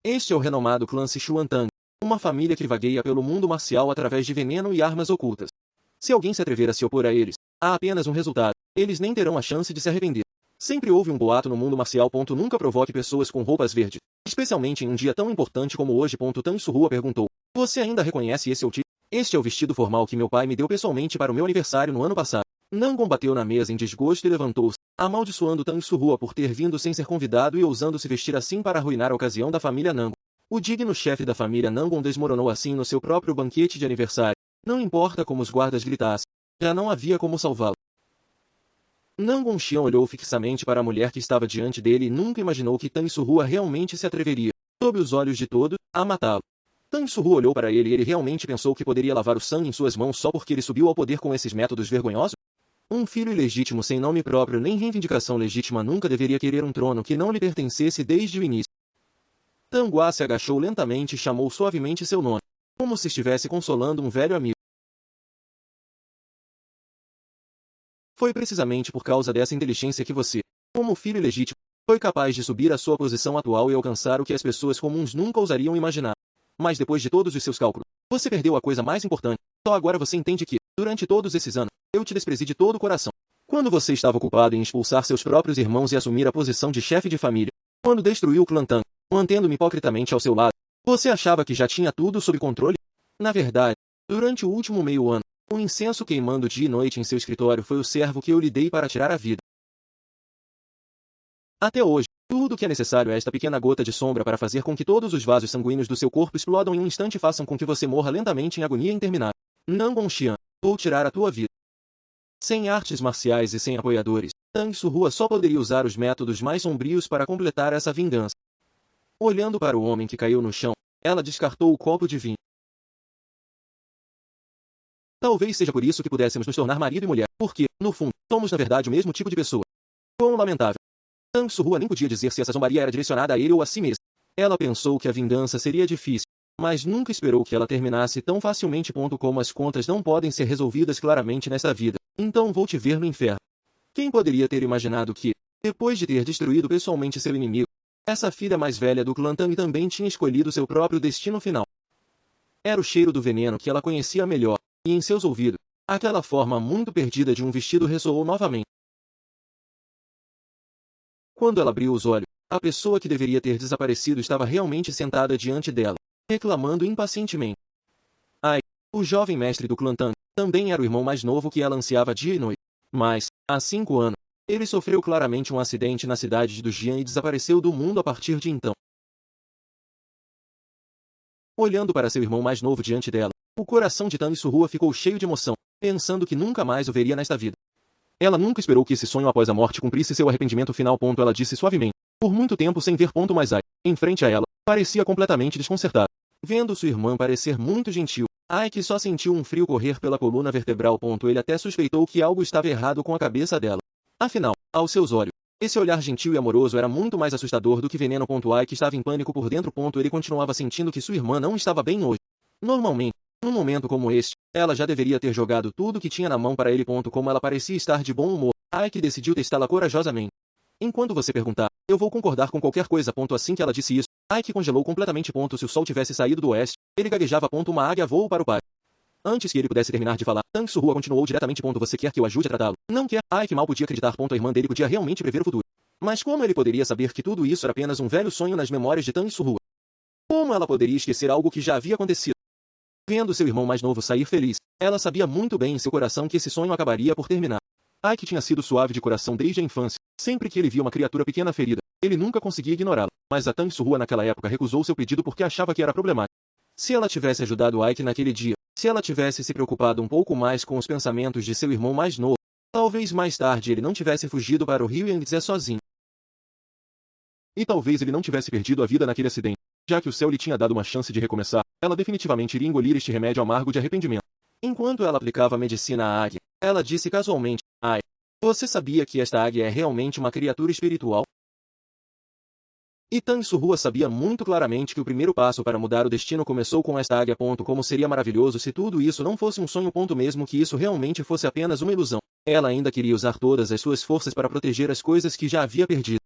Este é o renomado clã Sichuan-Tang, uma família que vagueia pelo mundo marcial através de veneno e armas ocultas. Se alguém se atrever a se opor a eles, há apenas um resultado: eles nem terão a chance de se arrepender. Sempre houve um boato no mundo marcial. Nunca provoque pessoas com roupas verdes, especialmente em um dia tão importante como hoje. Tang Surrua perguntou: você ainda reconhece esse outi? Este é o vestido formal que meu pai me deu pessoalmente para o meu aniversário no ano passado. Nangon bateu na mesa em desgosto e levantou-se, amaldiçoando Tang Surrua por ter vindo sem ser convidado e ousando se vestir assim para arruinar a ocasião da família Nangon. O digno chefe da família Nangon desmoronou assim no seu próprio banquete de aniversário. Não importa como os guardas gritassem, já não havia como salvá-lo. Nangon Xian olhou fixamente para a mulher que estava diante dele e nunca imaginou que Tang Surrua realmente se atreveria, sob os olhos de todos, a matá-lo. Tang Surrua olhou para ele e ele realmente pensou que poderia lavar o sangue em suas mãos só porque ele subiu ao poder com esses métodos vergonhosos? Um filho ilegítimo sem nome próprio nem reivindicação legítima nunca deveria querer um trono que não lhe pertencesse desde o início. Tanguá se agachou lentamente e chamou suavemente seu nome, como se estivesse consolando um velho amigo. Foi precisamente por causa dessa inteligência que você, como filho ilegítimo, foi capaz de subir à sua posição atual e alcançar o que as pessoas comuns nunca ousariam imaginar. Mas depois de todos os seus cálculos, você perdeu a coisa mais importante. Só agora você entende que, durante todos esses anos, eu te desprezei de todo o coração. Quando você estava ocupado em expulsar seus próprios irmãos e assumir a posição de chefe de família, quando destruiu o clã Tang, mantendo-me hipocritamente ao seu lado, você achava que já tinha tudo sob controle? Na verdade, durante o último meio ano, um incenso queimando dia e noite em seu escritório foi o servo que eu lhe dei para tirar a vida. Até hoje, tudo o que é necessário é esta pequena gota de sombra para fazer com que todos os vasos sanguíneos do seu corpo explodam em um instante e façam com que você morra lentamente em agonia interminável. Nangon Xian, vou tirar a tua vida. Sem artes marciais e sem apoiadores, Tang Surrua só poderia usar os métodos mais sombrios para completar essa vingança. Olhando para o homem que caiu no chão, ela descartou o copo de vinho. Talvez seja por isso que pudéssemos nos tornar marido e mulher, porque, no fundo, somos na verdade o mesmo tipo de pessoa. Quão lamentável. Tang Surrua nem podia dizer se essa zombaria era direcionada a ele ou a si mesma. Ela pensou que a vingança seria difícil, mas nunca esperou que ela terminasse tão facilmente. Como as contas não podem ser resolvidas claramente nesta vida, então vou te ver no inferno. Quem poderia ter imaginado que, depois de ter destruído pessoalmente seu inimigo, essa filha mais velha do clã Tang também tinha escolhido seu próprio destino final? Era o cheiro do veneno que ela conhecia melhor, e em seus ouvidos, aquela forma muito perdida de um vestido ressoou novamente. Quando ela abriu os olhos, a pessoa que deveria ter desaparecido estava realmente sentada diante dela, reclamando impacientemente. Ai, o jovem mestre do clã Tang também era o irmão mais novo que ela ansiava dia e noite. Mas, há 5 anos, ele sofreu claramente um acidente na cidade de Dujian e desapareceu do mundo a partir de então. Olhando para seu irmão mais novo diante dela, o coração de Tang Surrua ficou cheio de emoção, pensando que nunca mais o veria nesta vida. Ela nunca esperou que esse sonho após a morte cumprisse seu arrependimento final. Ela disse suavemente, por muito tempo sem ver. Mas Ai, em frente a ela, parecia completamente desconcertada. Vendo sua irmã parecer muito gentil, Ai que só sentiu um frio correr pela coluna vertebral. Ele até suspeitou que algo estava errado com a cabeça dela. Afinal, aos seus olhos, esse olhar gentil e amoroso era muito mais assustador do que veneno. Ai que estava em pânico por dentro. Ele continuava sentindo que sua irmã não estava bem hoje. Normalmente, num momento como este, ela já deveria ter jogado tudo que tinha na mão para ele. Como ela parecia estar de bom humor, Ai que decidiu testá-la corajosamente. Enquanto você perguntar, eu vou concordar com qualquer coisa. Assim que ela disse isso, Ai que congelou completamente. Se o sol tivesse saído do oeste, ele gaguejava. Uma águia voou para o pai. Antes que ele pudesse terminar de falar, Tang Surrua continuou diretamente. Você quer que eu ajude a tratá-lo? Não quer? Ai que mal podia acreditar. A irmã dele podia realmente prever o futuro. Mas como ele poderia saber que tudo isso era apenas um velho sonho nas memórias de Tang Surrua? Como ela poderia esquecer algo que já havia acontecido? Vendo seu irmão mais novo sair feliz, ela sabia muito bem em seu coração que esse sonho acabaria por terminar. Ai que tinha sido suave de coração desde a infância. Sempre que ele via uma criatura pequena ferida, ele nunca conseguia ignorá-la. Mas a Tang Surrua naquela época recusou seu pedido porque achava que era problemático. Se ela tivesse ajudado Ai naquele dia, se ela tivesse se preocupado um pouco mais com os pensamentos de seu irmão mais novo, talvez mais tarde ele não tivesse fugido para o rio Yangtze sozinho. E talvez ele não tivesse perdido a vida naquele acidente. Já que o céu lhe tinha dado uma chance de recomeçar, ela definitivamente iria engolir este remédio amargo de arrependimento. Enquanto ela aplicava a medicina à águia, ela disse casualmente, Ai, você sabia que esta águia é realmente uma criatura espiritual? E Tang Surrua sabia muito claramente que o primeiro passo para mudar o destino começou com esta águia. Como seria maravilhoso se tudo isso não fosse um sonho. Mesmo que isso realmente fosse apenas uma ilusão. Ela ainda queria usar todas as suas forças para proteger as coisas que já havia perdido.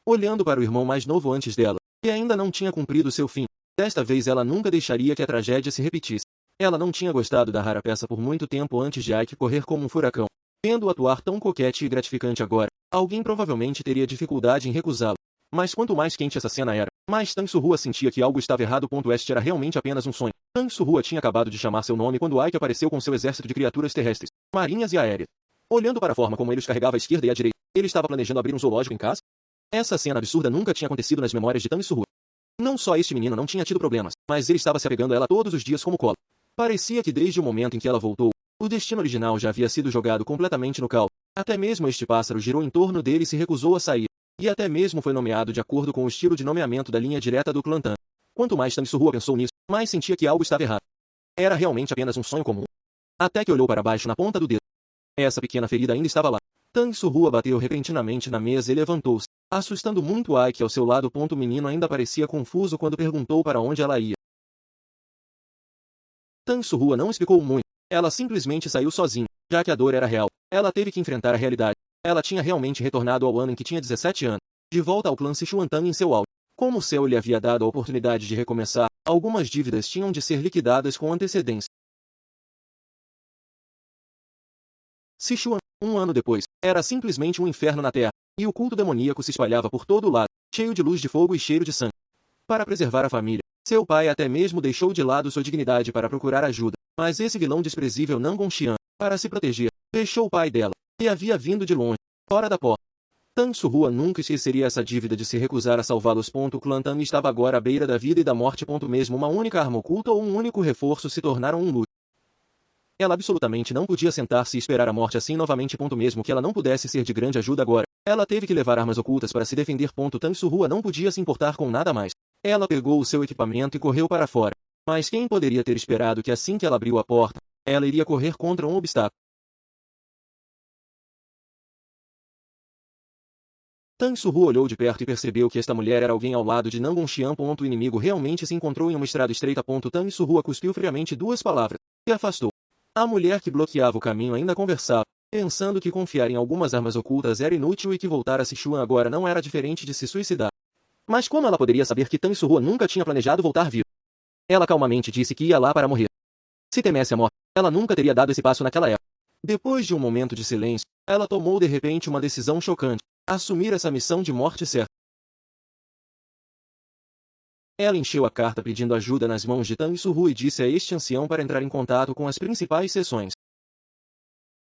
Olhando para o irmão mais novo antes dela, e ainda não tinha cumprido seu fim. Desta vez ela nunca deixaria que a tragédia se repetisse. Ela não tinha gostado da rara peça por muito tempo antes de Ike correr como um furacão. Vendo-o atuar tão coquete e gratificante agora, alguém provavelmente teria dificuldade em recusá-lo. Mas quanto mais quente essa cena era, mais Tang Surrua sentia que algo estava errado. Este era realmente apenas um sonho. Tang Surrua tinha acabado de chamar seu nome quando Ike apareceu com seu exército de criaturas terrestres, marinhas e aéreas. Olhando para a forma como ele os carregava à esquerda e à direita, ele estava planejando abrir um zoológico em casa? Essa cena absurda nunca tinha acontecido nas memórias de Tang Surrua. Não só este menino não tinha tido problemas, mas ele estava se apegando a ela todos os dias como cola. Parecia que desde o momento em que ela voltou, o destino original já havia sido jogado completamente no caos. Até mesmo este pássaro girou em torno dele e se recusou a sair. E até mesmo foi nomeado de acordo com o estilo de nomeamento da linha direta do clã Tan. Quanto mais Tang Surrua pensou nisso, mais sentia que algo estava errado. Era realmente apenas um sonho comum. Até que olhou para baixo na ponta do dedo. Essa pequena ferida ainda estava lá. Tang Surrua bateu repentinamente na mesa e levantou-se, assustando muito Ike ao seu lado. O menino ainda parecia confuso quando perguntou para onde ela ia. Tang Surrua não explicou muito. Ela simplesmente saiu sozinha, já que a dor era real. Ela teve que enfrentar a realidade. Ela tinha realmente retornado ao ano em que tinha 17 anos, de volta ao clã Sichuan em seu auge. Como o céu lhe havia dado a oportunidade de recomeçar, algumas dívidas tinham de ser liquidadas com antecedência. Sichuan, um ano depois, era simplesmente um inferno na Terra, e o culto demoníaco se espalhava por todo o lado, cheio de luz de fogo e cheiro de sangue. Para preservar a família, seu pai até mesmo deixou de lado sua dignidade para procurar ajuda, mas esse vilão desprezível Nangon Xian, para se proteger, fechou o pai dela, e havia vindo de longe, fora da porta. Tang Surrua nunca esqueceria essa dívida de se recusar a salvá-los. O clã Tan estava agora à beira da vida e da morte. Mesmo uma única arma oculta ou um único reforço se tornaram um luto. Ela absolutamente não podia sentar-se e esperar a morte assim novamente. Mesmo que ela não pudesse ser de grande ajuda agora, ela teve que levar armas ocultas para se defender. Tang Surrua não podia se importar com nada mais. Ela pegou o seu equipamento e correu para fora. Mas quem poderia ter esperado que assim que ela abriu a porta, ela iria correr contra um obstáculo? Tang Surrua olhou de perto e percebeu que esta mulher era alguém ao lado de Nangon Xian. O inimigo realmente se encontrou em uma estrada estreita. Tang Surrua cuspiu friamente 2 palavras e afastou. A mulher que bloqueava o caminho ainda conversava, pensando que confiar em algumas armas ocultas era inútil e que voltar a Sichuan agora não era diferente de se suicidar. Mas como ela poderia saber que Tang Surrua nunca tinha planejado voltar vivo? Ela calmamente disse que ia lá para morrer. Se temesse a morte, ela nunca teria dado esse passo naquela época. Depois de um momento de silêncio, ela tomou de repente uma decisão chocante: assumir essa missão de morte certa. Ela encheu a carta pedindo ajuda nas mãos de Tang Surrua e disse a este ancião para entrar em contato com as principais seções.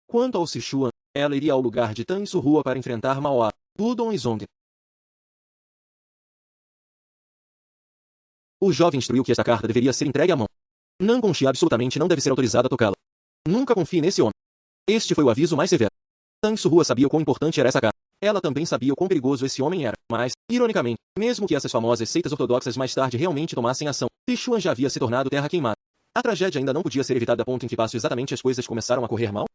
Quanto ao Sichuan, ela iria ao lugar de Tang Surrua para enfrentar Maoa, Pudong e Zong. O jovem instruiu que esta carta deveria ser entregue à mão. Nangon Xi absolutamente não deve ser autorizado a tocá-la. Nunca confie nesse homem. Este foi o aviso mais severo. Tang Surrua sabia o quão importante era essa carta. Ela também sabia o quão perigoso esse homem era, mas, ironicamente, mesmo que essas famosas seitas ortodoxas mais tarde realmente tomassem ação, Sichuan já havia se tornado terra queimada. A tragédia ainda não podia ser evitada. Em que passo exatamente as coisas começaram a correr mal?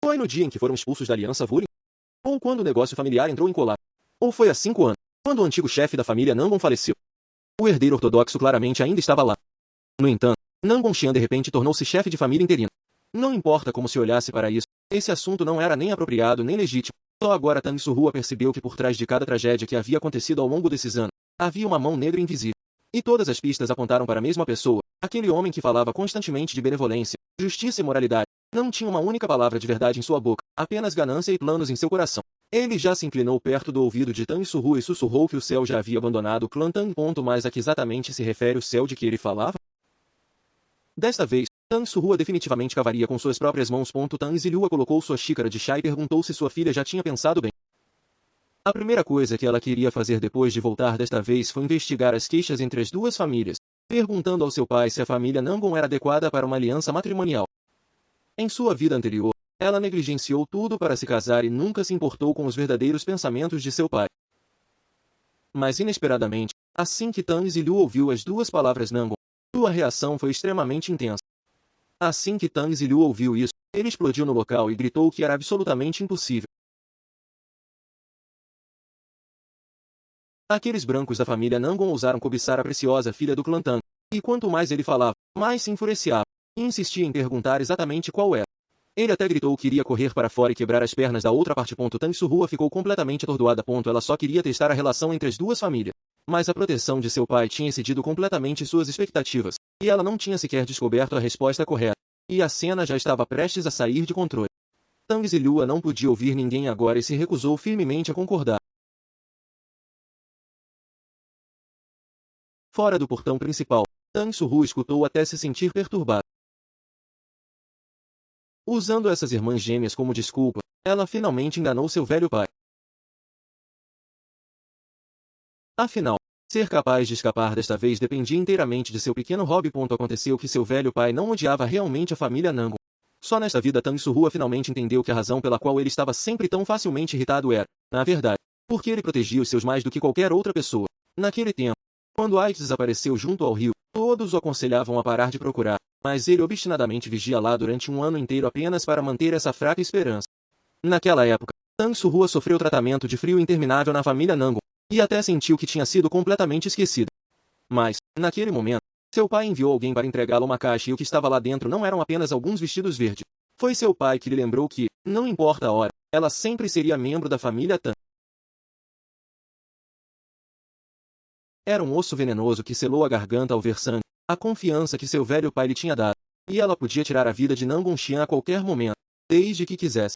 Foi no dia em que foram expulsos da Aliança Wulin? Ou quando o negócio familiar entrou em colapso? Ou foi há 5 anos, quando o antigo chefe da família Nangon faleceu? O herdeiro ortodoxo claramente ainda estava lá. No entanto, Nangon Xian de repente tornou-se chefe de família interino. Não importa como se olhasse para isso, esse assunto não era nem apropriado nem legítimo. Só agora Tang Surrua percebeu que por trás de cada tragédia que havia acontecido ao longo desses anos, havia uma mão negra invisível. E todas as pistas apontaram para a mesma pessoa, aquele homem que falava constantemente de benevolência, justiça e moralidade. Não tinha uma única palavra de verdade em sua boca, apenas ganância e planos em seu coração. Ele já se inclinou perto do ouvido de Tang Surrua e sussurrou que o céu já havia abandonado o clã Tang. Mas a que exatamente se refere o céu de que ele falava? Desta vez, Tang Surrua definitivamente cavaria com suas próprias mãos. Tang Zilhua colocou sua xícara de chá e perguntou se sua filha já tinha pensado bem. A primeira coisa que ela queria fazer depois de voltar desta vez foi investigar as queixas entre as duas famílias, perguntando ao seu pai se a família Nangon era adequada para uma aliança matrimonial. Em sua vida anterior, ela negligenciou tudo para se casar e nunca se importou com os verdadeiros pensamentos de seu pai. Mas inesperadamente, assim que Tang Zilhua ouviu as 2 palavras Nangon, sua reação foi extremamente intensa. Assim que Tang Zilhua ouviu isso, ele explodiu no local e gritou que era absolutamente impossível. Aqueles brancos da família Nangon ousaram cobiçar a preciosa filha do clã Tang, e quanto mais ele falava, mais se enfureciava, e insistia em perguntar exatamente qual era. Ele até gritou que iria correr para fora e quebrar as pernas da outra parte. Tang Surrua ficou completamente atordoada. Ela só queria testar a relação entre as duas famílias. Mas a proteção de seu pai tinha excedido completamente suas expectativas, e ela não tinha sequer descoberto a resposta correta. E a cena já estava prestes a sair de controle. Tang Zilhua não podia ouvir ninguém agora e se recusou firmemente a concordar. Fora do portão principal, Tang Surru escutou até se sentir perturbado. Usando essas irmãs gêmeas como desculpa, ela finalmente enganou seu velho pai. Afinal, ser capaz de escapar desta vez dependia inteiramente de seu pequeno hobby. Aconteceu que seu velho pai não odiava realmente a família Nangon. Só nesta vida Tang Surrua finalmente entendeu que a razão pela qual ele estava sempre tão facilmente irritado era, na verdade, porque ele protegia os seus mais do que qualquer outra pessoa. Naquele tempo, quando Ike desapareceu junto ao rio, todos o aconselhavam a parar de procurar, mas ele obstinadamente vigia lá durante um ano inteiro apenas para manter essa fraca esperança. Naquela época, Tang Surrua sofreu tratamento de frio interminável na família Nangon, e até sentiu que tinha sido completamente esquecido. Mas, naquele momento, seu pai enviou alguém para entregá-lo uma caixa e o que estava lá dentro não eram apenas alguns vestidos verdes. Foi seu pai que lhe lembrou que, não importa a hora, ela sempre seria membro da família Tang. Era um osso venenoso que selou a garganta ao ver sangue, a confiança que seu velho pai lhe tinha dado, e ela podia tirar a vida de Nangon Xian a qualquer momento, desde que quisesse.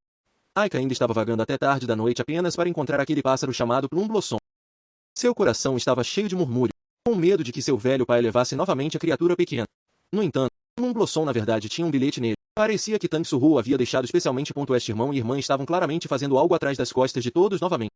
Aika ainda estava vagando até tarde da noite apenas para encontrar aquele pássaro chamado Plum Blossom. Seu coração estava cheio de murmúrio, com medo de que seu velho pai levasse novamente a criatura pequena. No entanto, Plum Blossom na verdade tinha um bilhete nele. Parecia que Tang Surru havia deixado especialmente. Este irmão e irmã estavam claramente fazendo algo atrás das costas de todos novamente.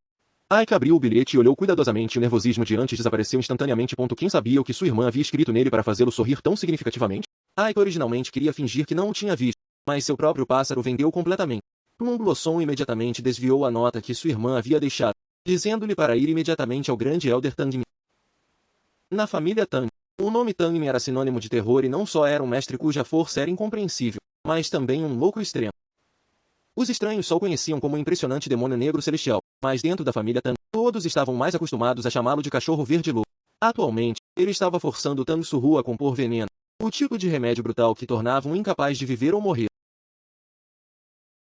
Aika abriu o bilhete e olhou cuidadosamente e o nervosismo de antes desapareceu instantaneamente. Quem sabia o que sua irmã havia escrito nele para fazê-lo sorrir tão significativamente? Aika originalmente queria fingir que não o tinha visto, mas seu próprio pássaro vendeu completamente. Plum Blossom imediatamente desviou a nota que sua irmã havia deixado, dizendo-lhe para ir imediatamente ao grande Elder Tangmin. Na família Tang, o nome Tangmin era sinônimo de terror e não só era um mestre cuja força era incompreensível, mas também um louco extremo. Os estranhos só o conheciam como um impressionante demônio negro celestial, mas dentro da família Tang, todos estavam mais acostumados a chamá-lo de cachorro verde louco. Atualmente, ele estava forçando Tang Surru a compor veneno, o tipo de remédio brutal que tornava um incapaz de viver ou morrer.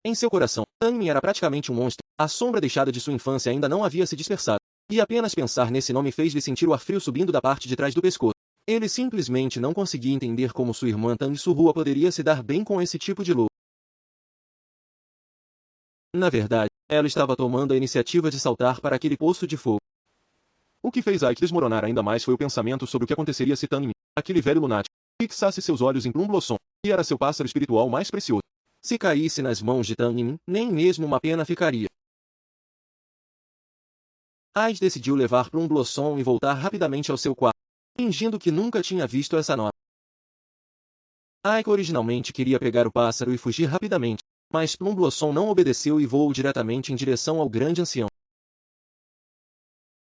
Em seu coração, Tangmin era praticamente um monstro, a sombra deixada de sua infância ainda não havia se dispersado, e apenas pensar nesse nome fez-lhe sentir o ar frio subindo da parte de trás do pescoço. Ele simplesmente não conseguia entender como sua irmã Tang Surrua poderia se dar bem com esse tipo de louco. Na verdade, ela estava tomando a iniciativa de saltar para aquele poço de fogo. O que fez Ike desmoronar ainda mais foi o pensamento sobre o que aconteceria se Tangmin, aquele velho lunático, fixasse seus olhos em Plum Blossom, que era seu pássaro espiritual mais precioso. Se caísse nas mãos de Tangmin, nem mesmo uma pena ficaria. Ais decidiu levar Plum Blossom e voltar rapidamente ao seu quarto, fingindo que nunca tinha visto essa nota. Ike originalmente queria pegar o pássaro e fugir rapidamente, mas Plum Blossom não obedeceu e voou diretamente em direção ao grande ancião.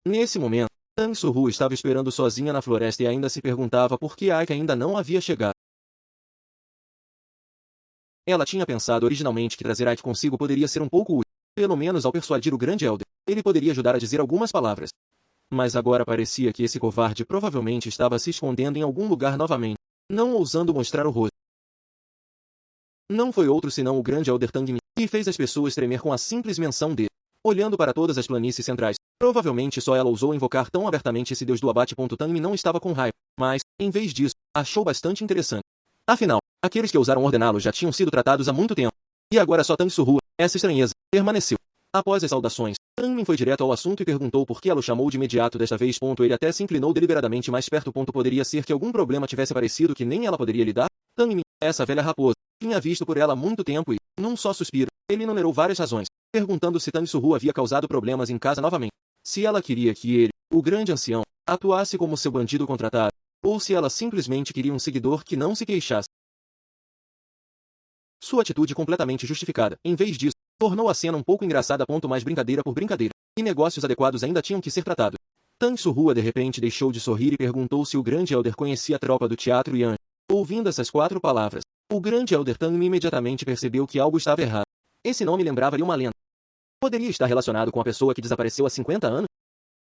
Nesse momento, Tang Surru estava esperando sozinha na floresta e ainda se perguntava por que Ike ainda não havia chegado. Ela tinha pensado originalmente que trazer Ike consigo poderia ser um pouco útil, pelo menos ao persuadir o grande Elder. Ele poderia ajudar a dizer algumas palavras. Mas agora parecia que esse covarde provavelmente estava se escondendo em algum lugar novamente, não ousando mostrar o rosto. Não foi outro senão o grande Elder Tangmin, que fez as pessoas tremer com a simples menção dele. Olhando para todas as planícies centrais, provavelmente só ela ousou invocar tão abertamente esse deus do abate. Tangmin não estava com raiva, mas, em vez disso, achou bastante interessante. Afinal, aqueles que ousaram ordená-lo já tinham sido tratados há muito tempo. E agora só Tang Surrua, essa estranheza, permaneceu. Após as saudações, Tangmin foi direto ao assunto e perguntou por que ela o chamou de imediato desta vez. Ele até se inclinou deliberadamente mais perto. Poderia ser que algum problema tivesse aparecido que nem ela poderia lidar? Tangmin, essa velha raposa, tinha visto por ela há muito tempo e, num só suspiro, ele enumerou várias razões, perguntando se Tang Surru havia causado problemas em casa novamente. Se ela queria que ele, o grande ancião, atuasse como seu bandido contratado, ou se ela simplesmente queria um seguidor que não se queixasse. Sua atitude completamente justificada, em vez disso, tornou a cena um pouco engraçada. Mais brincadeira por brincadeira, e negócios adequados ainda tinham que ser tratados. Tang Surrua de repente deixou de sorrir e perguntou se o grande Elder conhecia a tropa do teatro Yan. Ouvindo essas 4 palavras, o grande Elder Tangmin imediatamente percebeu que algo estava errado. Esse nome lembrava-lhe uma lenda. Poderia estar relacionado com a pessoa que desapareceu há 50 anos?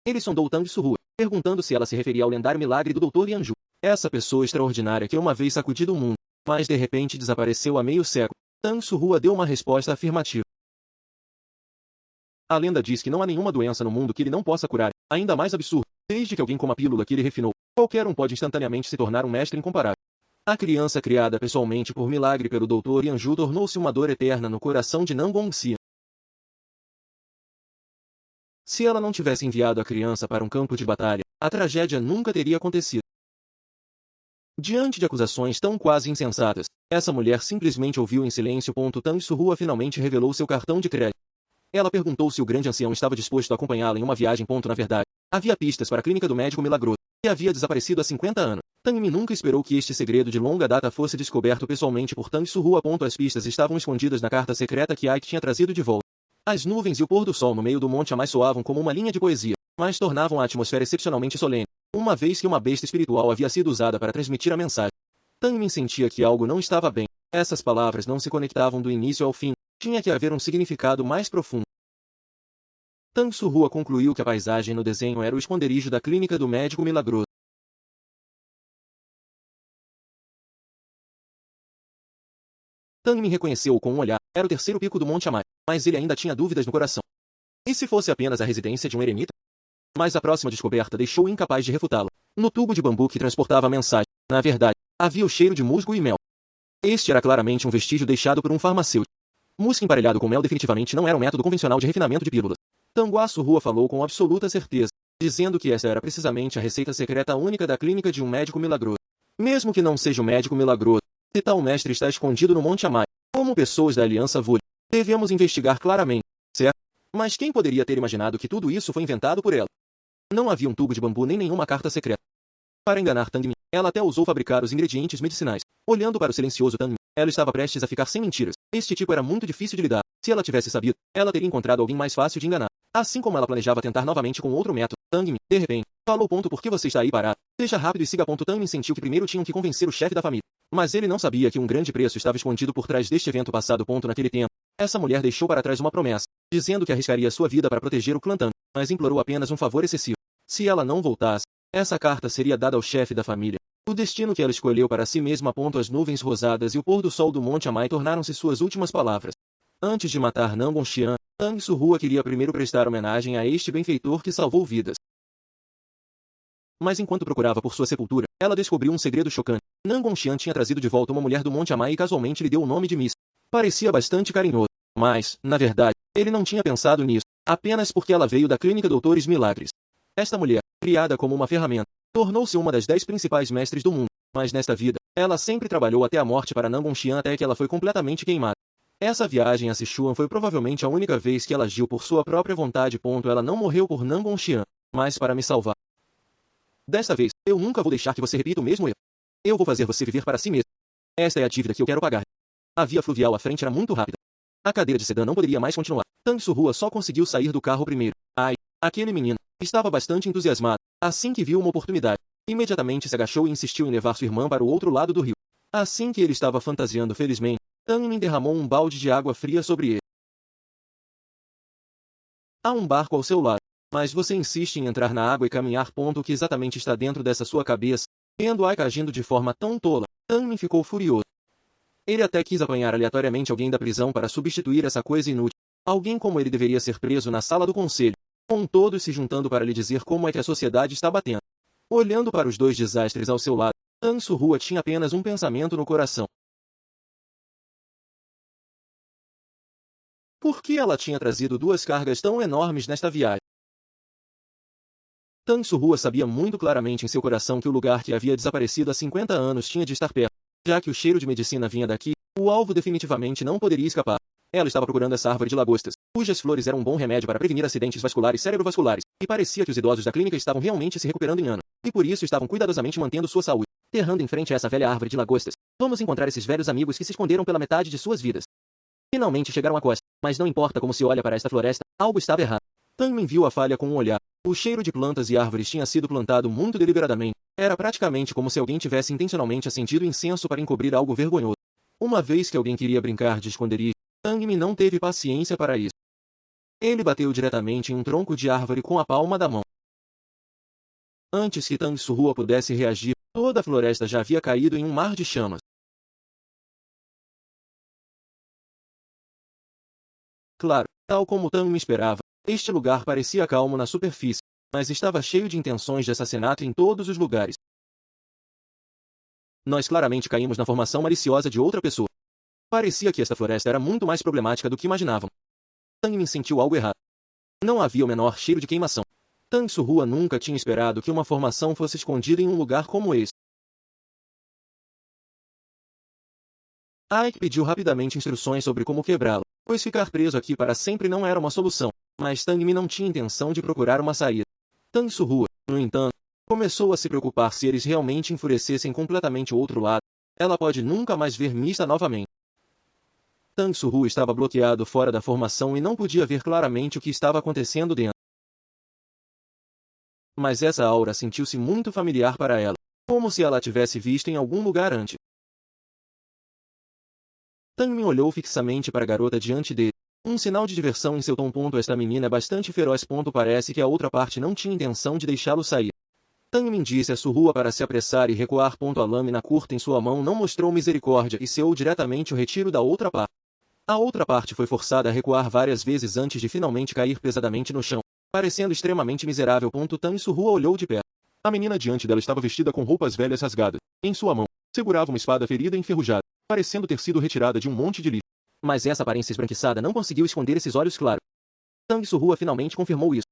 Ele sondou Tang Surrua, perguntando se ela se referia ao lendário milagre do Dr. Yanju. Essa pessoa extraordinária que uma vez sacudiu o mundo, mas de repente desapareceu há meio século. Tang Surrua deu uma resposta afirmativa. A lenda diz que não há nenhuma doença no mundo que ele não possa curar. Ainda mais absurdo, Desde que alguém coma a pílula que ele refinou, qualquer um pode instantaneamente se tornar um mestre incomparável. A criança criada pessoalmente por milagre pelo Dr. Yanju tornou-se uma dor eterna no coração de Nan Gongxian. Se ela não tivesse enviado a criança para um campo de batalha, a tragédia nunca teria acontecido. Diante de acusações tão quase insensatas, essa mulher simplesmente ouviu em silêncio. Tang Surrua finalmente revelou seu cartão de crédito. Ela perguntou se o grande ancião estava disposto a acompanhá-la em uma viagem. Na verdade, havia pistas para a clínica do médico milagroso, que havia desaparecido há 50 anos. Tang Mi nunca esperou que este segredo de longa data fosse descoberto pessoalmente por Tang Surrua. As pistas estavam escondidas na carta secreta que Ike tinha trazido de volta. As nuvens e o pôr do sol no meio do monte Amai soavam como uma linha de poesia, mas tornavam a atmosfera excepcionalmente solene, uma vez que uma besta espiritual havia sido usada para transmitir a mensagem. Tang Min sentia que algo não estava bem. Essas palavras não se conectavam do início ao fim. Tinha que haver um significado mais profundo. Tang Surrua concluiu que a paisagem no desenho era o esconderijo da clínica do médico milagroso. Tang Min reconheceu-o com um olhar. Era o terceiro pico do Monte Amai, mas ele ainda tinha dúvidas no coração. E se fosse apenas a residência de um eremita? Mas a próxima descoberta deixou-o incapaz de refutá-la. No tubo de bambu que transportava a mensagem, na verdade, havia o cheiro de musgo e mel. Este era claramente um vestígio deixado por um farmacêutico. Musgo emparelhado com mel definitivamente não era um método convencional de refinamento de pílulas. Tangua Surrua falou com absoluta certeza, dizendo que essa era precisamente a receita secreta única da clínica de um médico milagroso. Mesmo que não seja um médico milagroso, se tal mestre está escondido no Monte Amai, como pessoas da Aliança Vule, devemos investigar claramente, certo? Mas quem poderia ter imaginado que tudo isso foi inventado por ela? Não havia um tubo de bambu nem nenhuma carta secreta. Para enganar Tang Min, ela até ousou fabricar os ingredientes medicinais. Olhando para o silencioso Tang Min, ela estava prestes a ficar sem mentiras. Este tipo era muito difícil de lidar. Se ela tivesse sabido, ela teria encontrado alguém mais fácil de enganar. Assim como ela planejava tentar novamente com outro método, Tang Min, de repente, falou. Por que você está aí parado? Seja rápido e siga. Tang Min sentiu que primeiro tinham que convencer o chefe da família. Mas ele não sabia que um grande preço estava escondido por trás deste evento passado. Naquele tempo, essa mulher deixou para trás uma promessa, dizendo que arriscaria sua vida para proteger o clã Tang, mas implorou apenas um favor excessivo. Se ela não voltasse, essa carta seria dada ao chefe da família. O destino que ela escolheu para si mesma. As nuvens rosadas e o pôr do sol do Monte Amai tornaram-se suas últimas palavras. Antes de matar Nan Gongxian, Tang Surrua queria primeiro prestar homenagem a este benfeitor que salvou vidas. Mas enquanto procurava por sua sepultura, ela descobriu um segredo chocante. Nan Gongxian tinha trazido de volta uma mulher do Monte Amai e casualmente lhe deu o nome de Miss. Parecia bastante carinhoso, mas, na verdade, ele não tinha pensado nisso, apenas porque ela veio da clínica Doutores Milagres. Esta mulher, criada como uma ferramenta, tornou-se uma das 10 principais mestres do mundo, mas nesta vida, ela sempre trabalhou até a morte para Nan Gongxian até que ela foi completamente queimada. Essa viagem a Sichuan foi provavelmente a única vez que ela agiu por sua própria vontade. Ela não morreu por Nan Gongxian, mas para me salvar. Desta vez, eu nunca vou deixar que você repita o mesmo erro. Eu vou fazer você viver para si mesmo. Esta é a dívida que eu quero pagar. A via fluvial à frente era muito rápida. A cadeira de sedã não poderia mais continuar. Tang Surrua só conseguiu sair do carro primeiro. Ai, aquele menino estava bastante entusiasmado. Assim que viu uma oportunidade, imediatamente se agachou e insistiu em levar sua irmã para o outro lado do rio. Assim que ele estava fantasiando felizmente, Tang Min derramou um balde de água fria sobre ele. Há um barco ao seu lado, mas você insiste em entrar na água e caminhar. O que exatamente está dentro dessa sua cabeça? Vendo Ike agindo de forma tão tola, Tang Min ficou furioso. Ele até quis apanhar aleatoriamente alguém da prisão para substituir essa coisa inútil. Alguém como ele deveria ser preso na sala do conselho, com todos se juntando para lhe dizer como é que a sociedade está batendo. Olhando para os dois desastres ao seu lado, Tang Surrua tinha apenas um pensamento no coração. Por que ela tinha trazido duas cargas tão enormes nesta viagem? Tang Surrua sabia muito claramente em seu coração que o lugar que havia desaparecido há 50 anos tinha de estar perto. Já que o cheiro de medicina vinha daqui, o alvo definitivamente não poderia escapar. Ela estava procurando essa árvore de lagostas, cujas flores eram um bom remédio para prevenir acidentes vasculares e cerebrovasculares, e parecia que os idosos da clínica estavam realmente se recuperando em ano, e por isso estavam cuidadosamente mantendo sua saúde. Errando em frente a essa velha árvore de lagostas, vamos encontrar esses velhos amigos que se esconderam pela metade de suas vidas. Finalmente chegaram à costa, mas não importa como se olha para esta floresta, algo estava errado. Tang Min viu a falha com um olhar. O cheiro de plantas e árvores tinha sido plantado muito deliberadamente. Era praticamente como se alguém tivesse intencionalmente acendido incenso para encobrir algo vergonhoso. Uma vez que alguém queria brincar de esconderijo, Tang Min não teve paciência para isso. Ele bateu diretamente em um tronco de árvore com a palma da mão. Antes que Tang Surrua pudesse reagir, toda a floresta já havia caído em um mar de chamas. Claro, tal como Tang Min esperava, este lugar parecia calmo na superfície, mas estava cheio de intenções de assassinato em todos os lugares. Nós claramente caímos na formação maliciosa de outra pessoa. Parecia que esta floresta era muito mais problemática do que imaginavam. Tang Min sentiu algo errado. Não havia o menor cheiro de queimação. Tang Surrua nunca tinha esperado que uma formação fosse escondida em um lugar como esse. Ike pediu rapidamente instruções sobre como quebrá-la, pois ficar preso aqui para sempre não era uma solução, mas Tang Min não tinha intenção de procurar uma saída. Tang Surrua, no entanto, começou a se preocupar se eles realmente enfurecessem completamente o outro lado. Ela pode nunca mais ver Mista novamente. Tang Surrua estava bloqueado fora da formação e não podia ver claramente o que estava acontecendo dentro. Mas essa aura sentiu-se muito familiar para ela, como se ela a tivesse visto em algum lugar antes. Tang Min olhou fixamente para a garota diante dele, um sinal de diversão em seu tom. Esta menina é bastante feroz. Parece que a outra parte não tinha intenção de deixá-lo sair. Tang Min disse a Surrua para se apressar e recuar. A lâmina curta em sua mão não mostrou misericórdia e selou diretamente o retiro da outra parte. A outra parte foi forçada a recuar várias vezes antes de finalmente cair pesadamente no chão, parecendo extremamente miserável. Tang Surrua olhou de perto. A menina diante dela estava vestida com roupas velhas rasgadas. Em sua mão, segurava uma espada ferida e enferrujada, parecendo ter sido retirada de um monte de lixo. Mas essa aparência esbranquiçada não conseguiu esconder esses olhos claros. Tang Surrua finalmente confirmou isso.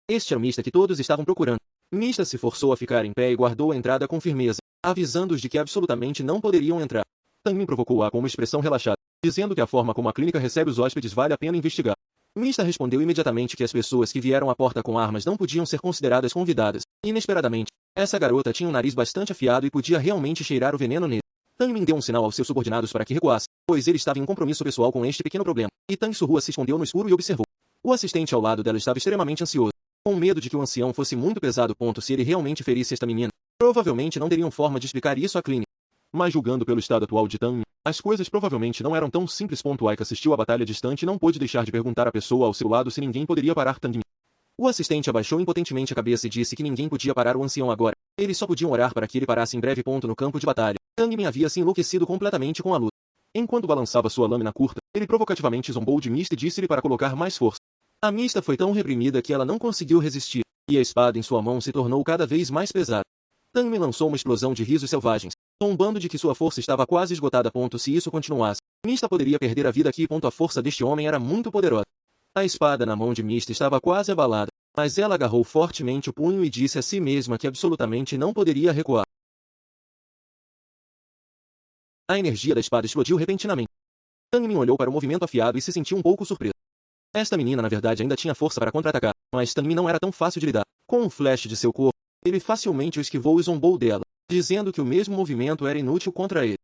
Este era o Mista que todos estavam procurando. Mista se forçou a ficar em pé e guardou a entrada com firmeza, avisando-os de que absolutamente não poderiam entrar. Tang Min provocou-a com uma expressão relaxada, dizendo que a forma como a clínica recebe os hóspedes vale a pena investigar. Mista respondeu imediatamente que as pessoas que vieram à porta com armas não podiam ser consideradas convidadas. Inesperadamente, essa garota tinha um nariz bastante afiado e podia realmente cheirar o veneno nele. Tang Min deu um sinal aos seus subordinados para que recuassem, pois ele estava em um compromisso pessoal com este pequeno problema, e Tang Surrua se escondeu no escuro e observou. O assistente ao lado dela estava extremamente ansioso, com medo de que o ancião fosse muito pesado. Se ele realmente ferisse esta menina, provavelmente não teriam forma de explicar isso à clínica. Mas julgando pelo estado atual de Tang Min, as coisas provavelmente não eram tão simples. Ike assistiu à batalha distante e não pôde deixar de perguntar à pessoa ao seu lado se ninguém poderia parar Tang Min. O assistente abaixou impotentemente a cabeça e disse que ninguém podia parar o ancião agora. Eles só podiam orar para que ele parasse em breve. No campo de batalha, Tang Min havia se enlouquecido completamente com a luta. Enquanto balançava sua lâmina curta, ele provocativamente zombou de Mista e disse-lhe para colocar mais força. A Mista foi tão reprimida que ela não conseguiu resistir, e a espada em sua mão se tornou cada vez mais pesada. Tang Min lançou uma explosão de risos selvagens, tombando de que sua força estava quase esgotada. Se isso continuasse, Mista poderia perder a vida aqui. A força deste homem era muito poderosa. A espada na mão de Mista estava quase abalada, mas ela agarrou fortemente o punho e disse a si mesma que absolutamente não poderia recuar. A energia da espada explodiu repentinamente. Tang Min olhou para o movimento afiado e se sentiu um pouco surpreso. Esta menina na verdade ainda tinha força para contra-atacar, mas Tang Min não era tão fácil de lidar. Com um flash de seu corpo, ele facilmente o esquivou e zombou dela, dizendo que o mesmo movimento era inútil contra ele.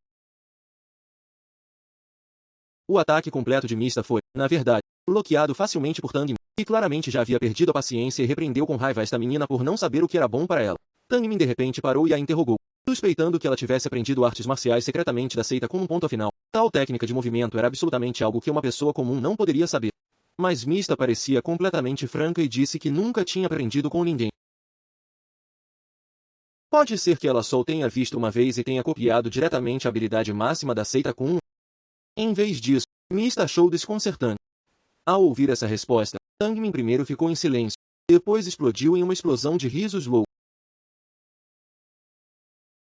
O ataque completo de Mista foi, na verdade, bloqueado facilmente por Tang Min, que claramente já havia perdido a paciência e repreendeu com raiva esta menina por não saber o que era bom para ela. Tang Min de repente parou e a interrogou, suspeitando que ela tivesse aprendido artes marciais secretamente da seita. Final. Tal técnica de movimento era absolutamente algo que uma pessoa comum não poderia saber. Mas Mista parecia completamente franca e disse que nunca tinha aprendido com ninguém. Pode ser que ela só tenha visto uma vez e tenha copiado diretamente a habilidade máxima da seita Kun. Em vez disso, Mista achou desconcertante. Ao ouvir essa resposta, Tang Min primeiro ficou em silêncio, depois explodiu em uma explosão de risos loucos.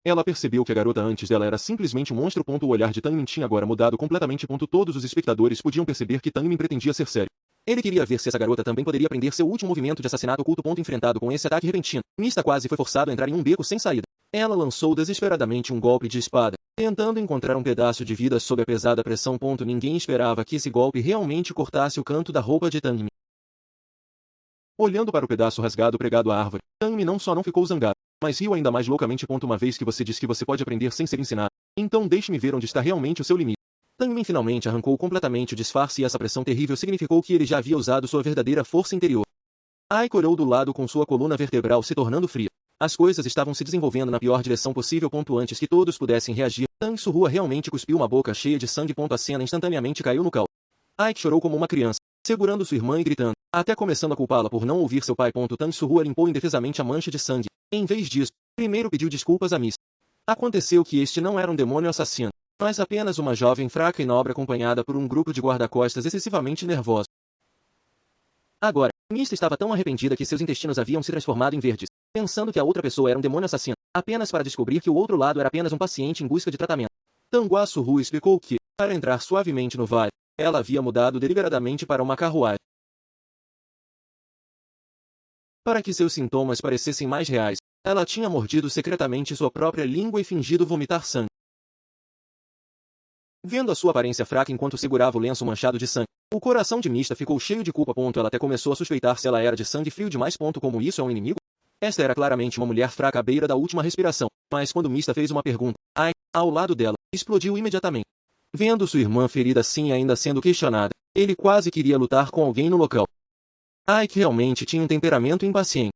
Ela percebeu que a garota antes dela era simplesmente um monstro. O olhar de Tang Min tinha agora mudado completamente. Todos os espectadores podiam perceber que Tang Min pretendia ser sério. Ele queria ver se essa garota também poderia aprender seu último movimento de assassinato oculto. Enfrentado com esse ataque repentino, Mista quase foi forçado a entrar em um beco sem saída. Ela lançou desesperadamente um golpe de espada, tentando encontrar um pedaço de vida sob a pesada pressão. Ninguém esperava que esse golpe realmente cortasse o canto da roupa de Tang Min. Olhando para o pedaço rasgado pregado à árvore, Tang Min não só não ficou zangado, mas riu ainda mais loucamente. Uma vez que você diz que você pode aprender sem ser ensinado, então deixe-me ver onde está realmente o seu limite. Tang Min finalmente arrancou completamente o disfarce e essa pressão terrível significou que ele já havia usado sua verdadeira força interior. Ai corou do lado com sua coluna vertebral se tornando fria. As coisas estavam se desenvolvendo na pior direção possível. Antes que todos pudessem reagir, Tang Surrua realmente cuspiu uma boca cheia de sangue. A cena instantaneamente caiu no caos. Ike chorou como uma criança, segurando sua irmã e gritando, até começando a culpá-la por não ouvir seu pai. Tang Surrua limpou indefesamente a mancha de sangue. Em vez disso, primeiro pediu desculpas a Mista. Aconteceu que este não era um demônio assassino, mas apenas uma jovem fraca e nobre acompanhada por um grupo de guarda-costas excessivamente nervosos. Agora, Mista estava tão arrependida que seus intestinos haviam se transformado em verdes, pensando que a outra pessoa era um demônio assassino, apenas para descobrir que o outro lado era apenas um paciente em busca de tratamento. Tanguaçu explicou que, para entrar suavemente no vale, ela havia mudado deliberadamente para uma carruagem, para que seus sintomas parecessem mais reais. Ela tinha mordido secretamente sua própria língua e fingido vomitar sangue. Vendo a sua aparência fraca enquanto segurava o lenço manchado de sangue, o coração de Mista ficou cheio de culpa. Ela até começou a suspeitar se ela era de sangue frio demais. Como isso é um inimigo? Esta era claramente uma mulher fraca à beira da última respiração, mas quando Mista fez uma pergunta, Ike, ao lado dela, explodiu imediatamente. Vendo sua irmã ferida assim e ainda sendo questionada, ele quase queria lutar com alguém no local. Ike realmente tinha um temperamento impaciente.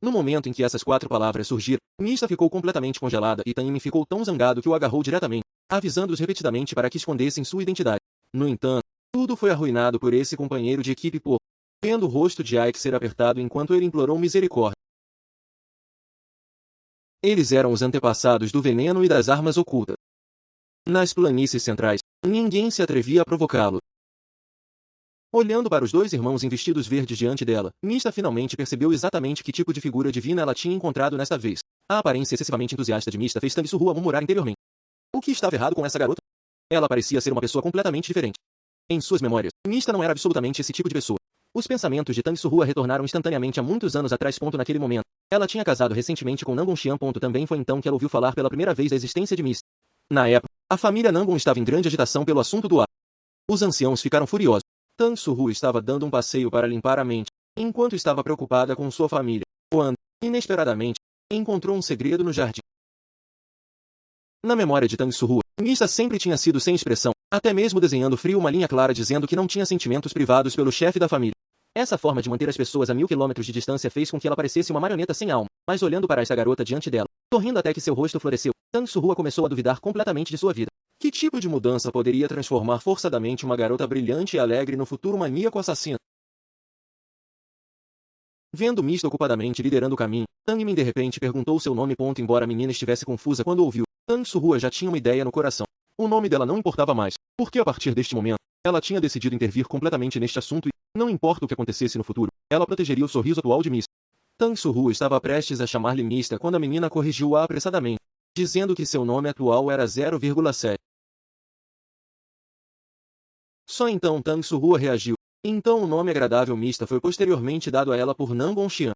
No momento em que essas 4 palavras surgiram, Mista ficou completamente congelada e Taime ficou tão zangado que o agarrou diretamente, avisando-os repetidamente para que escondessem sua identidade. No entanto, tudo foi arruinado por esse companheiro de equipe vendo o rosto de Ike ser apertado enquanto ele implorou misericórdia. Eles eram os antepassados do veneno e das armas ocultas. Nas planícies centrais, ninguém se atrevia a provocá-lo. Olhando para os 2 irmãos em vestidos verdes diante dela, Mista finalmente percebeu exatamente que tipo de figura divina ela tinha encontrado nesta vez. A aparência excessivamente entusiasta de Mista fez Tanguaçu murmurar interiormente. O que estava errado com essa garota? Ela parecia ser uma pessoa completamente diferente. Em suas memórias, Mista não era absolutamente esse tipo de pessoa. Os pensamentos de Tanguaçu retornaram instantaneamente a muitos anos atrás. Naquele momento, ela tinha casado recentemente com Nangon Xian. Também foi então que ela ouviu falar pela primeira vez da existência de Mista. Na época, a família Nangon estava em grande agitação pelo assunto do ar. Os anciãos ficaram furiosos. Tanguaçu estava dando um passeio para limpar a mente, enquanto estava preocupada com sua família, quando, inesperadamente, encontrou um segredo no jardim. Na memória de Tanguaçu, Mista sempre tinha sido sem expressão, até mesmo desenhando frio uma linha clara dizendo que não tinha sentimentos privados pelo chefe da família. Essa forma de manter as pessoas a 1000 quilômetros de distância fez com que ela parecesse uma marioneta sem alma, mas olhando para essa garota diante dela, sorrindo até que seu rosto floresceu, Tanguaçu começou a duvidar completamente de sua vida. Que tipo de mudança poderia transformar forçadamente uma garota brilhante e alegre no futuro maníaco assassino? Vendo Mista ocupadamente liderando o caminho, Tangmin de repente perguntou seu nome. Embora a menina estivesse confusa quando ouviu, Tanguaçu já tinha uma ideia no coração. O nome dela não importava mais, porque a partir deste momento, ela tinha decidido intervir completamente neste assunto e, não importa o que acontecesse no futuro, ela protegeria o sorriso atual de Mista. Tanguaçu estava prestes a chamar-lhe Mista quando a menina corrigiu-a apressadamente, dizendo que seu nome atual era 0,7. Só então Tanguaçu reagiu. Então o nome agradável Mista foi posteriormente dado a ela por Nangon Xian.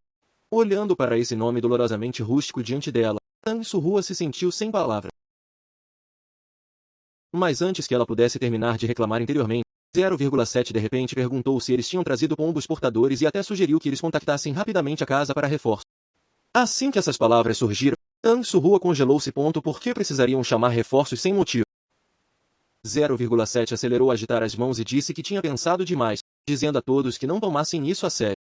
Olhando para esse nome dolorosamente rústico diante dela, Tanguaçu se sentiu sem palavras. Mas antes que ela pudesse terminar de reclamar interiormente, 0,7 de repente perguntou se eles tinham trazido pombos portadores e até sugeriu que eles contactassem rapidamente a casa para reforço. Assim que essas palavras surgiram, Tanguaçu congelou-se. Por que precisariam chamar reforços sem motivo? 0,7 acelerou a agitar as mãos e disse que tinha pensado demais, dizendo a todos que não tomassem isso a sério.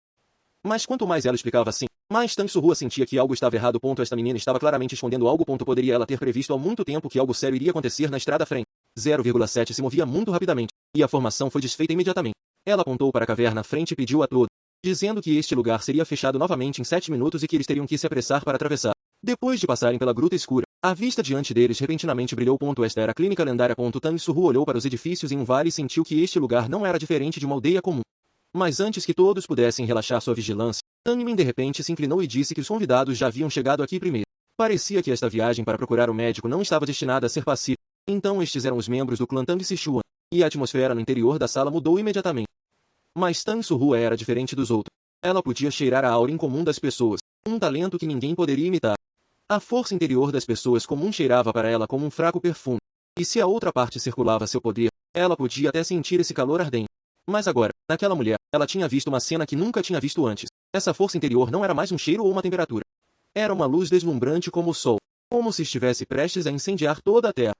Mas quanto mais ela explicava assim, mais Tanguaçu sentia que algo estava errado. Esta menina estava claramente escondendo algo. Poderia ela ter previsto há muito tempo que algo sério iria acontecer na estrada à frente. 0,7 se movia muito rapidamente, e a formação foi desfeita imediatamente. Ela apontou para a caverna à frente e pediu a todos, dizendo que este lugar seria fechado novamente em 7 minutos e que eles teriam que se apressar para atravessar. Depois de passarem pela gruta escura, a vista diante deles repentinamente brilhou. Esta era a clínica lendária. Tanguaçu olhou para os edifícios em um vale e sentiu que este lugar não era diferente de uma aldeia comum. Mas antes que todos pudessem relaxar sua vigilância, Tangmin de repente se inclinou e disse que os convidados já haviam chegado aqui primeiro. Parecia que esta viagem para procurar o médico não estava destinada a ser pacífica. Então estes eram os membros do clã Tang Sichuan, e a atmosfera no interior da sala mudou imediatamente. Mas Tanguaçu era diferente dos outros. Ela podia cheirar a aura incomum das pessoas, um talento que ninguém poderia imitar. A força interior das pessoas comum cheirava para ela como um fraco perfume. E se a outra parte circulava seu poder, ela podia até sentir esse calor ardente. Mas agora, naquela mulher, ela tinha visto uma cena que nunca tinha visto antes. Essa força interior não era mais um cheiro ou uma temperatura. Era uma luz deslumbrante como o sol, como se estivesse prestes a incendiar toda a terra.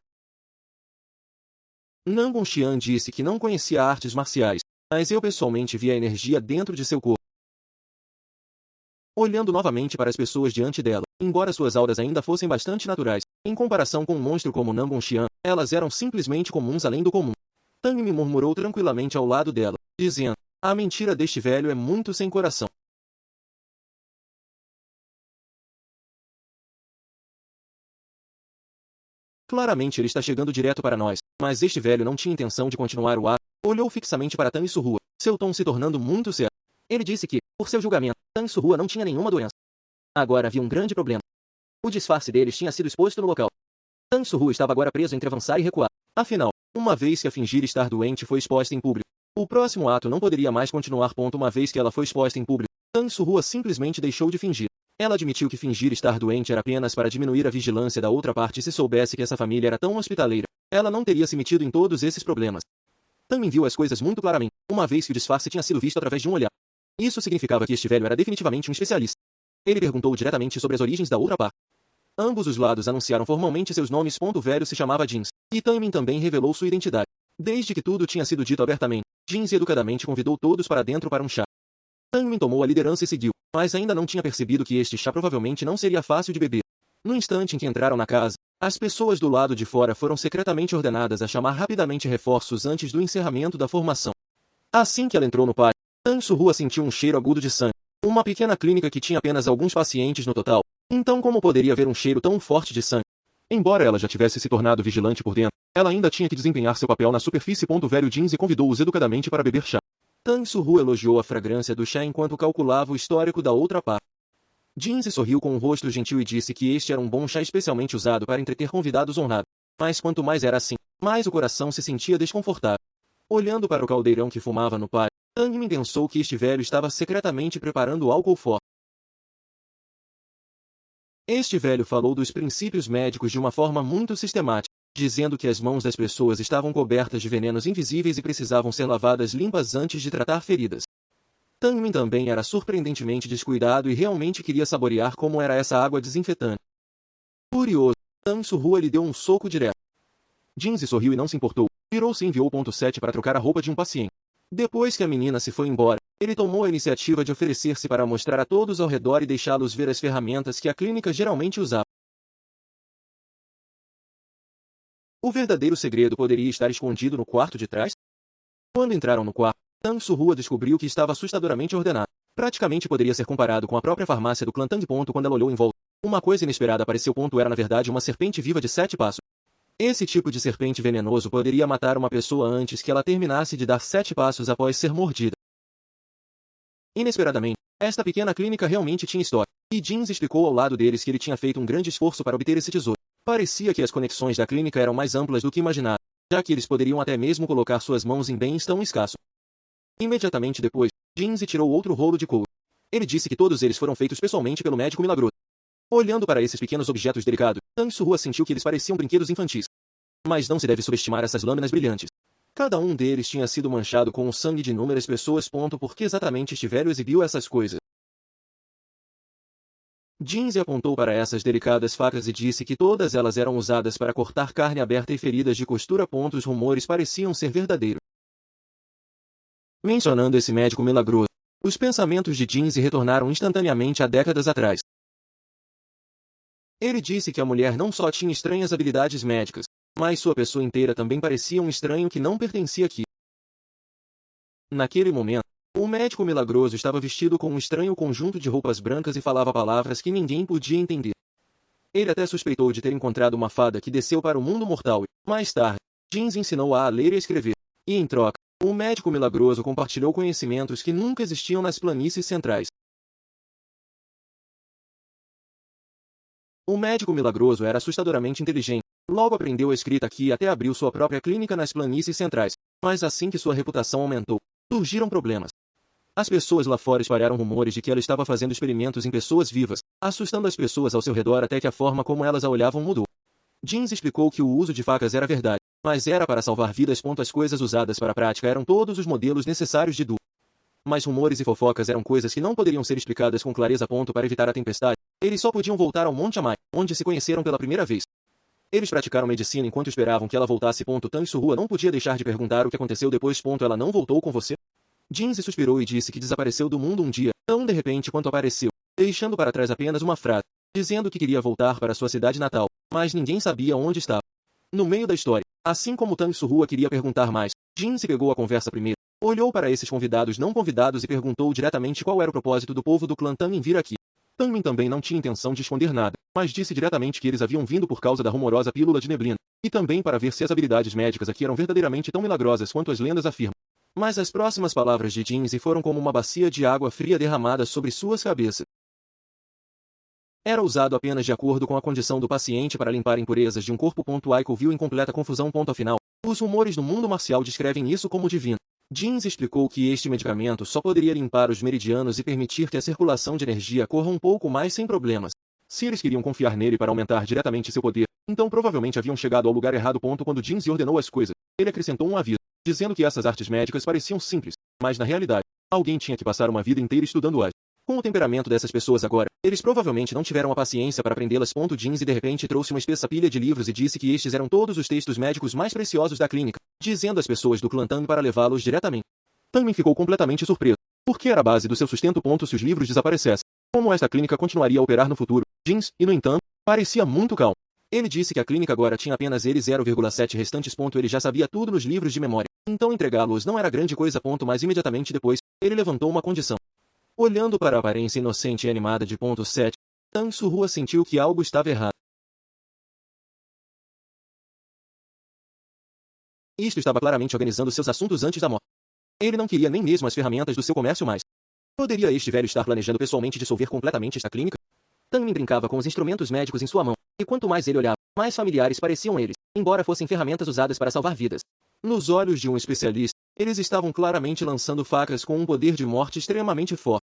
Nangon Xian disse que não conhecia artes marciais, mas eu pessoalmente vi a energia dentro de seu corpo. Olhando novamente para as pessoas diante dela, embora suas auras ainda fossem bastante naturais, em comparação com um monstro como Nangon Xian, elas eram simplesmente comuns além do comum. Tang me murmurou tranquilamente ao lado dela, dizendo, a mentira deste velho é muito sem coração. Claramente ele está chegando direto para nós, mas este velho não tinha intenção de continuar o ato. Olhou fixamente para Tanguaçu, seu tom se tornando muito sério. Ele disse que, por seu julgamento, Tang Surrua não tinha nenhuma doença. Agora havia um grande problema. O disfarce deles tinha sido exposto no local. Tang Surrua estava agora preso entre avançar e recuar. Afinal, uma vez que a fingir estar doente foi exposta em público, o próximo ato não poderia mais continuar. Uma vez que ela foi exposta em público, Tang Surrua simplesmente deixou de fingir. Ela admitiu que fingir estar doente era apenas para diminuir a vigilância da outra parte. Se soubesse que essa família era tão hospitaleira, ela não teria se metido em todos esses problemas. Tang viu as coisas muito claramente, uma vez que o disfarce tinha sido visto através de um olhar. Isso significava que este velho era definitivamente um especialista. Ele perguntou diretamente sobre as origens da outra parte. Ambos os lados anunciaram formalmente seus nomes. O velho se chamava Jeans, e Tang também revelou sua identidade. Desde que tudo tinha sido dito abertamente, Jeans educadamente convidou todos para dentro para um chá. Tang tomou a liderança e seguiu, mas ainda não tinha percebido que este chá provavelmente não seria fácil de beber. No instante em que entraram na casa, as pessoas do lado de fora foram secretamente ordenadas a chamar rapidamente reforços antes do encerramento da formação. Assim que ela entrou no pátio, Tang Surrua sentiu um cheiro agudo de sangue. Uma pequena clínica que tinha apenas alguns pacientes no total. Então como poderia haver um cheiro tão forte de sangue? Embora ela já tivesse se tornado vigilante por dentro, ela ainda tinha que desempenhar seu papel na superfície. Velho Jeans e convidou-os educadamente para beber chá. Tang Surrua elogiou a fragrância do chá enquanto calculava o histórico da outra parte. Jeans sorriu com um rosto gentil e disse que este era um bom chá especialmente usado para entreter convidados honrados. Mas quanto mais era assim, mais o coração se sentia desconfortável. Olhando para o caldeirão que fumava no pátio, Tang pensou que este velho estava secretamente preparando álcool forte. Este velho falou dos princípios médicos de uma forma muito sistemática, dizendo que as mãos das pessoas estavam cobertas de venenos invisíveis e precisavam ser lavadas limpas antes de tratar feridas. Tang também era surpreendentemente descuidado e realmente queria saborear como era essa água desinfetante. Curioso, Tang Surrua lhe deu um soco direto. Jeans sorriu e não se importou, virou-se e enviou o 7 para trocar a roupa de um paciente. Depois que a menina se foi embora, ele tomou a iniciativa de oferecer-se para mostrar a todos ao redor e deixá-los ver as ferramentas que a clínica geralmente usava. O verdadeiro segredo poderia estar escondido no quarto de trás? Quando entraram no quarto, Tang Surrua descobriu que estava assustadoramente ordenado. Praticamente poderia ser comparado com a própria farmácia do clã Tang. Quando ela olhou em volta, uma coisa inesperada apareceu. Era na verdade uma serpente viva de 7 passos. Esse tipo de serpente venenoso poderia matar uma pessoa antes que ela terminasse de dar 7 passos após ser mordida. Inesperadamente, esta pequena clínica realmente tinha história, e Jeans explicou ao lado deles que ele tinha feito um grande esforço para obter esse tesouro. Parecia que as conexões da clínica eram mais amplas do que imaginava, já que eles poderiam até mesmo colocar suas mãos em bens tão escassos. Imediatamente depois, Jeans tirou outro rolo de couro. Ele disse que todos eles foram feitos pessoalmente pelo médico milagroso. Olhando para esses pequenos objetos delicados, Tang Surrua sentiu que eles pareciam brinquedos infantis. Mas não se deve subestimar essas lâminas brilhantes. Cada um deles tinha sido manchado com o sangue de inúmeras pessoas. Por que exatamente este velho exibiu essas coisas? Jeans apontou para essas delicadas facas e disse que todas elas eram usadas para cortar carne aberta e feridas de costura. Os rumores pareciam ser verdadeiros. Mencionando esse médico milagroso, os pensamentos de Jeans retornaram instantaneamente a décadas atrás. Ele disse que a mulher não só tinha estranhas habilidades médicas, mas sua pessoa inteira também parecia um estranho que não pertencia aqui. Naquele momento, o médico milagroso estava vestido com um estranho conjunto de roupas brancas e falava palavras que ninguém podia entender. Ele até suspeitou de ter encontrado uma fada que desceu para o mundo mortal e, mais tarde, Jeans ensinou-a a ler e escrever. E em troca, o médico milagroso compartilhou conhecimentos que nunca existiam nas planícies centrais. O médico milagroso era assustadoramente inteligente. Logo aprendeu a escrita aqui e até abriu sua própria clínica nas planícies centrais. Mas assim que sua reputação aumentou, surgiram problemas. As pessoas lá fora espalharam rumores de que ela estava fazendo experimentos em pessoas vivas, assustando as pessoas ao seu redor até que a forma como elas a olhavam mudou. Jeans explicou que o uso de facas era verdade, mas era para salvar vidas. As coisas usadas para a prática eram todos os modelos necessários de Du. Mas rumores e fofocas eram coisas que não poderiam ser explicadas com clareza. Para evitar a tempestade, eles só podiam voltar ao Monte Amai, onde se conheceram pela primeira vez. Eles praticaram medicina enquanto esperavam que ela voltasse. Tang Surrua não podia deixar de perguntar o que aconteceu depois. Ela não voltou com você? Jeans suspirou e disse que desapareceu do mundo um dia, tão de repente quanto apareceu, deixando para trás apenas uma frase, dizendo que queria voltar para sua cidade natal, mas ninguém sabia onde estava. No meio da história, assim como Tang Surrua queria perguntar mais, Jeans pegou a conversa primeiro, olhou para esses convidados não convidados e perguntou diretamente qual era o propósito do povo do clã Tang em vir aqui. Tang também não tinha intenção de esconder nada, mas disse diretamente que eles haviam vindo por causa da rumorosa pílula de neblina, e também para ver se as habilidades médicas aqui eram verdadeiramente tão milagrosas quanto as lendas afirmam. Mas as próximas palavras de Jinsey foram como uma bacia de água fria derramada sobre suas cabeças. Era usado apenas de acordo com a condição do paciente para limpar impurezas de um corpo. Aiko viu em completa confusão. Afinal, os rumores do mundo marcial descrevem isso como divino. Jinsey explicou que este medicamento só poderia limpar os meridianos e permitir que a circulação de energia corra um pouco mais sem problemas. Se eles queriam confiar nele para aumentar diretamente seu poder, então provavelmente haviam chegado ao lugar errado. Quando Jinsey ordenou as coisas, ele acrescentou um aviso, dizendo que essas artes médicas pareciam simples, mas na realidade, alguém tinha que passar uma vida inteira estudando-as. Com o temperamento dessas pessoas agora, eles provavelmente não tiveram a paciência para aprendê-las. Jinsey de repente trouxe uma espessa pilha de livros e disse que estes eram todos os textos médicos mais preciosos da clínica, dizendo às pessoas do clã Tang para levá-los diretamente. Tangmin ficou completamente surpreso, porque era a base do seu sustento. Se os livros desaparecessem, como esta clínica continuaria a operar no futuro? Jinsey, no entanto, parecia muito calmo. Ele disse que a clínica agora tinha apenas ele 0,7 restantes. Ele já sabia tudo nos livros de memória, então entregá-los não era grande coisa. Mas imediatamente depois, ele levantou uma condição. Olhando para a aparência inocente e animada de 7, Tang Surrua sentiu que algo estava errado. Isto estava claramente organizando seus assuntos antes da morte. Ele não queria nem mesmo as ferramentas do seu comércio mais. Poderia este velho estar planejando pessoalmente dissolver completamente esta clínica? Tangmin brincava com os instrumentos médicos em sua mão, e quanto mais ele olhava, mais familiares pareciam eles, embora fossem ferramentas usadas para salvar vidas. Nos olhos de um especialista, eles estavam claramente lançando facas com um poder de morte extremamente forte.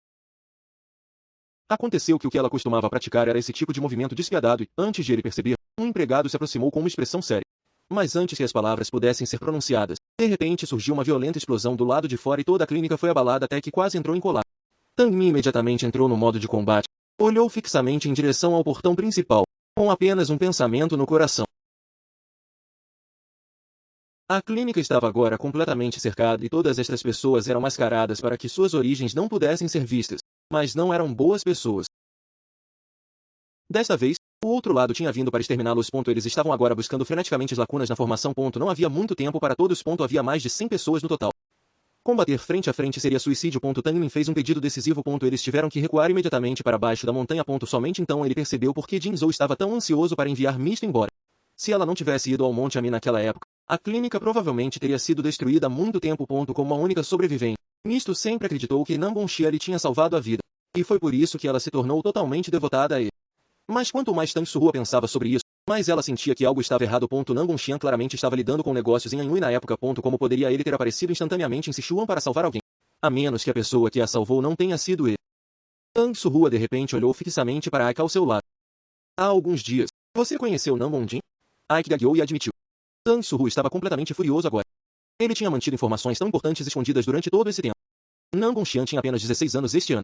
Aconteceu que o que ela costumava praticar era esse tipo de movimento despiadado e, antes de ele perceber, um empregado se aproximou com uma expressão séria. Mas antes que as palavras pudessem ser pronunciadas, de repente surgiu uma violenta explosão do lado de fora e toda a clínica foi abalada até que quase entrou em colapso. Tangmin imediatamente entrou no modo de combate. Olhou fixamente em direção ao portão principal, com apenas um pensamento no coração. A clínica estava agora completamente cercada e todas estas pessoas eram mascaradas para que suas origens não pudessem ser vistas, mas não eram boas pessoas. Desta vez, o outro lado tinha vindo para exterminá-los. Eles estavam agora buscando freneticamente as lacunas na formação. Não havia muito tempo para todos. Havia mais de 100 pessoas no total. Combater frente a frente seria suicídio. Tangmin fez um pedido decisivo. Eles tiveram que recuar imediatamente para baixo da montanha. Somente então ele percebeu por que Jinzhou estava tão ansioso para enviar Misto embora. Se ela não tivesse ido ao Monte Ami naquela época, a clínica provavelmente teria sido destruída há muito tempo. Como a única sobrevivente, Misto sempre acreditou que Nangonxia lhe tinha salvado a vida, e foi por isso que ela se tornou totalmente devotada a ele. Mas quanto mais Tang Surrua pensava sobre isso, mais ela sentia que algo estava errado. Nangonxian claramente estava lidando com negócios em Anhui na época. Como poderia ele ter aparecido instantaneamente em Sichuan para salvar alguém? A menos que a pessoa que a salvou não tenha sido ele. Tang Surrua de repente olhou fixamente para Ike ao seu lado. Há alguns dias, você conheceu Nangonjin? Ike gagueou e admitiu. Tang Surrua estava completamente furioso agora. Ele tinha mantido informações tão importantes escondidas durante todo esse tempo. Nangonxian tinha apenas 16 anos este ano.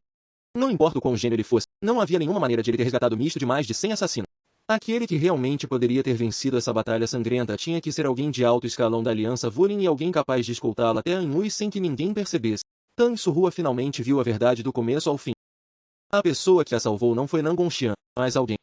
Não importa o quão gênio ele fosse, não havia nenhuma maneira de ele ter resgatado Misto de mais de 100 assassinos. Aquele que realmente poderia ter vencido essa batalha sangrenta tinha que ser alguém de alto escalão da Aliança Vulin e alguém capaz de escoltá-la até Anhui sem que ninguém percebesse. Tang Surrua finalmente viu a verdade do começo ao fim. A pessoa que a salvou não foi Nangonxian, mas alguém.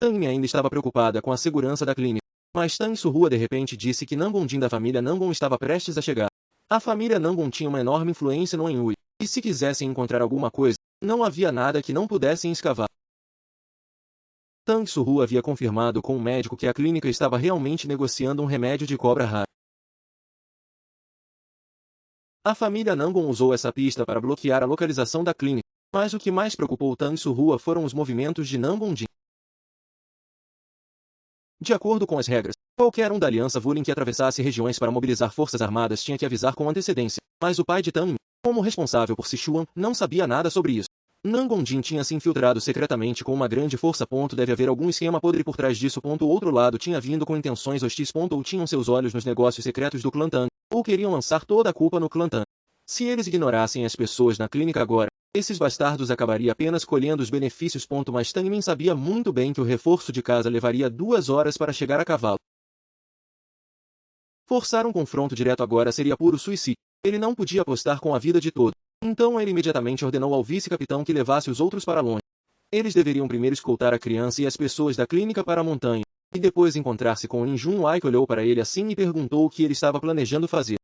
Tangmin ainda estava preocupada com a segurança da clínica, mas Tang Surrua de repente disse que Nangonjin da família Nangon estava prestes a chegar. A família Nangon tinha uma enorme influência no Anhui, e se quisessem encontrar alguma coisa, não havia nada que não pudessem escavar. Tang Surrua havia confirmado com o médico que a clínica estava realmente negociando um remédio de cobra rara. A família Nangon usou essa pista para bloquear a localização da clínica, mas o que mais preocupou Tang Surrua foram os movimentos de Nangonjin. De acordo com as regras, qualquer um da Aliança Vulin que atravessasse regiões para mobilizar forças armadas tinha que avisar com antecedência, mas o pai de Tangmin, como responsável por Sichuan, não sabia nada sobre isso. Nangonjin tinha se infiltrado secretamente com uma grande força. Deve haver algum esquema podre por trás disso. O outro lado tinha vindo com intenções hostis. Ou tinham seus olhos nos negócios secretos do clã Tang, ou queriam lançar toda a culpa no clã Tang. Se eles ignorassem as pessoas na clínica agora, esses bastardos acabariam apenas colhendo os benefícios. Mas Tangmin sabia muito bem que o reforço de casa levaria 2 horas para chegar a cavalo. Forçar um confronto direto agora seria puro suicídio. Ele não podia apostar com a vida de todo. Então ele imediatamente ordenou ao vice-capitão que levasse os outros para longe. Eles deveriam primeiro escoltar a criança e as pessoas da clínica para a montanha, e depois encontrar-se com Lin Jun. Ike olhou para ele assim e perguntou o que ele estava planejando fazer.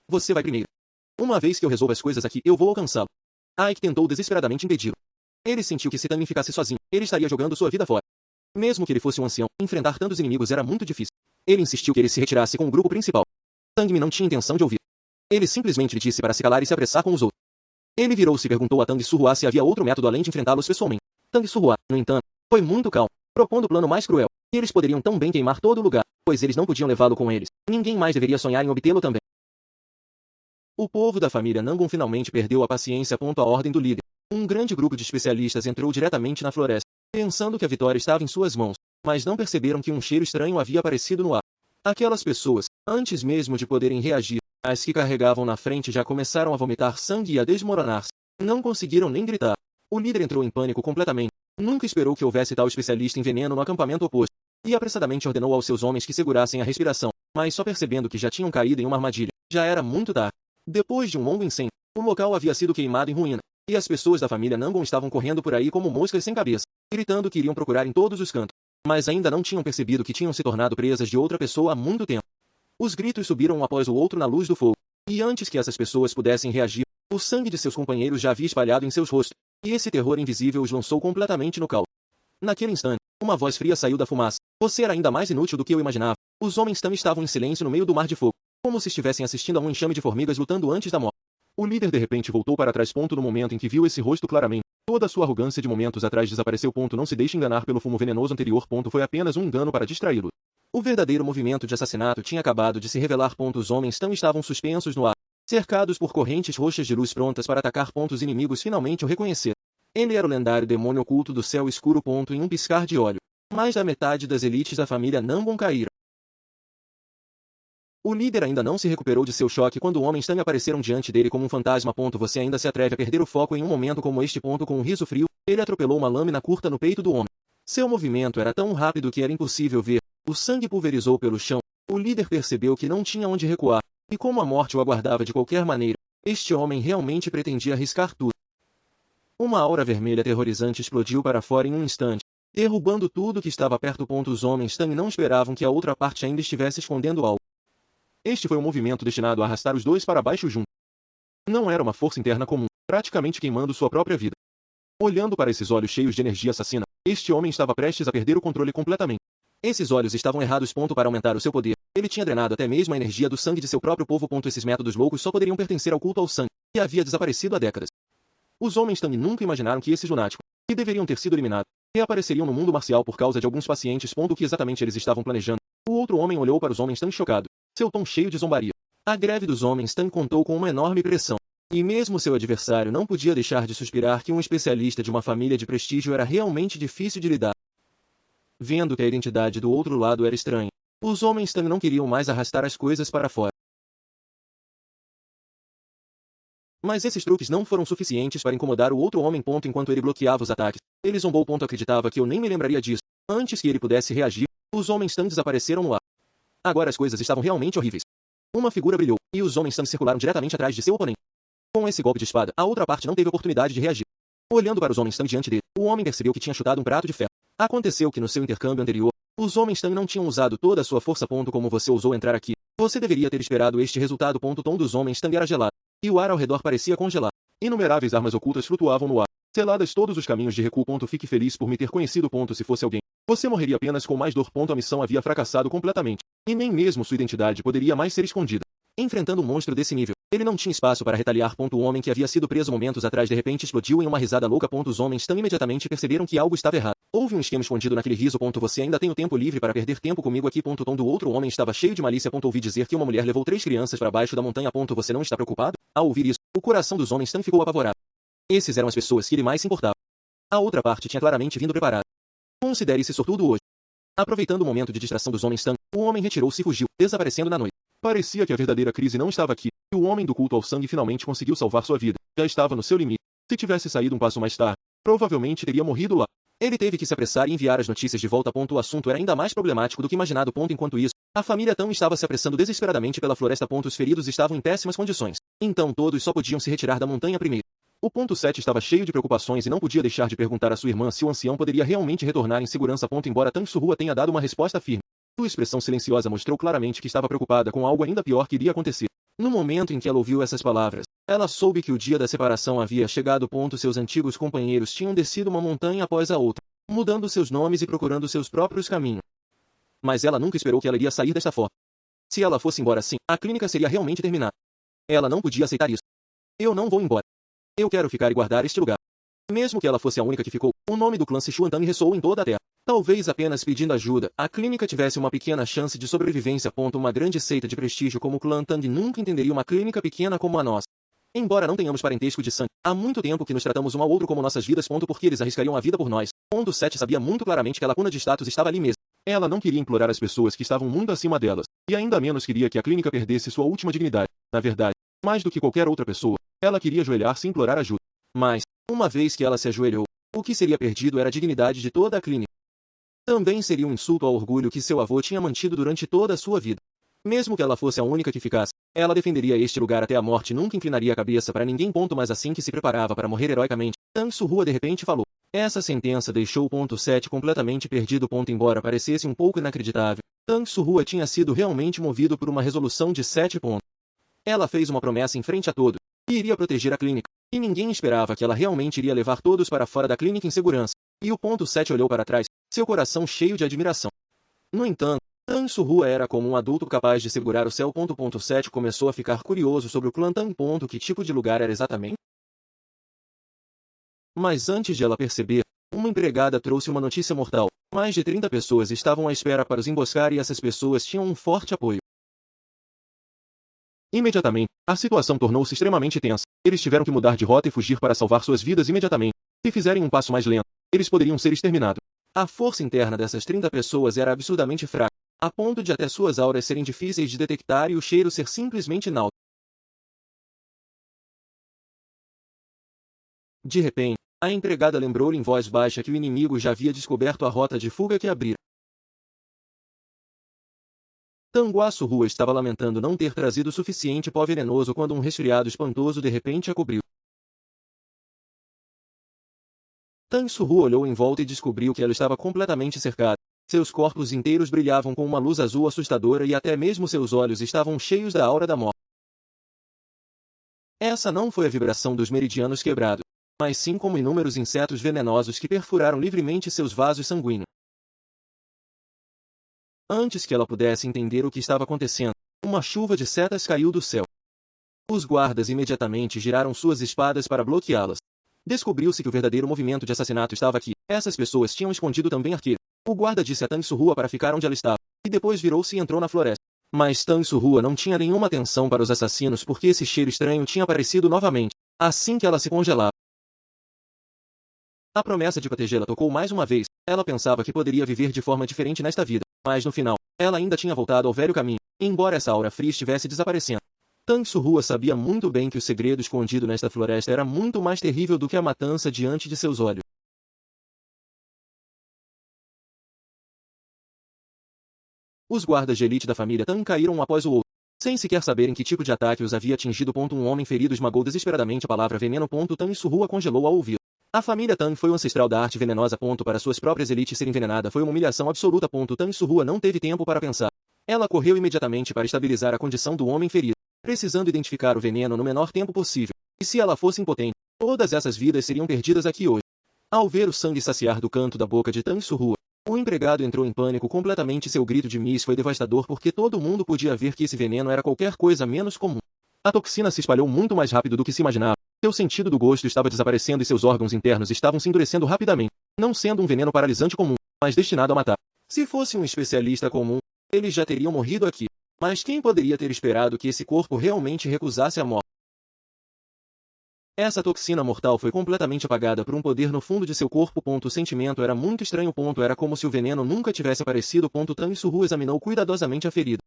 Você vai primeiro. Uma vez que eu resolva as coisas aqui, eu vou alcançá-lo. Ike tentou desesperadamente impedi-lo. Ele sentiu que se Tangmin ficasse sozinho, ele estaria jogando sua vida fora. Mesmo que ele fosse um ancião, enfrentar tantos inimigos era muito difícil. Ele insistiu que ele se retirasse com o grupo principal. Tangmin não tinha intenção de ouvir. Ele simplesmente lhe disse para se calar e se apressar com os outros. Ele virou-se e perguntou a Tang Surhua se havia outro método além de enfrentá-los pessoalmente. Tang Surhua, no entanto, foi muito calmo, propondo o plano mais cruel. E eles poderiam tão bem queimar todo o lugar, pois eles não podiam levá-lo com eles. Ninguém mais deveria sonhar em obtê-lo também. O povo da família Nangon finalmente perdeu a paciência. A ordem do líder. Um grande grupo de especialistas entrou diretamente na floresta, pensando que a vitória estava em suas mãos, mas não perceberam que um cheiro estranho havia aparecido no ar. Aquelas pessoas, antes mesmo de poderem reagir, as que carregavam na frente já começaram a vomitar sangue e a desmoronar-se. Não conseguiram nem gritar. O líder entrou em pânico completamente. Nunca esperou que houvesse tal especialista em veneno no acampamento oposto, e apressadamente ordenou aos seus homens que segurassem a respiração, mas só percebendo que já tinham caído em uma armadilha. Já era muito tarde. Depois de um longo incêndio, o local havia sido queimado em ruína, e as pessoas da família Nangon estavam correndo por aí como moscas sem cabeça, gritando que iriam procurar em todos os cantos, mas ainda não tinham percebido que tinham se tornado presas de outra pessoa há muito tempo. Os gritos subiram um após o outro na luz do fogo, e antes que essas pessoas pudessem reagir, o sangue de seus companheiros já havia espalhado em seus rostos, e esse terror invisível os lançou completamente no caos. Naquele instante, uma voz fria saiu da fumaça. Você era ainda mais inútil do que eu imaginava. Os homens também estavam em silêncio no meio do mar de fogo, como se estivessem assistindo a um enxame de formigas lutando antes da morte. O líder de repente voltou para trás. No momento em que viu esse rosto claramente, toda a sua arrogância de momentos atrás desapareceu. Não se deixe enganar pelo fumo venenoso anterior. Foi apenas um engano para distraí-lo. O verdadeiro movimento de assassinato tinha acabado de se revelar. Os homens estavam suspensos no ar, cercados por correntes roxas de luz prontas para atacar. Os inimigos finalmente o reconheceram. Ele era o lendário demônio oculto do céu escuro. Em um piscar de olho, mais da metade das elites da família Nangon caíram. O líder ainda não se recuperou de seu choque quando homens Tang apareceram diante dele como um fantasma. Você ainda se atreve a perder o foco em um momento como este. Com um riso frio, ele atropelou uma lâmina curta no peito do homem. Seu movimento era tão rápido que era impossível ver. O sangue pulverizou pelo chão. O líder percebeu que não tinha onde recuar, e como a morte o aguardava de qualquer maneira, este homem realmente pretendia arriscar tudo. Uma aura vermelha aterrorizante explodiu para fora em um instante, derrubando tudo que estava perto. Os homens Tang não esperavam que a outra parte ainda estivesse escondendo algo. Este foi um movimento destinado a arrastar os dois para baixo juntos. Não era uma força interna comum, praticamente queimando sua própria vida. Olhando para esses olhos cheios de energia assassina, este homem estava prestes a perder o controle completamente. Esses olhos estavam errados. Para aumentar o seu poder, ele tinha drenado até mesmo a energia do sangue de seu próprio povo. Esses métodos loucos só poderiam pertencer ao culto ao sangue, que havia desaparecido há décadas. Os homens Tang nunca imaginaram que esses lunáticos, que deveriam ter sido eliminados, reapareceriam no mundo marcial por causa de alguns pacientes. O que exatamente eles estavam planejando? O outro homem olhou para os homens Tang chocado, seu tom cheio de zombaria. A greve dos homens Tang contou com uma enorme pressão, e mesmo seu adversário não podia deixar de suspirar que um especialista de uma família de prestígio era realmente difícil de lidar. Vendo que a identidade do outro lado era estranha, os homens Tang não queriam mais arrastar as coisas para fora. Mas esses truques não foram suficientes para incomodar o outro homem. Enquanto ele bloqueava os ataques, ele zombou. Acreditava que eu nem me lembraria disso. Antes que ele pudesse reagir, os homens Tang desapareceram no ar. Agora as coisas estavam realmente horríveis. Uma figura brilhou, e os homens Tang circularam diretamente atrás de seu oponente. Com esse golpe de espada, a outra parte não teve oportunidade de reagir. Olhando para os homens Tang diante dele, o homem percebeu que tinha chutado um prato de ferro. Aconteceu que no seu intercâmbio anterior, os homens Tang não tinham usado toda a sua força. Como você ousou entrar aqui? Você deveria ter esperado este resultado. O tom dos homens Tang era gelado, e o ar ao redor parecia congelar. Inumeráveis armas ocultas flutuavam no ar, seladas todos os caminhos de recuo. Fique feliz por me ter conhecido. Se fosse alguém, você morreria apenas com mais dor. A missão havia fracassado completamente, e nem mesmo sua identidade poderia mais ser escondida. Enfrentando um monstro desse nível, ele não tinha espaço para retaliar. O homem que havia sido preso momentos atrás de repente explodiu em uma risada louca. Os homens Tang imediatamente perceberam que algo estava errado. Houve um esquema escondido naquele riso. Você ainda tem o tempo livre para perder tempo comigo aqui. O tom do outro homem estava cheio de malícia. Ouvi dizer que uma mulher levou 3 crianças para baixo da montanha. Você não está preocupado? Ao ouvir isso, o coração dos homens Tang ficou apavorado. Esses eram as pessoas que ele mais se importava. A outra parte tinha claramente vindo preparada. Considere-se sortudo hoje. Aproveitando o momento de distração dos homens Tang, o homem retirou-se e fugiu, desaparecendo na noite. Parecia que a verdadeira crise não estava aqui, e o homem do culto ao sangue finalmente conseguiu salvar sua vida. Já estava no seu limite. Se tivesse saído um passo mais tarde, provavelmente teria morrido lá. Ele teve que se apressar e enviar as notícias de volta. O assunto era ainda mais problemático do que imaginado. Enquanto isso, a família Tang estava se apressando desesperadamente pela floresta. Os feridos estavam em péssimas condições, então todos só podiam se retirar da montanha primeiro. O ponto 7 estava cheio de preocupações e não podia deixar de perguntar à sua irmã se o ancião poderia realmente retornar em segurança. Embora Tang Surhua tenha dado uma resposta firme, sua expressão silenciosa mostrou claramente que estava preocupada com algo ainda pior que iria acontecer. No momento em que ela ouviu essas palavras, ela soube que o dia da separação havia chegado. Seus antigos companheiros tinham descido uma montanha após a outra, mudando seus nomes e procurando seus próprios caminhos. Mas ela nunca esperou que ela iria sair desta forma. Se ela fosse embora assim, a clínica seria realmente terminada. Ela não podia aceitar isso. Eu não vou embora. Eu quero ficar e guardar este lugar. Mesmo que ela fosse a única que ficou, o nome do clã Sichuan ressoou em toda a terra. Talvez apenas pedindo ajuda, a clínica tivesse uma pequena chance de sobrevivência. Uma grande seita de prestígio como o clã Tang nunca entenderia uma clínica pequena como a nossa. Embora não tenhamos parentesco de sangue, há muito tempo que nos tratamos um ao outro como nossas vidas. Porque eles arriscariam a vida por nós. 7 sabia muito claramente que a lacuna de status estava ali mesmo. Ela não queria implorar as pessoas que estavam muito acima delas, e ainda menos queria que a clínica perdesse sua última dignidade. Na verdade, mais do que qualquer outra pessoa, ela queria ajoelhar-se e implorar ajuda. Mas, uma vez que ela se ajoelhou, o que seria perdido era a dignidade de toda a clínica. Também seria um insulto ao orgulho que seu avô tinha mantido durante toda a sua vida. Mesmo que ela fosse a única que ficasse, ela defenderia este lugar até a morte e nunca inclinaria a cabeça para ninguém. Mas assim que se preparava para morrer heroicamente, Tang Surrua de repente falou. Essa sentença deixou o 7 completamente perdido. Embora parecesse um pouco inacreditável, Tang Surrua tinha sido realmente movido por uma resolução de 7 pontos. Ela fez uma promessa em frente a todos, e iria proteger a clínica, e ninguém esperava que ela realmente iria levar todos para fora da clínica em segurança. E o 7 olhou para trás, seu coração cheio de admiração. No entanto, Tang Surrua era como um adulto capaz de segurar o céu. 7 começou a ficar curioso sobre o clã Tang. Que tipo de lugar era exatamente? Mas antes de ela perceber, uma empregada trouxe uma notícia mortal. Mais de 30 pessoas estavam à espera para os emboscar e essas pessoas tinham um forte apoio. Imediatamente, a situação tornou-se extremamente tensa. Eles tiveram que mudar de rota e fugir para salvar suas vidas imediatamente. Se fizerem um passo mais lento, eles poderiam ser exterminados. A força interna dessas 30 pessoas era absurdamente fraca, a ponto de até suas auras serem difíceis de detectar e o cheiro ser simplesmente náuseco. De repente, a empregada lembrou-lhe em voz baixa que o inimigo já havia descoberto a rota de fuga que abrira. Tang Surrua estava lamentando não ter trazido o suficiente pó venenoso quando um resfriado espantoso de repente a cobriu. Tang Surrua olhou em volta e descobriu que ela estava completamente cercada. Seus corpos inteiros brilhavam com uma luz azul assustadora e até mesmo seus olhos estavam cheios da aura da morte. Essa não foi a vibração dos meridianos quebrados, mas sim como inúmeros insetos venenosos que perfuraram livremente seus vasos sanguíneos. Antes que ela pudesse entender o que estava acontecendo, uma chuva de setas caiu do céu. Os guardas imediatamente giraram suas espadas para bloqueá-las. Descobriu-se que o verdadeiro movimento de assassinato estava aqui. Essas pessoas tinham escondido também arqueiro. O guarda disse a Tang Surrua para ficar onde ela estava, e depois virou-se e entrou na floresta. Mas Tang Surrua não tinha nenhuma atenção para os assassinos porque esse cheiro estranho tinha aparecido novamente, assim que ela se congelava. A promessa de protegê-la tocou mais uma vez. Ela pensava que poderia viver de forma diferente nesta vida, mas no final, ela ainda tinha voltado ao velho caminho, embora essa aura fria estivesse desaparecendo. Tang Surrua sabia muito bem que o segredo escondido nesta floresta era muito mais terrível do que a matança diante de seus olhos. Os guardas de elite da família Tang caíram um após o outro, sem sequer saberem que tipo de ataque os havia atingido. Um homem ferido esmagou desesperadamente a palavra veneno. Tang Surrua congelou ao ouvi-lo. A família Tang foi o ancestral da arte venenosa. Para suas próprias elites ser envenenada foi uma humilhação absoluta. Tang Surrua não teve tempo para pensar. Ela correu imediatamente para estabilizar a condição do homem ferido, precisando identificar o veneno no menor tempo possível. E se ela fosse impotente, todas essas vidas seriam perdidas aqui hoje. Ao ver o sangue saciar do canto da boca de Tang Surrua, o empregado entrou em pânico completamente. Seu grito de Miss foi devastador porque todo mundo podia ver que esse veneno era qualquer coisa menos comum. A toxina se espalhou muito mais rápido do que se imaginava. Seu sentido do gosto estava desaparecendo e seus órgãos internos estavam se endurecendo rapidamente, não sendo um veneno paralisante comum, mas destinado a matar. Se fosse um especialista comum, eles já teriam morrido aqui. Mas quem poderia ter esperado que esse corpo realmente recusasse a morte? Essa toxina mortal foi completamente apagada por um poder no fundo de seu corpo. O sentimento era muito estranho. Era como se o veneno nunca tivesse aparecido. Tang Surrua examinou cuidadosamente a ferida.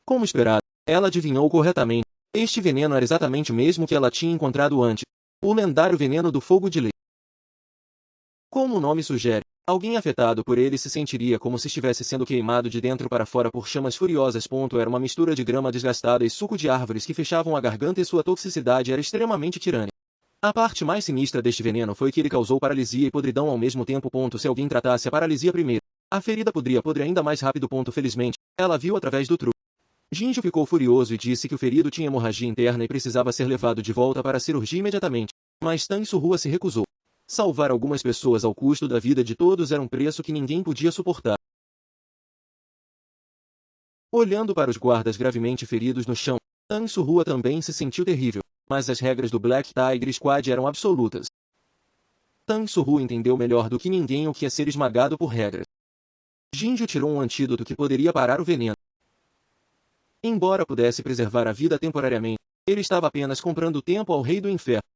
Como esperado, ela adivinhou corretamente. Este veneno era exatamente o mesmo que ela tinha encontrado antes. O lendário veneno do fogo de lei. Como o nome sugere, alguém afetado por ele se sentiria como se estivesse sendo queimado de dentro para fora por chamas furiosas. Era uma mistura de grama desgastada e suco de árvores que fechavam a garganta e sua toxicidade era extremamente tirânica. A parte mais sinistra deste veneno foi que ele causou paralisia e podridão ao mesmo tempo. Se alguém tratasse a paralisia primeiro, a ferida poderia podrir ainda mais rápido. Felizmente, ela viu através do truque. Jinjo ficou furioso e disse que o ferido tinha hemorragia interna e precisava ser levado de volta para a cirurgia imediatamente. Mas Tang Surrua se recusou. Salvar algumas pessoas ao custo da vida de todos era um preço que ninguém podia suportar. Olhando para os guardas gravemente feridos no chão, Tang Surrua também se sentiu terrível, mas as regras do Black Tiger Squad eram absolutas. Tang Surrua entendeu melhor do que ninguém o que é ser esmagado por regras. Jinjo tirou um antídoto que poderia parar o veneno. Embora pudesse preservar a vida temporariamente, ele estava apenas comprando tempo ao Rei do Inferno.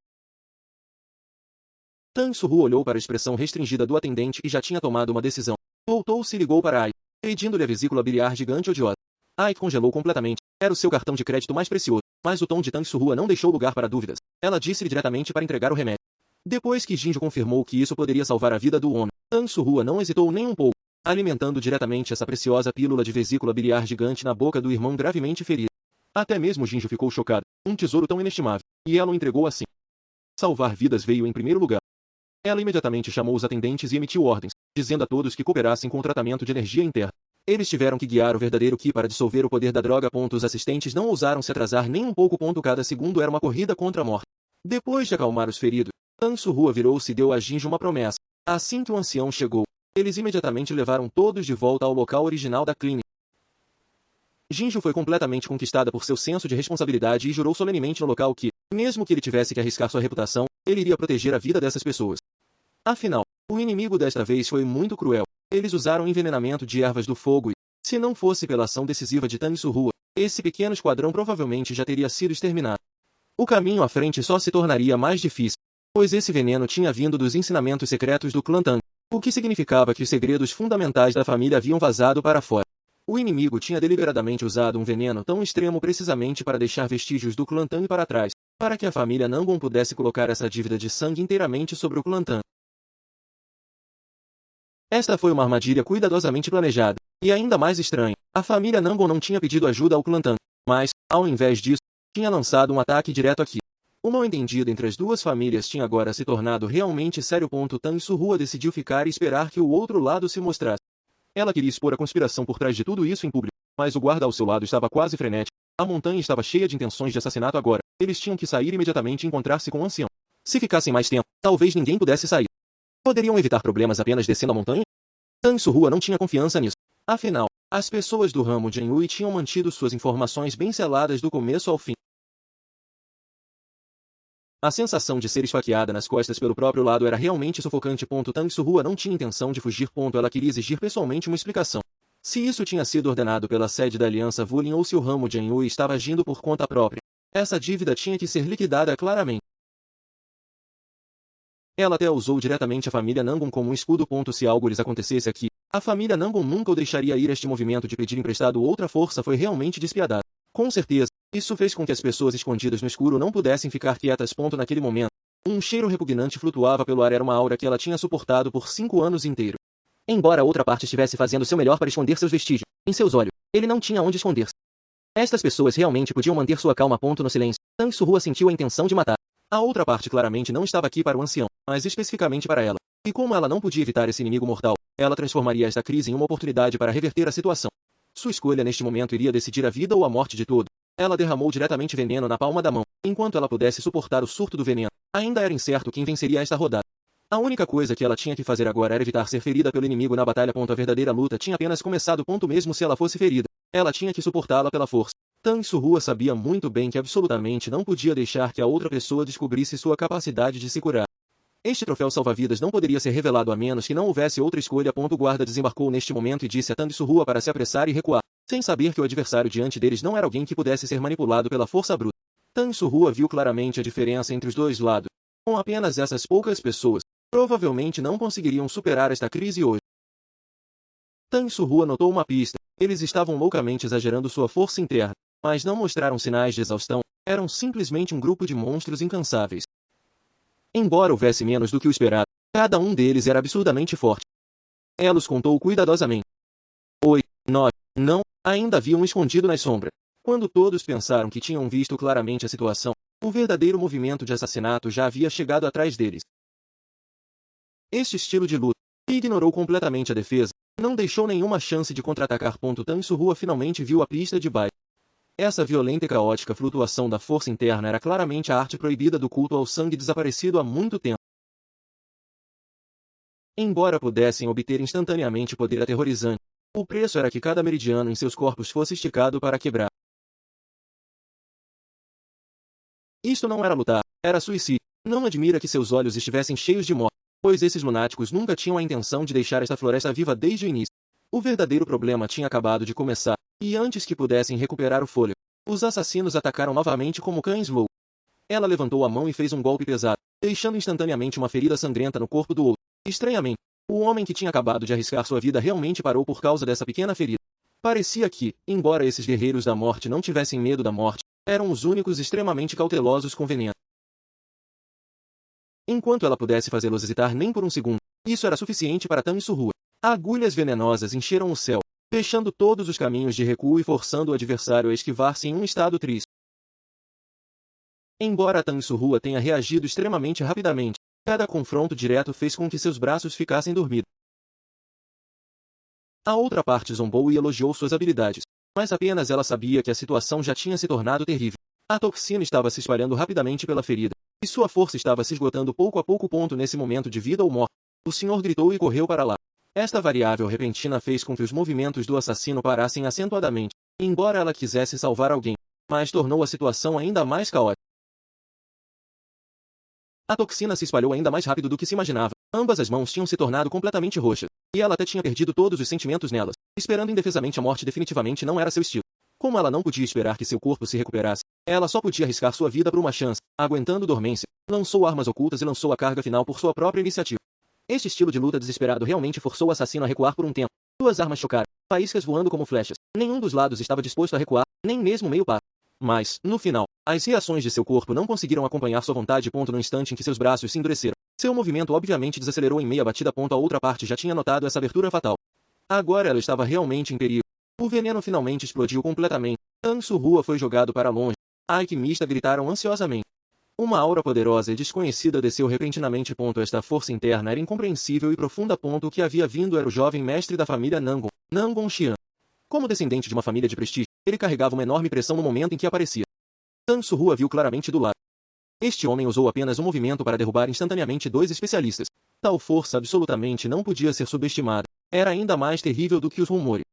Tang Surrua olhou para a expressão restringida do atendente e já tinha tomado uma decisão. Voltou-se e ligou para Ai, pedindo-lhe a vesícula biliar gigante odiosa. Ai congelou completamente. Era o seu cartão de crédito mais precioso, mas o tom de Tang Surrua não deixou lugar para dúvidas. Ela disse-lhe diretamente para entregar o remédio. Depois que Jinjo confirmou que isso poderia salvar a vida do homem, Tang Surrua não hesitou nem um pouco, alimentando diretamente essa preciosa pílula de vesícula biliar gigante na boca do irmão gravemente ferido. Até mesmo Jinjo ficou chocado. Um tesouro tão inestimável. E ela o entregou assim. Salvar vidas veio em primeiro lugar. Ela imediatamente chamou os atendentes e emitiu ordens, dizendo a todos que cooperassem com o tratamento de energia interna. Eles tiveram que guiar o verdadeiro Ki para dissolver o poder da droga. Os assistentes não ousaram se atrasar nem um pouco. Cada segundo era uma corrida contra a morte. Depois de acalmar os feridos, Tang Surrua virou-se e deu a Jinjo uma promessa. Assim que o ancião chegou, eles imediatamente levaram todos de volta ao local original da clínica. Jinjo foi completamente conquistada por seu senso de responsabilidade e jurou solenemente no local que, mesmo que ele tivesse que arriscar sua reputação, ele iria proteger a vida dessas pessoas. Afinal, o inimigo desta vez foi muito cruel. Eles usaram envenenamento de ervas do fogo e, se não fosse pela ação decisiva de Tang Surrua, esse pequeno esquadrão provavelmente já teria sido exterminado. O caminho à frente só se tornaria mais difícil, pois esse veneno tinha vindo dos ensinamentos secretos do clã Tang, o que significava que os segredos fundamentais da família haviam vazado para fora. O inimigo tinha deliberadamente usado um veneno tão extremo precisamente para deixar vestígios do clã Tang para trás, para que a família Nangon pudesse colocar essa dívida de sangue inteiramente sobre o clã Tang. Esta foi uma armadilha cuidadosamente planejada, e ainda mais estranha, a família Nangon não tinha pedido ajuda ao clã Tang, mas, ao invés disso, tinha lançado um ataque direto aqui. O mal-entendido entre as duas famílias tinha agora se tornado realmente sério. Tang Surrua decidiu ficar e esperar que o outro lado se mostrasse. Ela queria expor a conspiração por trás de tudo isso em público, mas o guarda ao seu lado estava quase frenético. A montanha estava cheia de intenções de assassinato agora. Eles tinham que sair imediatamente e encontrar-se com o ancião. Se ficassem mais tempo, talvez ninguém pudesse sair. Poderiam evitar problemas apenas descendo a montanha? Tang Surrua não tinha confiança nisso. Afinal, as pessoas do ramo Jianhui tinham mantido suas informações bem seladas do começo ao fim. A sensação de ser esfaqueada nas costas pelo próprio lado era realmente sufocante. Tang Surrua não tinha intenção de fugir. Ela queria exigir pessoalmente uma explicação. Se isso tinha sido ordenado pela sede da Aliança Wulin ou se o ramo Jianhui estava agindo por conta própria. Essa dívida tinha que ser liquidada claramente. Ela até usou diretamente a família Nangon como um escudo. Se algo lhes acontecesse aqui, a família Nangon nunca o deixaria ir. Este movimento de pedir emprestado outra força foi realmente despiadado. Com certeza, isso fez com que as pessoas escondidas no escuro não pudessem ficar quietas. Naquele momento, um cheiro repugnante flutuava pelo ar. Era uma aura que ela tinha suportado por 5 anos inteiros. Embora a outra parte estivesse fazendo seu melhor para esconder seus vestígios, em seus olhos, ele não tinha onde esconder-se. Estas pessoas realmente podiam manter sua calma. No silêncio, Tang Surrua sentiu a intenção de matar. A outra parte claramente não estava aqui para o ancião, mas especificamente para ela. E como ela não podia evitar esse inimigo mortal, ela transformaria esta crise em uma oportunidade para reverter a situação. Sua escolha neste momento iria decidir a vida ou a morte de todo. Ela derramou diretamente veneno na palma da mão. Enquanto ela pudesse suportar o surto do veneno, ainda era incerto quem venceria esta rodada. A única coisa que ela tinha que fazer agora era evitar ser ferida pelo inimigo na batalha. A verdadeira luta tinha apenas começado. Mesmo se ela fosse ferida, ela tinha que suportá-la pela força. Tang Surrua sabia muito bem que absolutamente não podia deixar que a outra pessoa descobrisse sua capacidade de se curar. Este troféu salva-vidas não poderia ser revelado a menos que não houvesse outra escolha. O guarda desembarcou neste momento e disse a Tang Surrua para se apressar e recuar, sem saber que o adversário diante deles não era alguém que pudesse ser manipulado pela força bruta. Tang Surrua viu claramente a diferença entre os dois lados. Com apenas essas poucas pessoas, provavelmente não conseguiriam superar esta crise hoje. Tang Surrua notou uma pista. Eles estavam loucamente exagerando sua força interna, mas não mostraram sinais de exaustão. Eram simplesmente um grupo de monstros incansáveis. Embora houvesse menos do que o esperado, cada um deles era absurdamente forte. Ela os contou cuidadosamente. 8, 9, não, ainda havia um escondido nas sombras. Quando todos pensaram que tinham visto claramente a situação, o verdadeiro movimento de assassinato já havia chegado atrás deles. Este estilo de luta ignorou completamente a defesa, não deixou nenhuma chance de contra-atacar. Tang Surrua finalmente viu a pista de baixo. Essa violenta e caótica flutuação da força interna era claramente a arte proibida do culto ao sangue desaparecido há muito tempo. Embora pudessem obter instantaneamente poder aterrorizante, o preço era que cada meridiano em seus corpos fosse esticado para quebrar. Isto não era lutar, era suicídio. Não admira que seus olhos estivessem cheios de morte, pois esses lunáticos nunca tinham a intenção de deixar esta floresta viva desde o início. O verdadeiro problema tinha acabado de começar, e antes que pudessem recuperar o fôlego, os assassinos atacaram novamente como cães loucos. Ela levantou a mão e fez um golpe pesado, deixando instantaneamente uma ferida sangrenta no corpo do outro. Estranhamente, o homem que tinha acabado de arriscar sua vida realmente parou por causa dessa pequena ferida. Parecia que, embora esses guerreiros da morte não tivessem medo da morte, eram os únicos extremamente cautelosos com veneno. Enquanto ela pudesse fazê-los hesitar nem por um segundo, isso era suficiente para Tan Surrua. Agulhas venenosas encheram o céu, fechando todos os caminhos de recuo e forçando o adversário a esquivar-se em um estado triste. Embora Tan Surrua tenha reagido extremamente rapidamente, cada confronto direto fez com que seus braços ficassem dormidos. A outra parte zombou e elogiou suas habilidades, mas apenas ela sabia que a situação já tinha se tornado terrível. A toxina estava se espalhando rapidamente pela ferida, e sua força estava se esgotando pouco a pouco. Nesse momento de vida ou morte, o senhor gritou e correu para lá. Esta variável repentina fez com que os movimentos do assassino parassem acentuadamente, embora ela quisesse salvar alguém, mas tornou a situação ainda mais caótica. A toxina se espalhou ainda mais rápido do que se imaginava. Ambas as mãos tinham se tornado completamente roxas, e ela até tinha perdido todos os sentimentos nelas. Esperando indefesamente a morte definitivamente não era seu estilo. Como ela não podia esperar que seu corpo se recuperasse, ela só podia arriscar sua vida por uma chance. Aguentando dormência, lançou armas ocultas e lançou a carga final por sua própria iniciativa. Este estilo de luta desesperado realmente forçou o assassino a recuar por um tempo. Duas armas chocaram, faíscas voando como flechas. Nenhum dos lados estava disposto a recuar, nem mesmo meio passo. Mas, no final, as reações de seu corpo não conseguiram acompanhar sua vontade. No instante em que seus braços se endureceram, seu movimento obviamente desacelerou em meia batida. A outra parte já tinha notado essa abertura fatal. Agora ela estava realmente em perigo. O veneno finalmente explodiu completamente. Tan Surrua foi jogado para longe. Ike e Mista gritaram ansiosamente. Uma aura poderosa e desconhecida desceu repentinamente. Esta força interna era incompreensível e profunda. O que havia vindo era o jovem mestre da família Nangon, Nangon Xian. Como descendente de uma família de prestígio, ele carregava uma enorme pressão no momento em que aparecia. Tan Surrua viu claramente do lado. Este homem usou apenas um movimento para derrubar instantaneamente dois especialistas. Tal força absolutamente não podia ser subestimada. Era ainda mais terrível do que os rumores.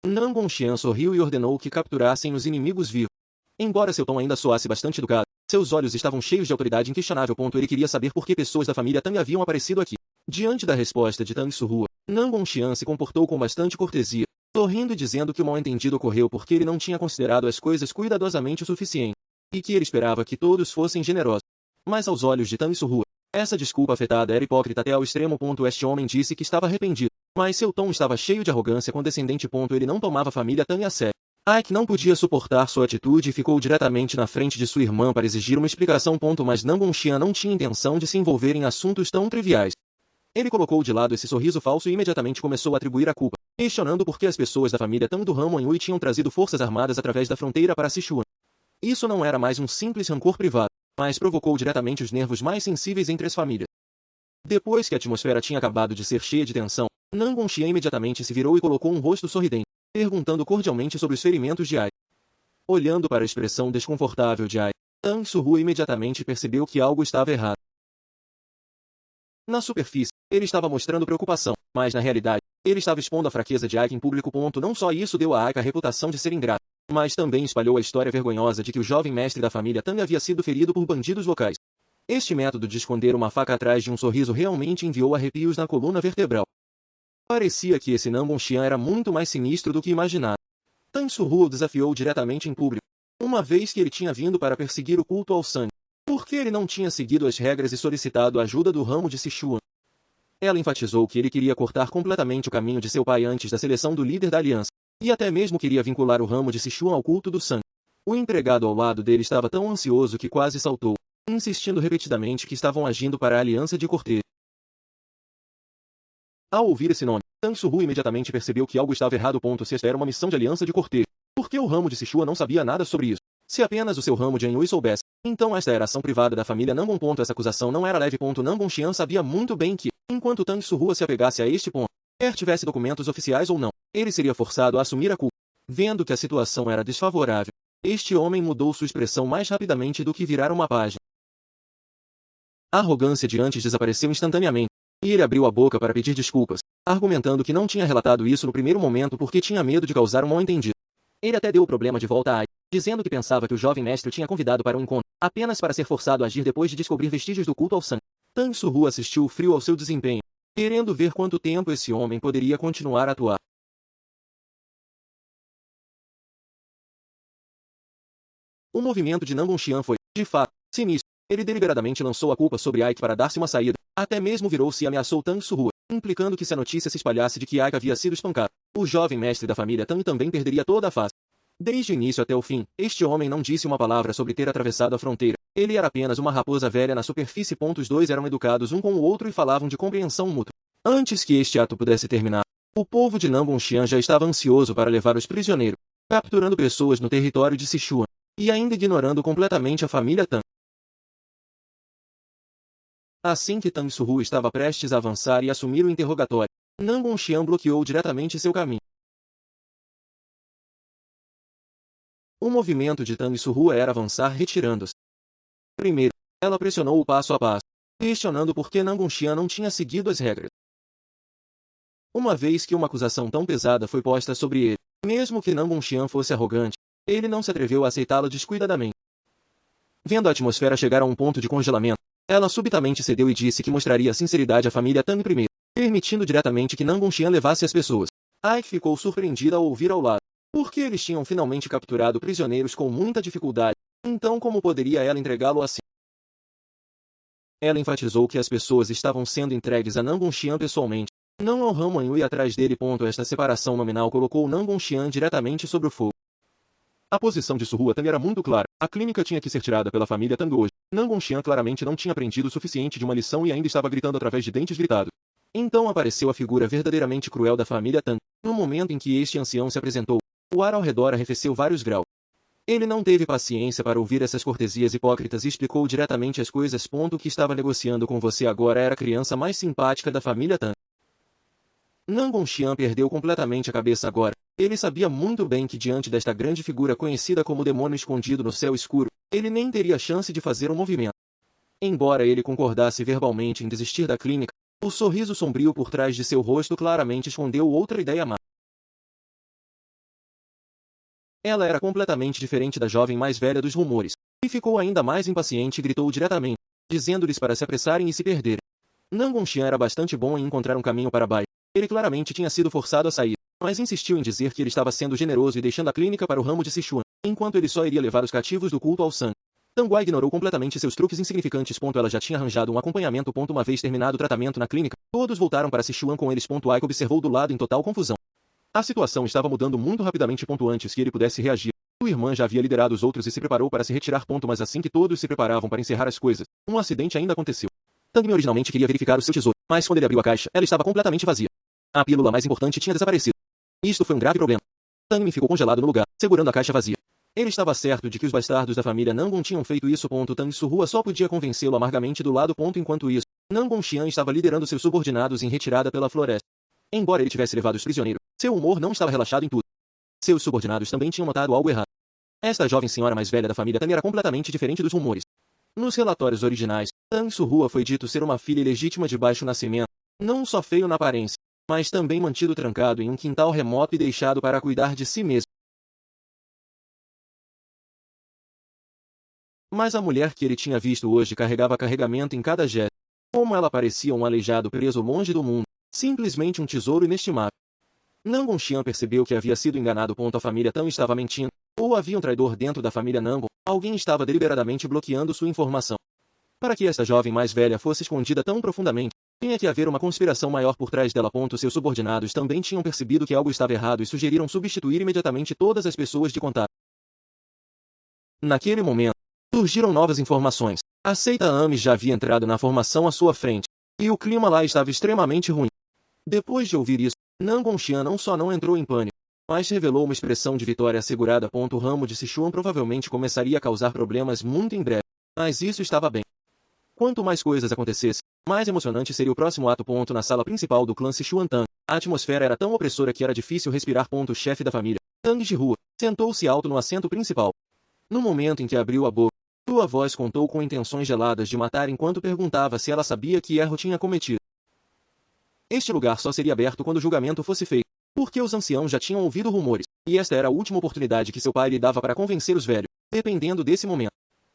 Nangon Xian sorriu e ordenou que capturassem os inimigos vivos. Embora seu tom ainda soasse bastante educado, seus olhos estavam cheios de autoridade inquestionável. Ele queria saber por que pessoas da família Tang haviam aparecido aqui. Diante da resposta de Tan Surrua, Nangon Xian se comportou com bastante cortesia, sorrindo e dizendo que o mal-entendido ocorreu porque ele não tinha considerado as coisas cuidadosamente o suficiente, e que ele esperava que todos fossem generosos. Mas aos olhos de Tan Surrua, essa desculpa afetada era hipócrita até ao extremo. Este homem disse que estava arrependido, mas seu tom estava cheio de arrogância condescendente. Ele não tomava a família Tang a sério. Ike não podia suportar sua atitude e ficou diretamente na frente de sua irmã para exigir uma explicação. Mas Nangon Xian não tinha intenção de se envolver em assuntos tão triviais. Ele colocou de lado esse sorriso falso e imediatamente começou a atribuir a culpa, questionando por que as pessoas da família Tang do ramo Anhui tinham trazido forças armadas através da fronteira para Sichuan. Isso não era mais um simples rancor privado, mas provocou diretamente os nervos mais sensíveis entre as famílias. Depois que a atmosfera tinha acabado de ser cheia de tensão, Nangon Xian imediatamente se virou e colocou um rosto sorridente, perguntando cordialmente sobre os ferimentos de Ai. Olhando para a expressão desconfortável de Ai, Tan Surrua imediatamente percebeu que algo estava errado. Na superfície, ele estava mostrando preocupação, mas na realidade, ele estava expondo a fraqueza de Ike em público. Não só isso deu a Ike a reputação de ser ingrato, mas também espalhou a história vergonhosa de que o jovem mestre da família Tang havia sido ferido por bandidos locais. Este método de esconder uma faca atrás de um sorriso realmente enviou arrepios na coluna vertebral. Parecia que esse Nangon Xian era muito mais sinistro do que imaginava. Tan Surrua o desafiou diretamente em público, uma vez que ele tinha vindo para perseguir o culto ao sangue. Por que ele não tinha seguido as regras e solicitado a ajuda do ramo de Sichuan? Ela enfatizou que ele queria cortar completamente o caminho de seu pai antes da seleção do líder da aliança, e até mesmo queria vincular o ramo de Sichuan ao culto do sangue. O empregado ao lado dele estava tão ansioso que quase saltou, insistindo repetidamente que estavam agindo para a aliança de cortejo. Ao ouvir esse nome, Tan Surrua imediatamente percebeu que algo estava errado. Se esta era uma missão de aliança de cortejo, por que o ramo de Sichuan não sabia nada sobre isso? Se apenas o seu ramo de Anhui soubesse, então esta era ação privada da família Nangon. Essa acusação não era leve. Nangon Xian sabia muito bem que, enquanto Tan Surrua se apegasse a este ponto, quer tivesse documentos oficiais ou não, ele seria forçado a assumir a culpa. Vendo que a situação era desfavorável, este homem mudou sua expressão mais rapidamente do que virar uma página. A arrogância de antes desapareceu instantaneamente, e ele abriu a boca para pedir desculpas, argumentando que não tinha relatado isso no primeiro momento porque tinha medo de causar um mal-entendido. Ele até deu o problema de volta a Ai, dizendo que pensava que o jovem mestre o tinha convidado para um encontro, apenas para ser forçado a agir depois de descobrir vestígios do culto ao sangue. Tang Surru assistiu frio ao seu desempenho, querendo ver quanto tempo esse homem poderia continuar a atuar. O movimento de Nangon Xian foi, de fato, sinistro. Ele deliberadamente lançou a culpa sobre Ike para dar-se uma saída. Até mesmo virou-se e ameaçou Tang Surru, implicando que se a notícia se espalhasse de que Ike havia sido espancado, o jovem mestre da família Tang também perderia toda a face. Desde o início até o fim, este homem não disse uma palavra sobre ter atravessado a fronteira. Ele era apenas uma raposa velha na superfície. Os dois eram educados um com o outro e falavam de compreensão mútua. Antes que este ato pudesse terminar, o povo de Nangon Xian já estava ansioso para levar os prisioneiros, capturando pessoas no território de Sichuan, e ainda ignorando completamente a família Tang. Assim que Tang Surru estava prestes a avançar e assumir o interrogatório, Nangon Xian bloqueou diretamente seu caminho. O movimento de Tang Surru era avançar retirando-se. Primeiro, ela pressionou-o passo a passo, questionando por que Nangon Xian não tinha seguido as regras. Uma vez que uma acusação tão pesada foi posta sobre ele, mesmo que Nangon Xian fosse arrogante, ele não se atreveu a aceitá-la descuidadamente. Vendo a atmosfera chegar a um ponto de congelamento, ela subitamente cedeu e disse que mostraria sinceridade à família Tang primeiro, permitindo diretamente que Nangon Xian levasse as pessoas. Ike ficou surpreendida ao ouvir ao lado, porque eles tinham finalmente capturado prisioneiros com muita dificuldade, então como poderia ela entregá-lo assim? Ela enfatizou que as pessoas estavam sendo entregues a Nangon Xian pessoalmente, não ao Ramo Anhui atrás dele. Esta separação nominal colocou Nangon Xian diretamente sobre o fogo. A posição de Surru Tang era muito clara. A clínica tinha que ser tirada pela família Tang hoje. Nangon Xian claramente não tinha aprendido o suficiente de uma lição e ainda estava gritando através de dentes gritados. Então apareceu a figura verdadeiramente cruel da família Tang. No momento em que este ancião se apresentou, o ar ao redor arrefeceu vários graus. Ele não teve paciência para ouvir essas cortesias hipócritas e explicou diretamente as coisas. O que estava negociando com você agora era a criança mais simpática da família Tang. Nangon Xian perdeu completamente a cabeça agora. Ele sabia muito bem que diante desta grande figura conhecida como demônio escondido no céu escuro, ele nem teria chance de fazer um movimento. Embora ele concordasse verbalmente em desistir da clínica, o sorriso sombrio por trás de seu rosto claramente escondeu outra ideia má. Ela era completamente diferente da jovem mais velha dos rumores, e ficou ainda mais impaciente e gritou diretamente, dizendo-lhes para se apressarem e se perderem. Nangon Xian era bastante bom em encontrar um caminho para baixo. Ele claramente tinha sido forçado a sair, mas insistiu em dizer que ele estava sendo generoso e deixando a clínica para o ramo de Sichuan, enquanto ele só iria levar os cativos do culto ao sangue. Tanguai ignorou completamente seus truques insignificantes. Ela já tinha arranjado um acompanhamento. Uma vez terminado o tratamento na clínica, todos voltaram para Sichuan com eles. Ike observou do lado em total confusão. A situação estava mudando muito rapidamente. Antes que ele pudesse reagir, sua irmã já havia liderado os outros e se preparou para se retirar. Mas assim que todos se preparavam para encerrar as coisas, um acidente ainda aconteceu. Tang originalmente queria verificar o seu tesouro, mas quando ele abriu a caixa, ela estava completamente vazia. A pílula mais importante tinha desaparecido. Isto foi um grave problema. Tang ficou congelado no lugar, segurando a caixa vazia. Ele estava certo de que os bastardos da família Nangon tinham feito isso. Tang Surru só podia convencê-lo amargamente do lado. Enquanto isso, Nangon Xian estava liderando seus subordinados em retirada pela floresta. Embora ele tivesse levado os prisioneiros, seu humor não estava relaxado em tudo. Seus subordinados também tinham notado algo errado. Esta jovem senhora mais velha da família Tang era completamente diferente dos rumores. Nos relatórios originais, Tang Surru foi dito ser uma filha ilegítima de baixo nascimento, não só feio na aparência, mas também mantido trancado em um quintal remoto e deixado para cuidar de si mesmo. Mas a mulher que ele tinha visto hoje carregava carregamento em cada gesto. Como ela parecia um aleijado preso longe do mundo, simplesmente um tesouro inestimável. Nangon Xian percebeu que havia sido enganado. A família Tang estava mentindo, ou havia um traidor dentro da família Nangon. Alguém estava deliberadamente bloqueando sua informação. Para que esta jovem mais velha fosse escondida tão profundamente, tinha que haver uma conspiração maior por trás dela. Seus subordinados também tinham percebido que algo estava errado e sugeriram substituir imediatamente todas as pessoas de contato. Naquele momento, surgiram novas informações. A seita Amis já havia entrado na formação à sua frente, e o clima lá estava extremamente ruim. Depois de ouvir isso, Nangon Xian não só não entrou em pânico, mas revelou uma expressão de vitória assegurada. O ramo de Sichuan provavelmente começaria a causar problemas muito em breve, mas isso estava bem. Quanto mais coisas acontecessem, mais emocionante seria o próximo ato. Na sala principal do clã Sichuan Tang, a atmosfera era tão opressora que era difícil respirar. O chefe da família, Tang Jirua, sentou-se alto no assento principal. No momento em que abriu a boca, sua voz contou com intenções geladas de matar enquanto perguntava se ela sabia que erro tinha cometido. Este lugar só seria aberto quando o julgamento fosse feito. porque os anciãos já tinham ouvido rumores, e esta era a última oportunidade que seu pai lhe dava para convencer os velhos, dependendo desse momento.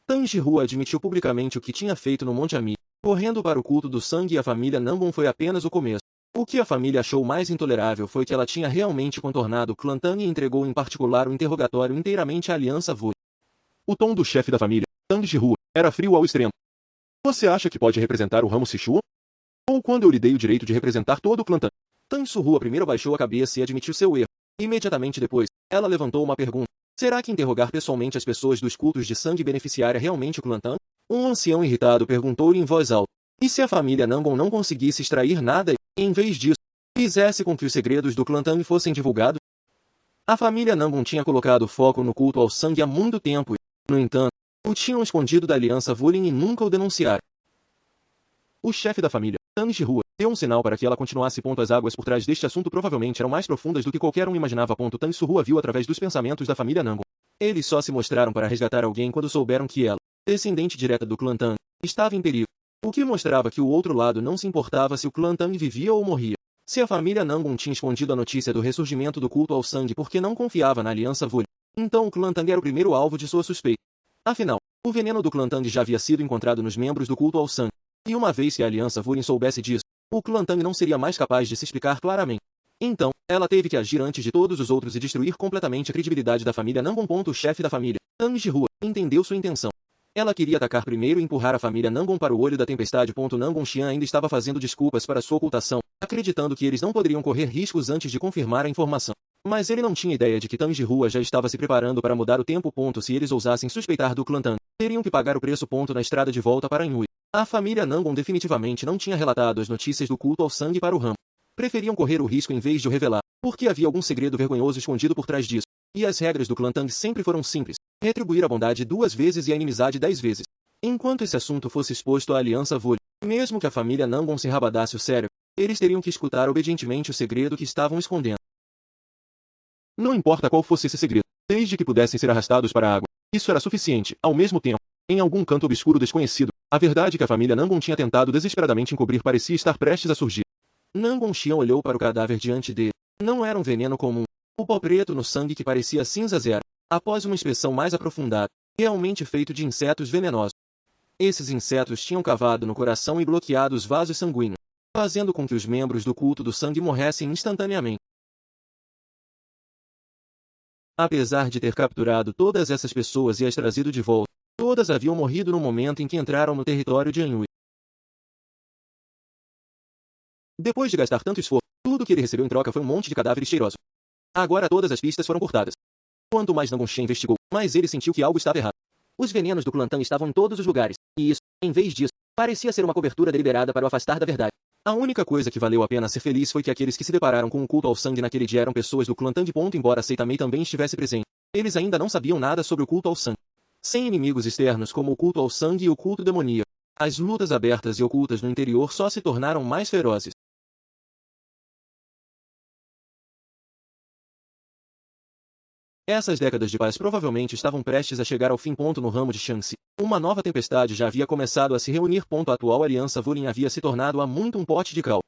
Tang Jirhua admitiu publicamente o que tinha feito no Monte Ami, correndo para o culto do sangue, e a família Nangon foi apenas o começo. O que a família achou mais intolerável foi que ela tinha realmente contornado o clã Tang e entregou em particular o interrogatório inteiramente à Aliança Wu. O tom do chefe da família, Tang Jirhua, era frio ao extremo. Você acha que pode representar o ramo Sichuan? Ou quando eu lhe dei o direito de representar todo o clã Tang? Tang Surrua primeiro baixou a cabeça e admitiu seu erro. Imediatamente depois, ela levantou uma pergunta. Será que interrogar pessoalmente as pessoas dos cultos de sangue beneficiaria realmente o clã Tang? Um ancião irritado perguntou-lhe em voz alta. E se a família Nangon não conseguisse extrair nada e, em vez disso, fizesse com que os segredos do clã Tang fossem divulgados? A família Nangon tinha colocado foco no culto ao sangue há muito tempo e, no entanto, o tinham escondido da Aliança Wulin e nunca o denunciaram. O chefe da família, Tang Jirhua, deu um sinal para que ela continuasse. As águas por trás deste assunto provavelmente eram mais profundas do que qualquer um imaginava. Tang Surrua viu através dos pensamentos da família Nangon. Eles só se mostraram para resgatar alguém quando souberam que ela, descendente direta do clã Tang, estava em perigo. O que mostrava que o outro lado não se importava se o clã Tang vivia ou morria. Se a família Nangon tinha escondido a notícia do ressurgimento do culto ao sangue porque não confiava na Aliança Wulin, então o clã Tang era o primeiro alvo de sua suspeita. Afinal, o veneno do clã Tang já havia sido encontrado nos membros do culto ao sangue. E uma vez que a Aliança Wulin soubesse disso, o clã Tang não seria mais capaz de se explicar claramente. Então, ela teve que agir antes de todos os outros e destruir completamente a credibilidade da família Nangon. O chefe da família, Tang Jirhua, entendeu sua intenção. Ela queria atacar primeiro e empurrar a família Nangon para o olho da tempestade. Nangon Xian ainda estava fazendo desculpas para sua ocultação, acreditando que eles não poderiam correr riscos antes de confirmar a informação. Mas ele não tinha ideia de que Tang Jirhua já estava se preparando para mudar o tempo. Se eles ousassem suspeitar do clã Tang, teriam que pagar o preço. Na estrada de volta para Anhui, a família Nangon definitivamente não tinha relatado as notícias do culto ao sangue para o ramo. Preferiam correr o risco em vez de o revelar, porque havia algum segredo vergonhoso escondido por trás disso. E as regras do clã Tang sempre foram simples: retribuir a bondade 2 vezes e a inimizade 10 vezes. Enquanto esse assunto fosse exposto à Aliança Wulin, mesmo que a família Nangon se rabadasse o cérebro, eles teriam que escutar obedientemente o segredo que estavam escondendo. Não importa qual fosse esse segredo, desde que pudessem ser arrastados para a água, isso era suficiente. Ao mesmo tempo, em algum canto obscuro desconhecido, a verdade que a família Nangon tinha tentado desesperadamente encobrir parecia estar prestes a surgir. Nangon Xian olhou para o cadáver diante dele. Não era um veneno comum. O pó preto no sangue que parecia cinza zero, após uma inspeção mais aprofundada, realmente feito de insetos venenosos. Esses insetos tinham cavado no coração e bloqueado os vasos sanguíneos, fazendo com que os membros do culto do sangue morressem instantaneamente. Apesar de ter capturado todas essas pessoas e as trazido de volta, todas haviam morrido no momento em que entraram no território de Anhui. Depois de gastar tanto esforço, tudo que ele recebeu em troca foi um monte de cadáveres cheirosos. Agora todas as pistas foram cortadas. Quanto mais Nangon Xian investigou, mais ele sentiu que algo estava errado. Os venenos do clã Tang estavam em todos os lugares, e isso, em vez disso, parecia ser uma cobertura deliberada para o afastar da verdade. A única coisa que valeu a pena ser feliz foi que aqueles que se depararam com o culto ao sangue naquele dia eram pessoas do clã Tang. Embora Seita Mei também estivesse presente, eles ainda não sabiam nada sobre o culto ao sangue. Sem inimigos externos como o culto ao sangue e o culto demoníaco, as lutas abertas e ocultas no interior só se tornaram mais ferozes. Essas décadas de paz provavelmente estavam prestes a chegar ao fim. No ramo de Shanxi, uma nova tempestade já havia começado a se reunir. A atual aliança Wulin havia se tornado há muito um pote de cal.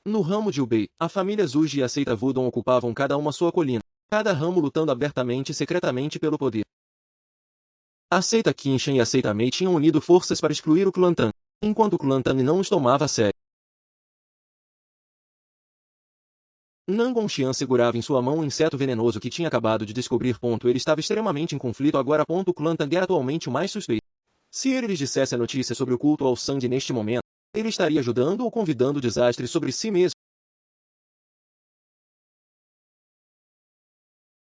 No ramo de Ubei, a família Zuji e a seita Wudong ocupavam cada uma sua colina, cada ramo lutando abertamente e secretamente pelo poder. A seita Qinshan e a seita Mei tinham unido forças para excluir o clã Tang, enquanto o clã Tang não os tomava a sério. Nangon Xian segurava em sua mão um inseto venenoso que tinha acabado de descobrir. Ele estava extremamente em conflito agora. O clã Tang era atualmente o mais suspeito. Se ele lhes dissesse a notícia sobre o culto ao sangue neste momento, ele estaria ajudando ou convidando o desastre sobre si mesmo.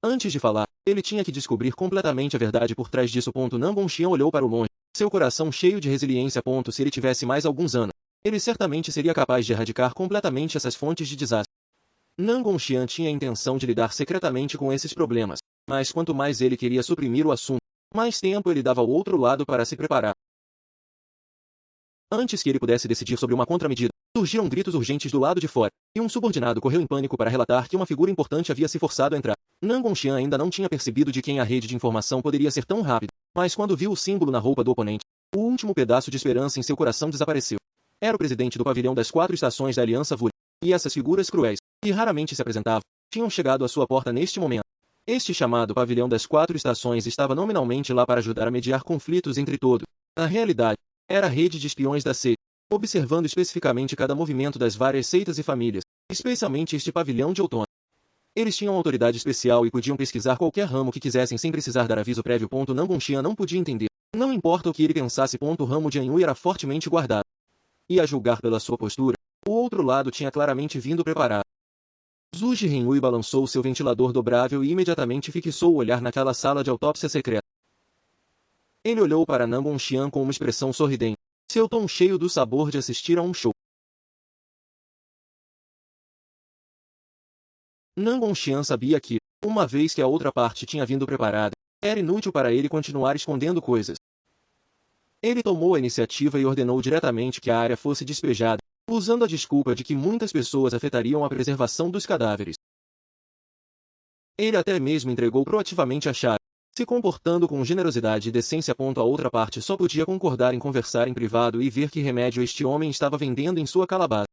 Antes de falar, ele tinha que descobrir completamente a verdade por trás disso. Nangon Xian olhou para o longe, seu coração cheio de resiliência. Se ele tivesse mais alguns anos, ele certamente seria capaz de erradicar completamente essas fontes de desastre. Nangon Xian tinha a intenção de lidar secretamente com esses problemas, mas quanto mais ele queria suprimir o assunto, mais tempo ele dava ao outro lado para se preparar. Antes que ele pudesse decidir sobre uma contramedida, surgiram gritos urgentes do lado de fora, e um subordinado correu em pânico para relatar que uma figura importante havia se forçado a entrar. Nangon Xian ainda não tinha percebido de quem a rede de informação poderia ser tão rápida, mas quando viu o símbolo na roupa do oponente, o último pedaço de esperança em seu coração desapareceu. Era o presidente do pavilhão das 4 estações da Aliança Wulin, e essas figuras cruéis, que raramente se apresentavam, tinham chegado à sua porta neste momento. Este chamado Pavilhão das Quatro Estações estava nominalmente lá para ajudar a mediar conflitos entre todos. Na realidade, era a rede de espiões da seita, observando especificamente cada movimento das várias seitas e famílias, especialmente este pavilhão de outono. Eles tinham autoridade especial e podiam pesquisar qualquer ramo que quisessem sem precisar dar aviso prévio. Nangon Xian não podia entender. Não importa o que ele pensasse. O ramo de Anhui era fortemente guardado. E a julgar pela sua postura, o outro lado tinha claramente vindo preparado. Zhu Renhui balançou seu ventilador dobrável e imediatamente fixou o olhar naquela sala de autópsia secreta. Ele olhou para Nangon Xian com uma expressão sorridente, seu tom cheio do sabor de assistir a um show. Nangon Xian sabia que, uma vez que a outra parte tinha vindo preparada, era inútil para ele continuar escondendo coisas. Ele tomou a iniciativa e ordenou diretamente que a área fosse despejada, usando a desculpa de que muitas pessoas afetariam a preservação dos cadáveres. Ele até mesmo entregou proativamente a chave, se comportando com generosidade e decência. A outra parte só podia concordar em conversar em privado e ver que remédio este homem estava vendendo em sua calabaça.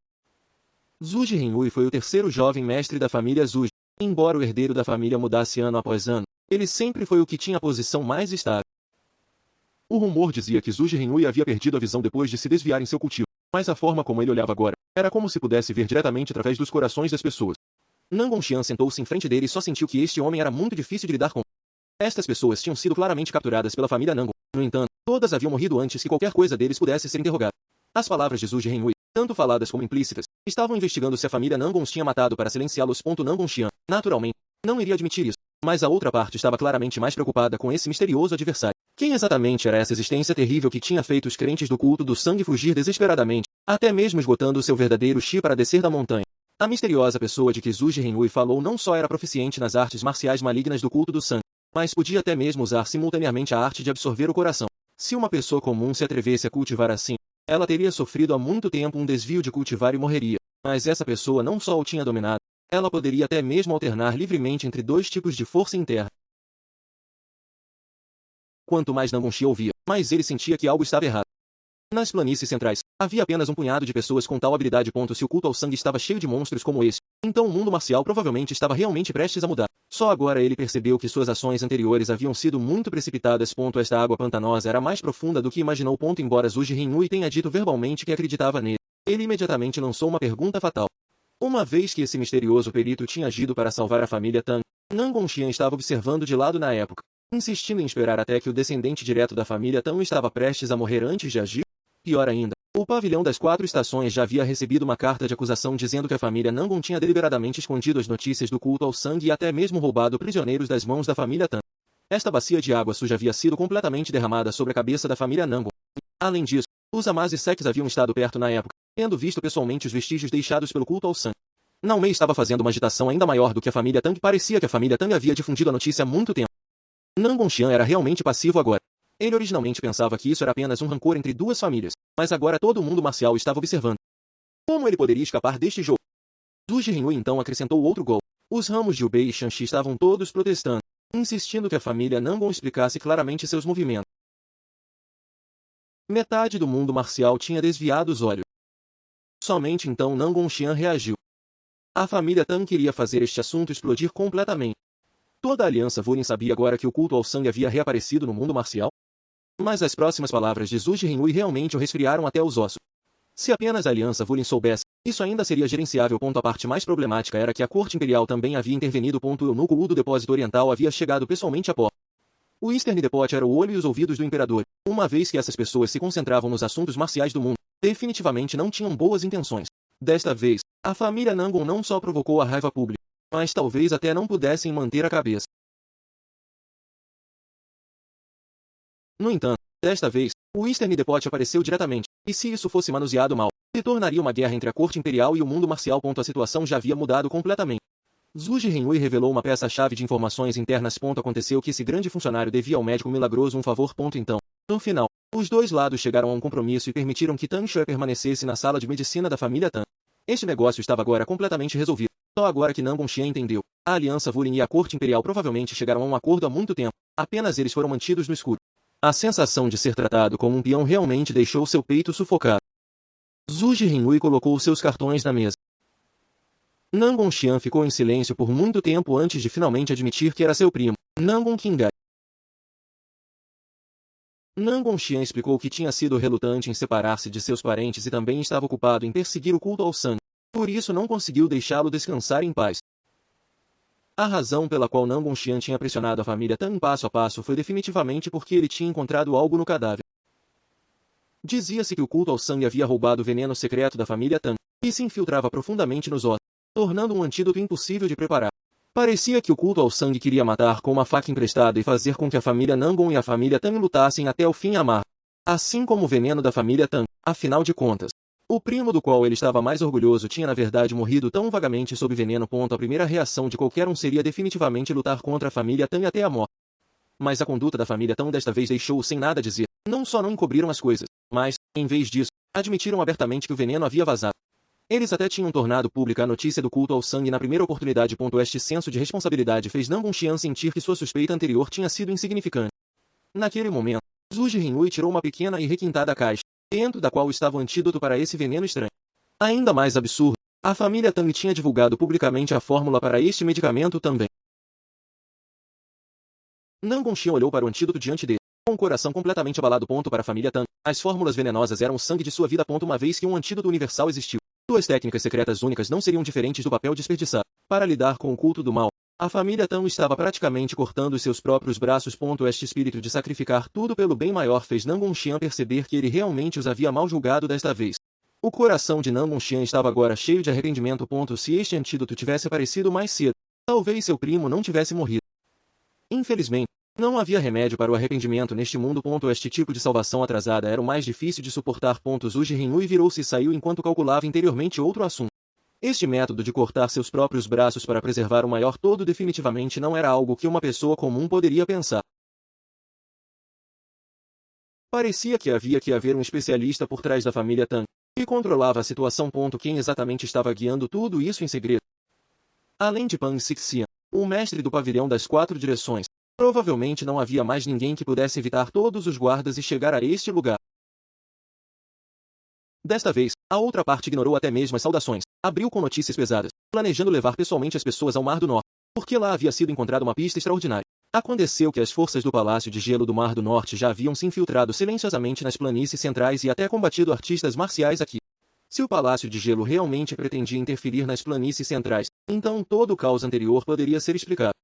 Zhu Renhui foi o terceiro jovem mestre da família Zhu. Embora o herdeiro da família mudasse ano após ano, ele sempre foi o que tinha a posição mais estável. O rumor dizia que Zhu Renhui havia perdido a visão depois de se desviar em seu cultivo, mas a forma como ele olhava agora, era como se pudesse ver diretamente através dos corações das pessoas. Nangon Xian sentou-se em frente dele e só sentiu que este homem era muito difícil de lidar com. Estas pessoas tinham sido claramente capturadas pela família Nangon. No entanto, todas haviam morrido antes que qualquer coisa deles pudesse ser interrogada. As palavras de Zhu Renhui, tanto faladas como implícitas, estavam investigando se a família Nangon os tinha matado para silenciá-los. Nangon Xian, naturalmente, não iria admitir isso, mas a outra parte estava claramente mais preocupada com esse misterioso adversário. Quem exatamente era essa existência terrível que tinha feito os crentes do culto do sangue fugir desesperadamente, até mesmo esgotando seu verdadeiro chi para descer da montanha? A misteriosa pessoa de que Zhu Renhui falou não só era proficiente nas artes marciais malignas do culto do sangue, mas podia até mesmo usar simultaneamente a arte de absorver o coração. Se uma pessoa comum se atrevesse a cultivar assim, ela teria sofrido há muito tempo um desvio de cultivar e morreria. Mas essa pessoa não só o tinha dominado, ela poderia até mesmo alternar livremente entre dois tipos de força interna. Quanto mais Nangon Xian ouvia, mais ele sentia que algo estava errado. Nas planícies centrais, havia apenas um punhado de pessoas com tal habilidade. Se o culto ao sangue estava cheio de monstros como esse, então o mundo marcial provavelmente estava realmente prestes a mudar. Só agora ele percebeu que suas ações anteriores haviam sido muito precipitadas. Esta água pantanosa era mais profunda do que imaginou. Embora Zhu Renhui tenha dito verbalmente que acreditava nele, ele imediatamente lançou uma pergunta fatal. Uma vez que esse misterioso perito tinha agido para salvar a família Tang, Nangon Xian estava observando de lado na época, insistindo em esperar até que o descendente direto da família Tang estava prestes a morrer antes de agir. Pior ainda, o pavilhão das Quatro Estações já havia recebido uma carta de acusação dizendo que a família Nangon tinha deliberadamente escondido as notícias do culto ao sangue e até mesmo roubado prisioneiros das mãos da família Tang. Esta bacia de água suja havia sido completamente derramada sobre a cabeça da família Nangon. Além disso, os Amas e Seks haviam estado perto na época, tendo visto pessoalmente os vestígios deixados pelo culto ao sangue. Naomei estava fazendo uma agitação ainda maior do que a família Tang. Parecia que a família Tang havia difundido a notícia há muito tempo. Nangon Xian era realmente passivo agora. Ele originalmente pensava que isso era apenas um rancor entre duas famílias, mas agora todo o mundo marcial estava observando. Como ele poderia escapar deste jogo? Zhu Renhui então acrescentou outro gol. Os ramos de Ubei e Shanxi estavam todos protestando, insistindo que a família Nangon explicasse claramente seus movimentos. Metade do mundo marcial tinha desviado os olhos. Somente então Nangon Xian reagiu. A família Tang queria fazer este assunto explodir completamente. Toda a aliança Wurin sabia agora que o culto ao sangue havia reaparecido no mundo marcial? Mas as próximas palavras de Zhu Renhui realmente o resfriaram até os ossos. Se apenas a aliança Wurin soubesse, isso ainda seria gerenciável. A parte mais problemática era que a corte imperial também havia intervenido. O eunuco do depósito oriental havia chegado pessoalmente à porta. O Eastern Depot era o olho e os ouvidos do imperador. Uma vez que essas pessoas se concentravam nos assuntos marciais do mundo, definitivamente não tinham boas intenções. Desta vez, a família Nangon não só provocou a raiva pública, mas talvez até não pudessem manter a cabeça. No entanto, desta vez, o Eastern Depot apareceu diretamente, e se isso fosse manuseado mal, se tornaria uma guerra entre a corte imperial e o mundo marcial. A situação já havia mudado completamente. Zhu Renhui revelou uma peça-chave de informações internas. Aconteceu que esse grande funcionário devia ao médico milagroso um favor. Então, no final, os dois lados chegaram a um compromisso e permitiram que Tang Shui permanecesse na sala de medicina da família Tang. Este negócio estava agora completamente resolvido. Só agora que Nangon Xian entendeu, a aliança Wurin e a corte imperial provavelmente chegaram a um acordo há muito tempo, apenas eles foram mantidos no escuro. A sensação de ser tratado como um peão realmente deixou seu peito sufocado. Zhu Renhui colocou seus cartões na mesa. Nangon Xian ficou em silêncio por muito tempo antes de finalmente admitir que era seu primo, Nangon Qingai. Nangon Xian explicou que tinha sido relutante em separar-se de seus parentes e também estava ocupado em perseguir o culto ao sangue. Por isso não conseguiu deixá-lo descansar em paz. A razão pela qual Nangon Xian tinha pressionado a família Tang passo a passo foi definitivamente porque ele tinha encontrado algo no cadáver. Dizia-se que o culto ao sangue havia roubado o veneno secreto da família Tang e se infiltrava profundamente nos ossos, tornando um antídoto impossível de preparar. Parecia que o culto ao sangue queria matar com uma faca emprestada e fazer com que a família Nangon e a família Tang lutassem até o fim amar. Assim como o veneno da família Tang, afinal de contas. O primo do qual ele estava mais orgulhoso tinha na verdade morrido tão vagamente sob veneno. A primeira reação de qualquer um seria definitivamente lutar contra a família Tang até a morte. Mas a conduta da família Tang desta vez deixou-o sem nada a dizer. Não só não encobriram as coisas, mas, em vez disso, admitiram abertamente que o veneno havia vazado. Eles até tinham tornado pública a notícia do culto ao sangue na primeira oportunidade. Este senso de responsabilidade fez Nangon Xian sentir que sua suspeita anterior tinha sido insignificante. Naquele momento, Zhu Jianhui tirou uma pequena e requintada caixa, dentro da qual estava o antídoto para esse veneno estranho. Ainda mais absurdo, a família Tang tinha divulgado publicamente a fórmula para este medicamento também. Nangon Xian olhou para o antídoto diante dele, com o coração completamente abalado. Para a família Tang, as fórmulas venenosas eram o sangue de sua vida. Uma vez que um antídoto universal existiu, suas técnicas secretas únicas não seriam diferentes do papel desperdiçado. Para lidar com o culto do mal, a família Tang estava praticamente cortando os seus próprios braços. Este espírito de sacrificar tudo pelo bem maior fez Nangon Xian perceber que ele realmente os havia mal julgado desta vez. O coração de Nangon Xian estava agora cheio de arrependimento. Se este antídoto tivesse aparecido mais cedo, talvez seu primo não tivesse morrido. Infelizmente, não havia remédio para o arrependimento neste mundo. Este tipo de salvação atrasada era o mais difícil de suportar. Zhu Jianhui virou-se e saiu enquanto calculava interiormente outro assunto. Este método de cortar seus próprios braços para preservar o maior todo definitivamente não era algo que uma pessoa comum poderia pensar. Parecia que havia que haver um especialista por trás da família Tang, que controlava a situação. Quem exatamente estava guiando tudo isso em segredo? Além de Pang Sixian, o mestre do pavilhão das 4 direções, provavelmente não havia mais ninguém que pudesse evitar todos os guardas e chegar a este lugar. Desta vez, a outra parte ignorou até mesmo as saudações, abriu com notícias pesadas, planejando levar pessoalmente as pessoas ao Mar do Norte, porque lá havia sido encontrada uma pista extraordinária. Aconteceu que as forças do Palácio de Gelo do Mar do Norte já haviam se infiltrado silenciosamente nas planícies centrais e até combatido artistas marciais aqui. Se o Palácio de Gelo realmente pretendia interferir nas planícies centrais, então todo o caos anterior poderia ser explicado.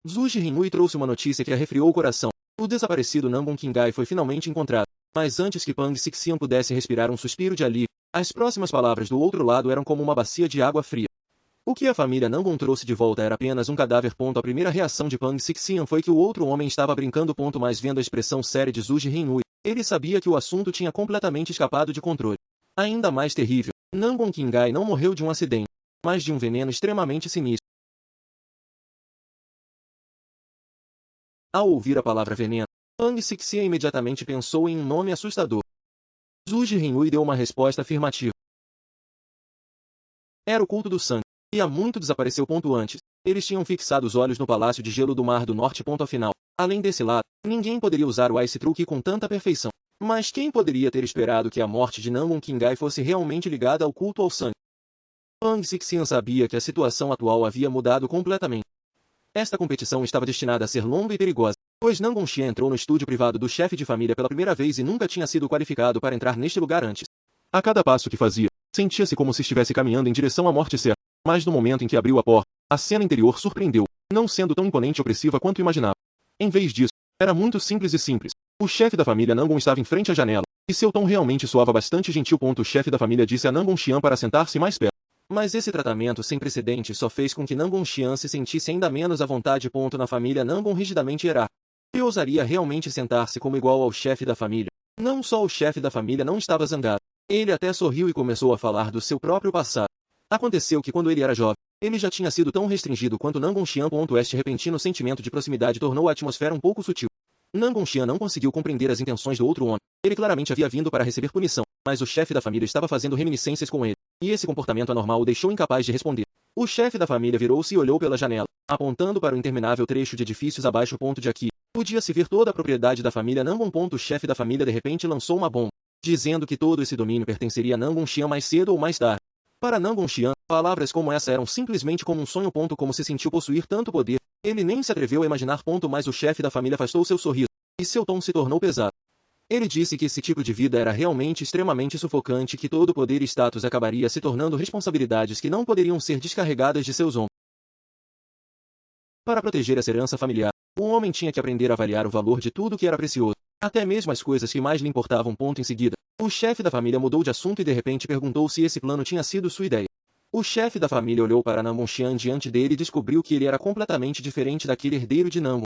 Zhu Jianhui trouxe uma notícia que arrefriou o coração. O desaparecido Nangon Qingai foi finalmente encontrado. Mas antes que Pang Sixian pudesse respirar um suspiro de alívio, as próximas palavras do outro lado eram como uma bacia de água fria. O que a família Nangon trouxe de volta era apenas um cadáver. A primeira reação de Pang Sixian foi que o outro homem estava brincando. Mas vendo a expressão séria de Zhu Jianhui, ele sabia que o assunto tinha completamente escapado de controle. Ainda mais terrível, Nangon Qingai não morreu de um acidente, mas de um veneno extremamente sinistro. Ao ouvir a palavra veneno, Pang Sixian imediatamente pensou em um nome assustador. Zhu Jianhui deu uma resposta afirmativa. Era o culto do sangue, e há muito desapareceu. Antes, eles tinham fixado os olhos no Palácio de Gelo do Mar do Norte. Afinal, além desse lado, ninguém poderia usar o Ice Truque com tanta perfeição. Mas quem poderia ter esperado que a morte de Nangon Qingai fosse realmente ligada ao culto ao sangue? Pang Sixian sabia que a situação atual havia mudado completamente. Esta competição estava destinada a ser longa e perigosa, pois Nangon Xian entrou no estúdio privado do chefe de família pela primeira vez e nunca tinha sido qualificado para entrar neste lugar antes. A cada passo que fazia, sentia-se como se estivesse caminhando em direção à morte certa. Mas no momento em que abriu a porta, a cena interior surpreendeu, não sendo tão imponente e opressiva quanto imaginava. Em vez disso, era muito simples e simples. O chefe da família Nangon estava em frente à janela, e seu tom realmente soava bastante gentil. O chefe da família disse a Nangon Xian para sentar-se mais perto. Mas esse tratamento sem precedentes só fez com que Nangon Xian se sentisse ainda menos à vontade. Na família Nangon rigidamente hierárquica. E ousaria realmente sentar-se como igual ao chefe da família. Não só o chefe da família não estava zangado. Ele até sorriu e começou a falar do seu próprio passado. Aconteceu que quando ele era jovem, ele já tinha sido tão restringido quanto Nangon Xian. Este repentino sentimento de proximidade tornou a atmosfera um pouco sutil. Nangon Xian não conseguiu compreender as intenções do outro homem. Ele claramente havia vindo para receber punição, mas o chefe da família estava fazendo reminiscências com ele, e esse comportamento anormal o deixou incapaz de responder. O chefe da família virou-se e olhou pela janela, apontando para o interminável trecho de edifícios abaixo. De aqui, podia-se ver toda a propriedade da família Nangon. O chefe da família de repente lançou uma bomba. dizendo que todo esse domínio pertenceria a Nangunxian mais cedo ou mais tarde. Para Nangunxian, palavras como essa eram simplesmente como um sonho. Como se sentiu possuir tanto poder, ele nem se atreveu a imaginar. Mas o chefe da família afastou seu sorriso, e seu tom se tornou pesado. Ele disse que esse tipo de vida era realmente extremamente sufocante e que todo poder e status acabaria se tornando responsabilidades que não poderiam ser descarregadas de seus ombros. Para proteger essa herança familiar, o homem tinha que aprender a avaliar o valor de tudo que era precioso, até mesmo as coisas que mais lhe importavam. Em seguida, o chefe da família mudou de assunto e de repente perguntou se esse plano tinha sido sua ideia. O chefe da família olhou para Nangunxian diante dele e descobriu que ele era completamente diferente daquele herdeiro de Nangun.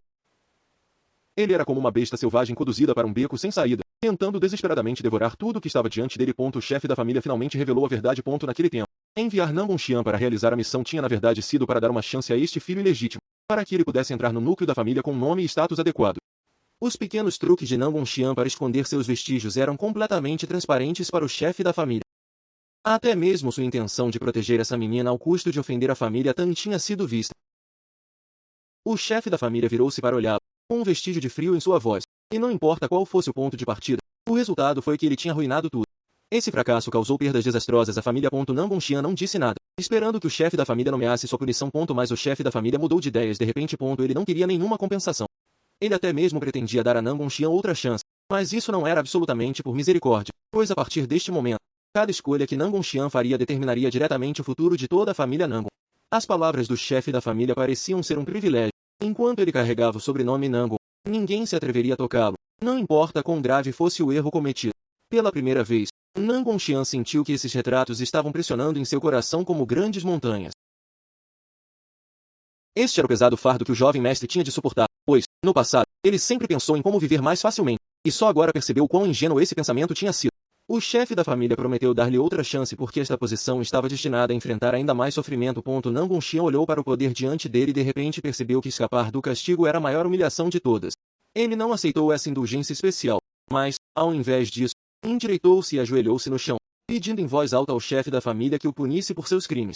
Ele era como uma besta selvagem conduzida para um beco sem saída, tentando desesperadamente devorar tudo que estava diante dele. O chefe da família finalmente revelou a verdade. Naquele tempo, enviar Nangunxian para realizar a missão tinha na verdade sido para dar uma chance a este filho ilegítimo, para que ele pudesse entrar no núcleo da família com nome e status adequado. Os pequenos truques de Nangunxian para esconder seus vestígios eram completamente transparentes para o chefe da família. Até mesmo sua intenção de proteger essa menina ao custo de ofender a família Tang tinha sido vista. O chefe da família virou-se para olhá-lo, com um vestígio de frio em sua voz, e não importa qual fosse o ponto de partida, o resultado foi que ele tinha arruinado tudo. Esse fracasso causou perdas desastrosas à família. Nangunxian não disse nada, esperando que o chefe da família nomeasse sua punição. Mas o chefe da família mudou de ideias de repente. Ele não queria nenhuma compensação. Ele até mesmo pretendia dar a Nangunxian outra chance, mas isso não era absolutamente por misericórdia, pois a partir deste momento, cada escolha que Nangunxian faria determinaria diretamente o futuro de toda a família Nangun. As palavras do chefe da família pareciam ser um privilégio. Enquanto ele carregava o sobrenome Nangun, ninguém se atreveria a tocá-lo, não importa quão grave fosse o erro cometido. Pela primeira vez, Nangunxian sentiu que esses retratos estavam pressionando em seu coração como grandes montanhas. Este era o pesado fardo que o jovem mestre tinha de suportar, pois, no passado, ele sempre pensou em como viver mais facilmente, e só agora percebeu quão ingênuo esse pensamento tinha sido. O chefe da família prometeu dar-lhe outra chance porque esta posição estava destinada a enfrentar ainda mais sofrimento. Nangunxian olhou para o poder diante dele e de repente percebeu que escapar do castigo era a maior humilhação de todas. Ele não aceitou essa indulgência especial, mas, ao invés disso, endireitou-se e ajoelhou-se no chão, pedindo em voz alta ao chefe da família que o punisse por seus crimes.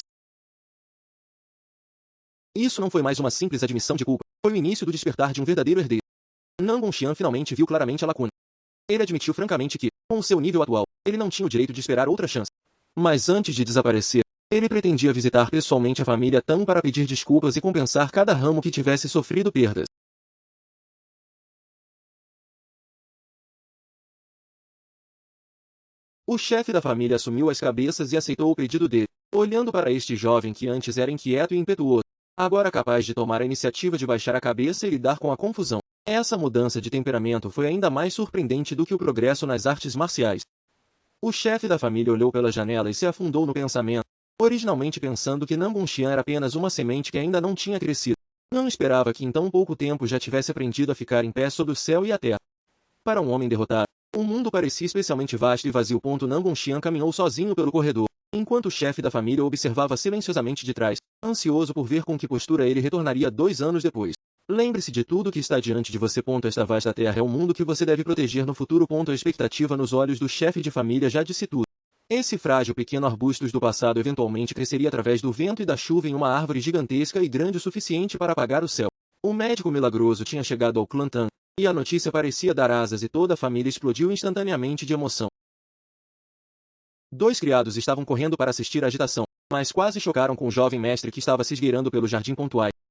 Isso não foi mais uma simples admissão de culpa, foi o início do despertar de um verdadeiro herdeiro. Nangunxian finalmente viu claramente a lacuna. Ele admitiu francamente que, com o seu nível atual, ele não tinha o direito de esperar outra chance. Mas antes de desaparecer, ele pretendia visitar pessoalmente a família Tang para pedir desculpas e compensar cada ramo que tivesse sofrido perdas. O chefe da família assumiu as cabeças e aceitou o pedido dele, olhando para este jovem que antes era inquieto e impetuoso, agora capaz de tomar a iniciativa de baixar a cabeça e lidar com a confusão. Essa mudança de temperamento foi ainda mais surpreendente do que o progresso nas artes marciais. O chefe da família olhou pela janela e se afundou no pensamento, originalmente pensando que Nangunxian era apenas uma semente que ainda não tinha crescido. Não esperava que em tão pouco tempo já tivesse aprendido a ficar em pé sob o céu e a terra. Para um homem derrotado, o mundo parecia especialmente vasto e vazio. Nangunxian caminhou sozinho pelo corredor, enquanto o chefe da família o observava silenciosamente de trás, ansioso por ver com que postura ele retornaria 2 anos depois. Lembre-se de tudo que está diante de você. Esta vasta terra é o mundo que você deve proteger no futuro. A expectativa nos olhos do chefe de família já disse tudo. Esse frágil pequeno arbustos do passado eventualmente cresceria através do vento e da chuva em uma árvore gigantesca e grande o suficiente para apagar o céu. O médico milagroso tinha chegado ao clã Tang, e a notícia parecia dar asas e toda a família explodiu instantaneamente de emoção. 2 criados estavam correndo para assistir à agitação, mas quase chocaram com o jovem mestre que estava se esgueirando pelo jardim.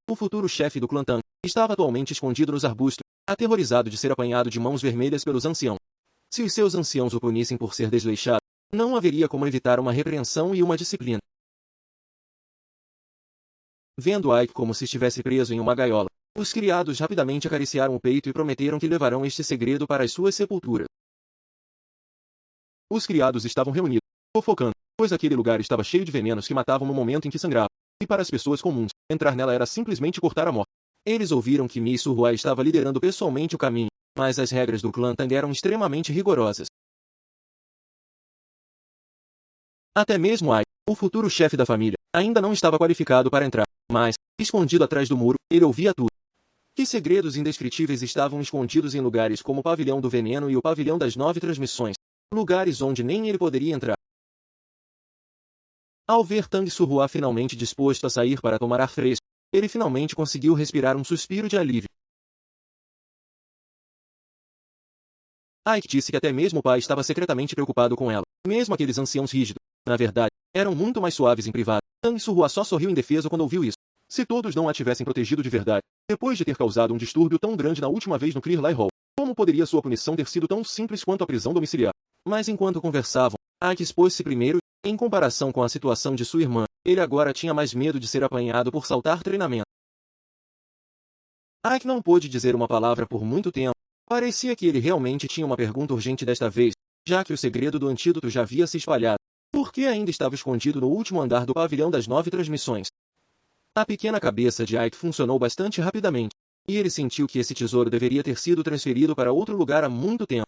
O futuro chefe do clã Tang estava atualmente escondido nos arbustos, aterrorizado de ser apanhado de mãos vermelhas pelos anciãos. Se os seus anciãos o punissem por ser desleixado, não haveria como evitar uma repreensão e uma disciplina. Vendo Ike como se estivesse preso em uma gaiola, os criados rapidamente acariciaram o peito e prometeram que levarão este segredo para as suas sepulturas. Os criados estavam reunidos, fofocando, pois aquele lugar estava cheio de venenos que matavam no momento em que sangrava, e para as pessoas comuns, entrar nela era simplesmente cortar a morte. Eles ouviram que Miss Surhuai estava liderando pessoalmente o caminho, mas as regras do clã Tang eram extremamente rigorosas. Até mesmo Ai, o futuro chefe da família, ainda não estava qualificado para entrar, mas, escondido atrás do muro, ele ouvia tudo. Que segredos indescritíveis estavam escondidos em lugares como o Pavilhão do Veneno e o Pavilhão das 9 Transmissões, lugares onde nem ele poderia entrar. Ao ver Tang Surhua finalmente disposto a sair para tomar ar fresco, ele finalmente conseguiu respirar um suspiro de alívio. Ike disse que até mesmo o pai estava secretamente preocupado com ela. Mesmo aqueles anciãos rígidos, na verdade, eram muito mais suaves em privado. Tang Surhua só sorriu indefeso quando ouviu isso. Se todos não a tivessem protegido de verdade, depois de ter causado um distúrbio tão grande na última vez no Clearley Hall, como poderia sua punição ter sido tão simples quanto a prisão domiciliar? Mas enquanto conversavam, Ike expôs-se primeiro. Em comparação com a situação de sua irmã, ele agora tinha mais medo de ser apanhado por saltar treinamento. Ike não pôde dizer uma palavra por muito tempo. Parecia que ele realmente tinha uma pergunta urgente desta vez, já que o segredo do antídoto já havia se espalhado. Por que ainda estava escondido no último andar do pavilhão das 9 transmissões? A pequena cabeça de Ike funcionou bastante rapidamente, e ele sentiu que esse tesouro deveria ter sido transferido para outro lugar há muito tempo.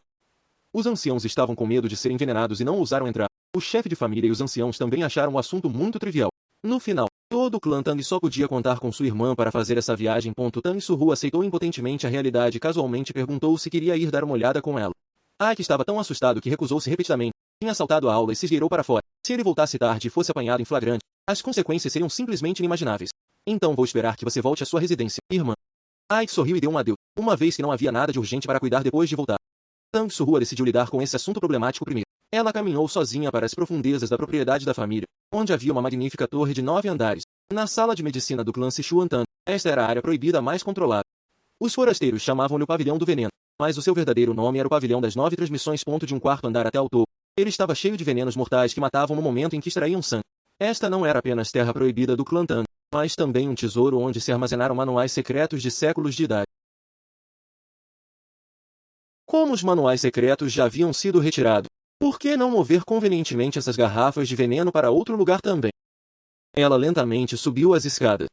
Os anciãos estavam com medo de serem envenenados e não ousaram entrar. O chefe de família e os anciãos também acharam o assunto muito trivial. No final, todo o clã Tang só podia contar com sua irmã para fazer essa viagem. Tang Surhua aceitou impotentemente a realidade e casualmente perguntou se queria ir dar uma olhada com ela. Ike estava tão assustado que recusou-se repetidamente. Tinha saltado a aula e se esgueirou para fora. Se ele voltasse tarde e fosse apanhado em flagrante, as consequências seriam simplesmente inimagináveis. Então vou esperar que você volte à sua residência, irmã. Ike sorriu e deu um adeus, uma vez que não havia nada de urgente para cuidar depois de voltar. Tang Surhua decidiu lidar com esse assunto problemático primeiro. Ela caminhou sozinha para as profundezas da propriedade da família, onde havia uma magnífica torre de 9 andares. Na sala de medicina do clã Sichuan-Tan, esta era a área proibida mais controlada. Os forasteiros chamavam-lhe o Pavilhão do Veneno, mas o seu verdadeiro nome era o Pavilhão das 9 Transmissões. De um quarto andar até ao topo, ele estava cheio de venenos mortais que matavam no momento em que extraíam sangue. Esta não era apenas terra proibida do clã Tan, mas também um tesouro onde se armazenaram manuais secretos de séculos de idade. Como os manuais secretos já haviam sido retirados, por que não mover convenientemente essas garrafas de veneno para outro lugar também? Ela lentamente subiu as escadas.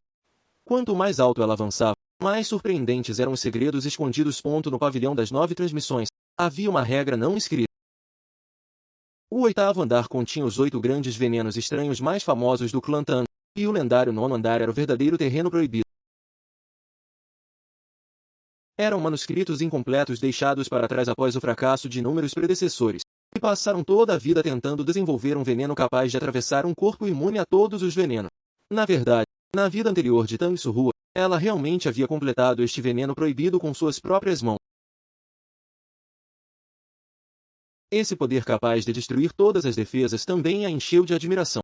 Quanto mais alto ela avançava, mais surpreendentes eram os segredos escondidos. No pavilhão das 9 transmissões, havia uma regra não escrita. O 8º andar continha os 8 grandes venenos estranhos mais famosos do clã Tan, e o lendário 9º andar era o verdadeiro terreno proibido. Eram manuscritos incompletos deixados para trás após o fracasso de inúmeros predecessores, e passaram toda a vida tentando desenvolver um veneno capaz de atravessar um corpo imune a todos os venenos. Na verdade, na vida anterior de Tang Surhua, ela realmente havia completado este veneno proibido com suas próprias mãos. Esse poder capaz de destruir todas as defesas também a encheu de admiração.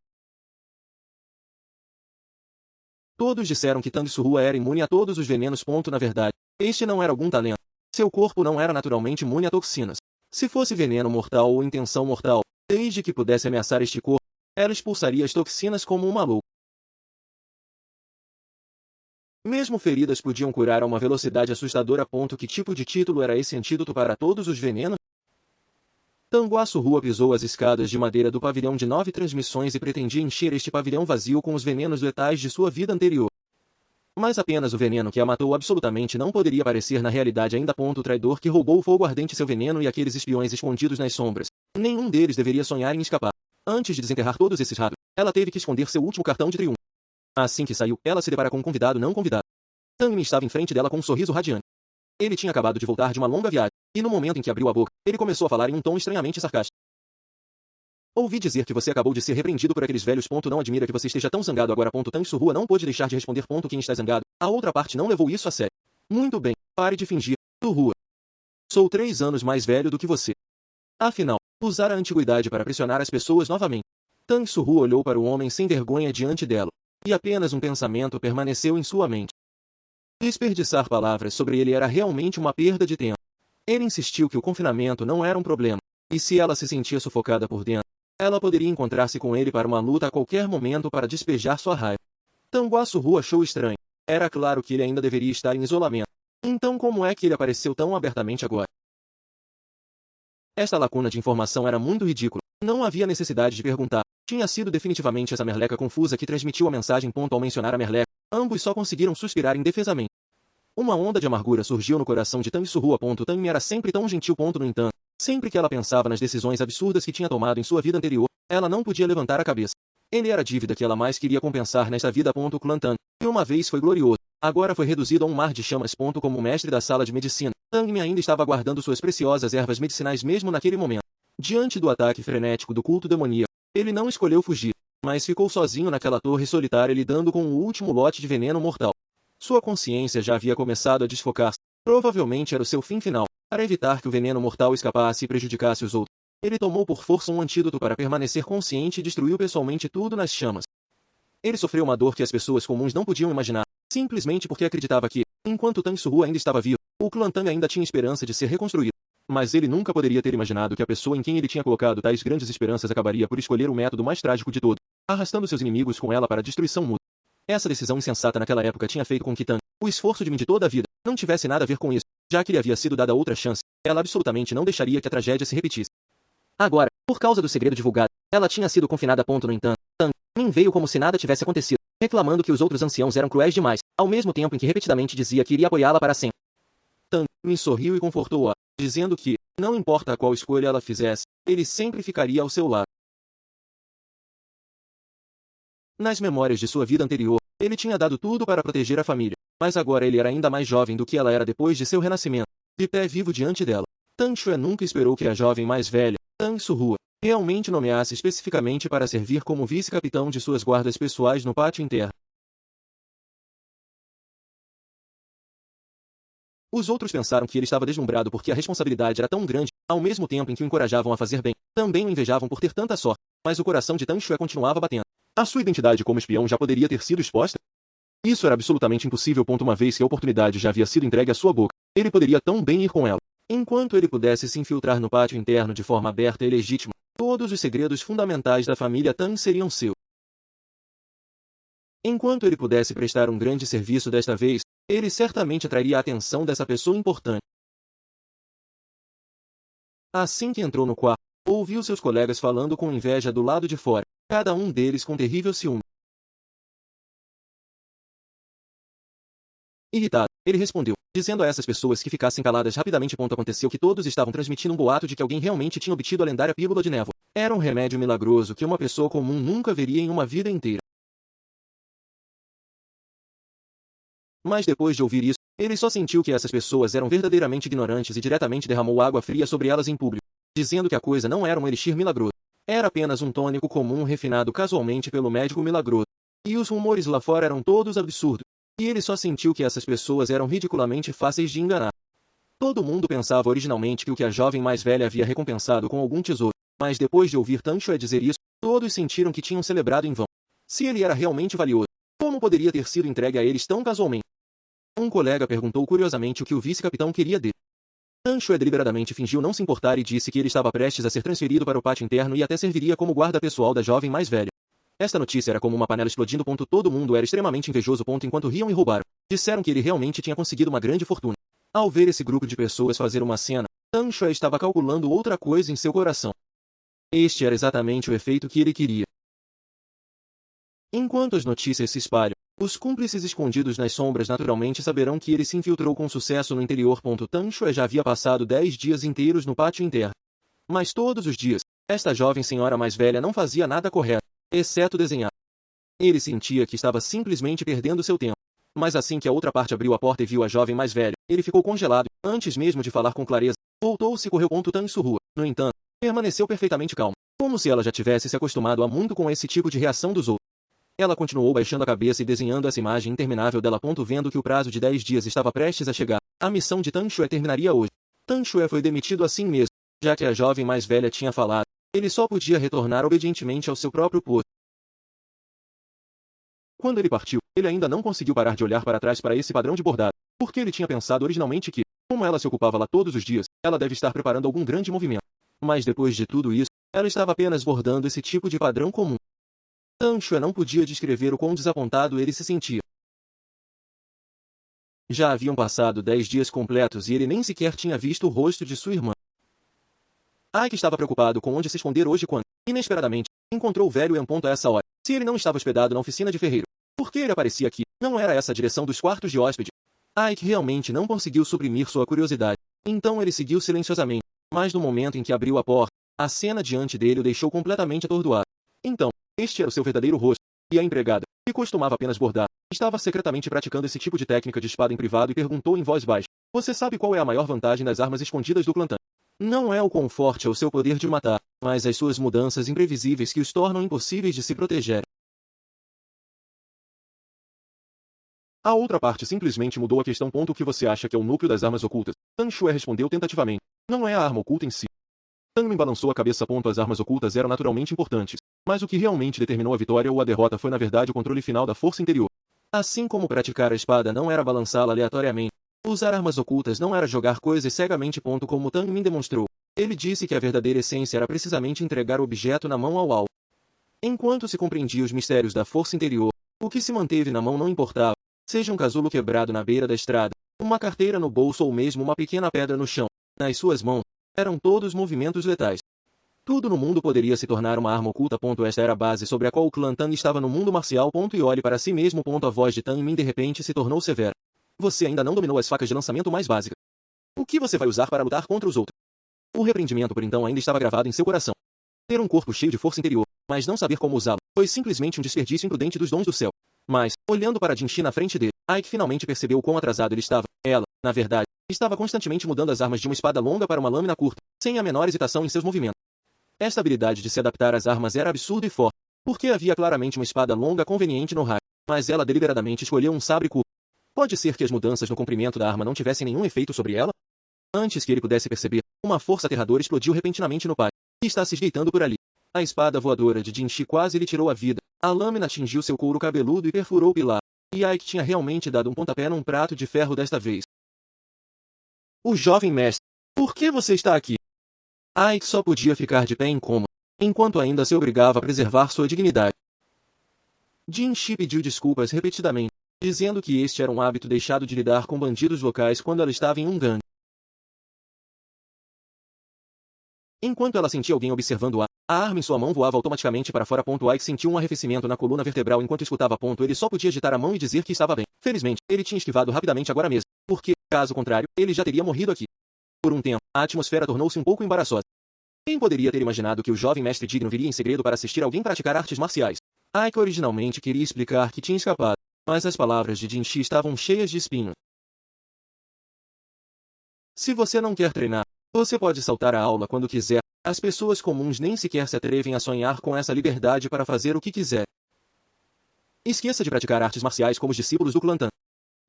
Todos disseram que Tang Surhua era imune a todos os venenos. Na verdade, este não era algum talento. Seu corpo não era naturalmente imune a toxinas. Se fosse veneno mortal ou intenção mortal, desde que pudesse ameaçar este corpo, ela expulsaria as toxinas como uma louca. Mesmo feridas podiam curar a uma velocidade assustadora. Que tipo de título era esse antídoto para todos os venenos? Tang Surhua pisou as escadas de madeira do pavilhão de 9 transmissões e pretendia encher este pavilhão vazio com os venenos letais de sua vida anterior. Mas apenas o veneno que a matou absolutamente não poderia parecer na realidade ainda. O traidor que roubou o fogo ardente, seu veneno, e aqueles espiões escondidos nas sombras. Nenhum deles deveria sonhar em escapar. Antes de desenterrar todos esses ratos, ela teve que esconder seu último cartão de triunfo. Assim que saiu, ela se depara com um convidado não convidado. Tang Min estava em frente dela com um sorriso radiante. Ele tinha acabado de voltar de uma longa viagem, e no momento em que abriu a boca, ele começou a falar em um tom estranhamente sarcástico. Ouvi dizer que você acabou de ser repreendido por aqueles velhos. Não admira que você esteja tão zangado agora. Tang Surhua não pôde deixar de responder. Quem está zangado? A outra parte não levou isso a sério. Muito bem, pare de fingir, Surhua. Sou 3 anos mais velho do que você. Afinal, usar a antiguidade para pressionar as pessoas novamente. Tang Surhua olhou para o homem sem vergonha diante dela, e apenas um pensamento permaneceu em sua mente. Desperdiçar palavras sobre ele era realmente uma perda de tempo. Ele insistiu que o confinamento não era um problema, e se ela se sentia sufocada por dentro, ela poderia encontrar-se com ele para uma luta a qualquer momento para despejar sua raiva. Tang Surhua achou estranho. Era claro que ele ainda deveria estar em isolamento. Então como é que ele apareceu tão abertamente agora? Esta lacuna de informação era muito ridícula. Não havia necessidade de perguntar. Tinha sido definitivamente essa merleca confusa que transmitiu a mensagem. Ao mencionar a merleca, ambos só conseguiram suspirar indefesamente. Uma onda de amargura surgiu no coração de Tang Surhua. Tang era sempre tão gentil. No entanto, sempre que ela pensava nas decisões absurdas que tinha tomado em sua vida anterior, ela não podia levantar a cabeça. Ele era a dívida que ela mais queria compensar nesta vida. O clã Tan, que uma vez foi glorioso, agora foi reduzido a um mar de chamas. Como mestre da sala de medicina, Tang Mi ainda estava guardando suas preciosas ervas medicinais mesmo naquele momento. Diante do ataque frenético do culto demoníaco, ele não escolheu fugir, mas ficou sozinho naquela torre solitária lidando com o último lote de veneno mortal. Sua consciência já havia começado a desfocar-se. Provavelmente era o seu fim final. Para evitar que o veneno mortal escapasse e prejudicasse os outros, ele tomou por força um antídoto para permanecer consciente e destruiu pessoalmente tudo nas chamas. Ele sofreu uma dor que as pessoas comuns não podiam imaginar, simplesmente porque acreditava que, enquanto Tang Surru ainda estava vivo, o clã Tang ainda tinha esperança de ser reconstruído. Mas ele nunca poderia ter imaginado que a pessoa em quem ele tinha colocado tais grandes esperanças acabaria por escolher o método mais trágico de todo, arrastando seus inimigos com ela para a destruição mútua. Essa decisão insensata naquela época tinha feito com que Tang, o esforço de mim de toda a vida, não tivesse nada a ver com isso, já que lhe havia sido dada outra chance, ela absolutamente não deixaria que a tragédia se repetisse. Agora, por causa do segredo divulgado, ela tinha sido confinada. No entanto, Tang Min veio como se nada tivesse acontecido, reclamando que os outros anciãos eram cruéis demais, ao mesmo tempo em que repetidamente dizia que iria apoiá-la para sempre. Tang Min sorriu e confortou-a, dizendo que, não importa qual escolha ela fizesse, ele sempre ficaria ao seu lado. Nas memórias de sua vida anterior, ele tinha dado tudo para proteger a família, mas agora ele era ainda mais jovem do que ela era depois de seu renascimento, de pé vivo diante dela. Tang Xue nunca esperou que a jovem mais velha, Tang Surru, realmente nomeasse especificamente para servir como vice-capitão de suas guardas pessoais no pátio interno. Os outros pensaram que ele estava deslumbrado porque a responsabilidade era tão grande, ao mesmo tempo em que o encorajavam a fazer bem, também o invejavam por ter tanta sorte, mas o coração de Tang Xue continuava batendo. A sua identidade como espião já poderia ter sido exposta? Isso era absolutamente impossível. Uma vez que a oportunidade já havia sido entregue à sua boca, ele poderia tão bem ir com ela. Enquanto ele pudesse se infiltrar no pátio interno de forma aberta e legítima, todos os segredos fundamentais da família Tang seriam seus. Enquanto ele pudesse prestar um grande serviço desta vez, ele certamente atrairia a atenção dessa pessoa importante. Assim que entrou no quarto, ouviu seus colegas falando com inveja do lado de fora, cada um deles com terrível ciúme. Irritado, ele respondeu, dizendo a essas pessoas que ficassem caladas rapidamente. Aconteceu que todos estavam transmitindo um boato de que alguém realmente tinha obtido a lendária pílula de névoa. Era um remédio milagroso que uma pessoa comum nunca veria em uma vida inteira. Mas depois de ouvir isso, ele só sentiu que essas pessoas eram verdadeiramente ignorantes e diretamente derramou água fria sobre elas em público, dizendo que a coisa não era um elixir milagroso. Era apenas um tônico comum refinado casualmente pelo médico milagroso. E os rumores lá fora eram todos absurdos. E ele só sentiu que essas pessoas eram ridiculamente fáceis de enganar. Todo mundo pensava originalmente que a jovem mais velha havia recompensado com algum tesouro, mas depois de ouvir Tang Xue dizer isso, todos sentiram que tinham celebrado em vão. Se ele era realmente valioso, como poderia ter sido entregue a eles tão casualmente? Um colega perguntou curiosamente o que o vice-capitão queria dele. Tang Xue deliberadamente fingiu não se importar e disse que ele estava prestes a ser transferido para o pátio interno e até serviria como guarda pessoal da jovem mais velha. Esta notícia era como uma panela explodindo. Todo mundo era extremamente invejoso. Enquanto riam e roubaram, disseram que ele realmente tinha conseguido uma grande fortuna. Ao ver esse grupo de pessoas fazer uma cena, Tang Xue estava calculando outra coisa em seu coração. Este era exatamente o efeito que ele queria. Enquanto as notícias se espalham, os cúmplices escondidos nas sombras naturalmente saberão que ele se infiltrou com sucesso no interior. Tang Xue já havia passado 10 dias inteiros no pátio interno. Mas todos os dias, esta jovem senhora mais velha não fazia nada correto, exceto desenhar. Ele sentia que estava simplesmente perdendo seu tempo. Mas assim que a outra parte abriu a porta e viu a jovem mais velha, ele ficou congelado, antes mesmo de falar com clareza. Voltou-se e correu. Tang Surru, no entanto, permaneceu perfeitamente calmo, como se ela já tivesse se acostumado há muito com esse tipo de reação dos outros. Ela continuou baixando a cabeça e desenhando essa imagem interminável dela. Vendo que o prazo de 10 dias estava prestes a chegar, a missão de Tang Xue terminaria hoje. Tang Xue foi demitido assim mesmo, já que a jovem mais velha tinha falado. Ele só podia retornar obedientemente ao seu próprio posto. Quando ele partiu, ele ainda não conseguiu parar de olhar para trás para esse padrão de bordado, porque ele tinha pensado originalmente que, como ela se ocupava lá todos os dias, ela deve estar preparando algum grande movimento. Mas depois de tudo isso, ela estava apenas bordando esse tipo de padrão comum. Tang Xue não podia descrever o quão desapontado ele se sentia. Já haviam passado 10 dias completos e ele nem sequer tinha visto o rosto de sua irmã. Ike estava preocupado com onde se esconder hoje quando, inesperadamente, encontrou o velho Yan. A essa hora. Se ele não estava hospedado na oficina de ferreiro, por que ele aparecia aqui? Não era essa a direção dos quartos de hóspede? Ike realmente não conseguiu suprimir sua curiosidade. Então ele seguiu silenciosamente. Mas no momento em que abriu a porta, a cena diante dele o deixou completamente atordoado. Então, este era o seu verdadeiro rosto. E a empregada, que costumava apenas bordar, estava secretamente praticando esse tipo de técnica de espada em privado e perguntou em voz baixa: "Você sabe qual é a maior vantagem das armas escondidas do clã Tang? Não é o quão forte é o seu poder de matar, mas as suas mudanças imprevisíveis que os tornam impossíveis de se proteger." A outra parte simplesmente mudou a questão. O que você acha que é o núcleo das armas ocultas? Tang Shuai respondeu tentativamente. Não é a arma oculta em si. Tang Min balançou a cabeça. As armas ocultas eram naturalmente importantes, mas o que realmente determinou a vitória ou a derrota foi na verdade o controle final da força interior. Assim como praticar a espada não era balançá-la aleatoriamente, usar armas ocultas não era jogar coisas cegamente. Como Tang Min demonstrou, ele disse que a verdadeira essência era precisamente entregar o objeto na mão ao alvo. Enquanto se compreendia os mistérios da força interior, o que se manteve na mão não importava, seja um casulo quebrado na beira da estrada, uma carteira no bolso ou mesmo uma pequena pedra no chão. Nas suas mãos, eram todos movimentos letais. Tudo no mundo poderia se tornar uma arma oculta. Esta era a base sobre a qual o clã Tang estava no mundo marcial. E olhe para si mesmo. A voz de Tang Min de repente se tornou severa. Você ainda não dominou as facas de lançamento mais básicas. O que você vai usar para lutar contra os outros? O repreendimento por então ainda estava gravado em seu coração. Ter um corpo cheio de força interior, mas não saber como usá-lo, foi simplesmente um desperdício imprudente dos dons do céu. Mas, olhando para Jin Shi na frente dele, Ike finalmente percebeu quão atrasado ele estava. Ela, na verdade, estava constantemente mudando as armas de uma espada longa para uma lâmina curta, sem a menor hesitação em seus movimentos. Esta habilidade de se adaptar às armas era absurda e forte, porque havia claramente uma espada longa conveniente no raio, mas ela deliberadamente escolheu um sabre curto. Pode ser que as mudanças no comprimento da arma não tivessem nenhum efeito sobre ela? Antes que ele pudesse perceber, uma força aterradora explodiu repentinamente no pai, que está se esgueitando por ali. A espada voadora de Jin Shi quase lhe tirou a vida. A lâmina atingiu seu couro cabeludo e perfurou o pilar. E Ike tinha realmente dado um pontapé num prato de ferro desta vez. O jovem mestre, por que você está aqui? Ike só podia ficar de pé em coma, enquanto ainda se obrigava a preservar sua dignidade. Jin Shi pediu desculpas repetidamente, dizendo que este era um hábito deixado de lidar com bandidos locais quando ela estava em um gangue. Enquanto ela sentia alguém observando-a, a arma em sua mão voava automaticamente para fora. Ike sentiu um arrefecimento na coluna vertebral enquanto escutava. Ele só podia agitar a mão e dizer que estava bem. Felizmente, ele tinha esquivado rapidamente agora mesmo, porque, caso contrário, ele já teria morrido aqui. Por um tempo, a atmosfera tornou-se um pouco embaraçosa. Quem poderia ter imaginado que o jovem mestre digno viria em segredo para assistir alguém praticar artes marciais? Ike originalmente queria explicar que tinha escapado, mas as palavras de Jin Shi estavam cheias de espinhos. Se você não quer treinar, você pode saltar a aula quando quiser. As pessoas comuns nem sequer se atrevem a sonhar com essa liberdade para fazer o que quiser. Esqueça de praticar artes marciais como os discípulos do clã Tang.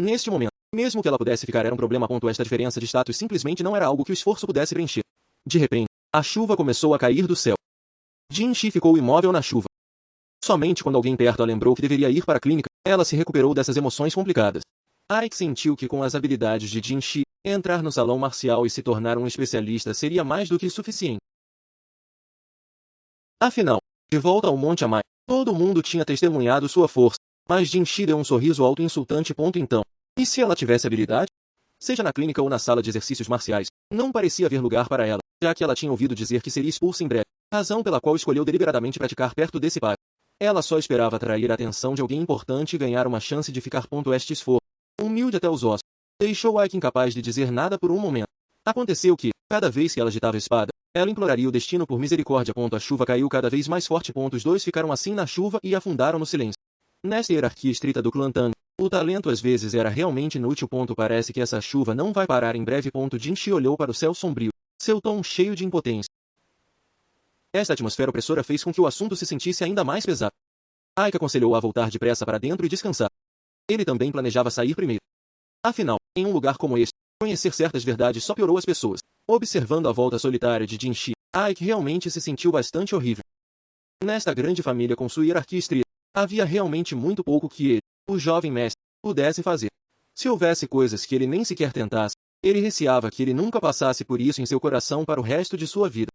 Neste momento, mesmo que ela pudesse ficar era um problema. Esta diferença de status simplesmente não era algo que o esforço pudesse preencher. De repente, a chuva começou a cair do céu. Jin Shi ficou imóvel na chuva. Somente quando alguém perto a lembrou que deveria ir para a clínica, ela se recuperou dessas emoções complicadas. Ike sentiu que com as habilidades de Jin Shi, entrar no salão marcial e se tornar um especialista seria mais do que suficiente. Afinal, de volta ao Monte Amai, todo mundo tinha testemunhado sua força, mas Jin Shi deu um sorriso auto-insultante. Então, e se ela tivesse habilidade? Seja na clínica ou na sala de exercícios marciais, não parecia haver lugar para ela, já que ela tinha ouvido dizer que seria expulsa em breve, razão pela qual escolheu deliberadamente praticar perto desse pai. Ela só esperava atrair a atenção de alguém importante e ganhar uma chance de ficar. Este esforço, humilde até os ossos, deixou Ike incapaz de dizer nada por um momento. Aconteceu que, cada vez que ela agitava a espada, ela imploraria o destino por misericórdia. A chuva caiu cada vez mais forte. Os dois ficaram assim na chuva e afundaram no silêncio. Nesta hierarquia estrita do clã Tang, o talento às vezes era realmente inútil. Parece que essa chuva não vai parar em breve. Jin Shi olhou para o céu sombrio, seu tom cheio de impotência. Esta atmosfera opressora fez com que o assunto se sentisse ainda mais pesado. Ike aconselhou-a a voltar depressa para dentro e descansar. Ele também planejava sair primeiro. Afinal, em um lugar como este, conhecer certas verdades só piorou as pessoas. Observando a volta solitária de Jin Shi, Ike realmente se sentiu bastante horrível. Nesta grande família com sua hierarquia estrita, havia realmente muito pouco que ele, o jovem mestre, pudesse fazer. Se houvesse coisas que ele nem sequer tentasse, ele receava que ele nunca passasse por isso em seu coração para o resto de sua vida.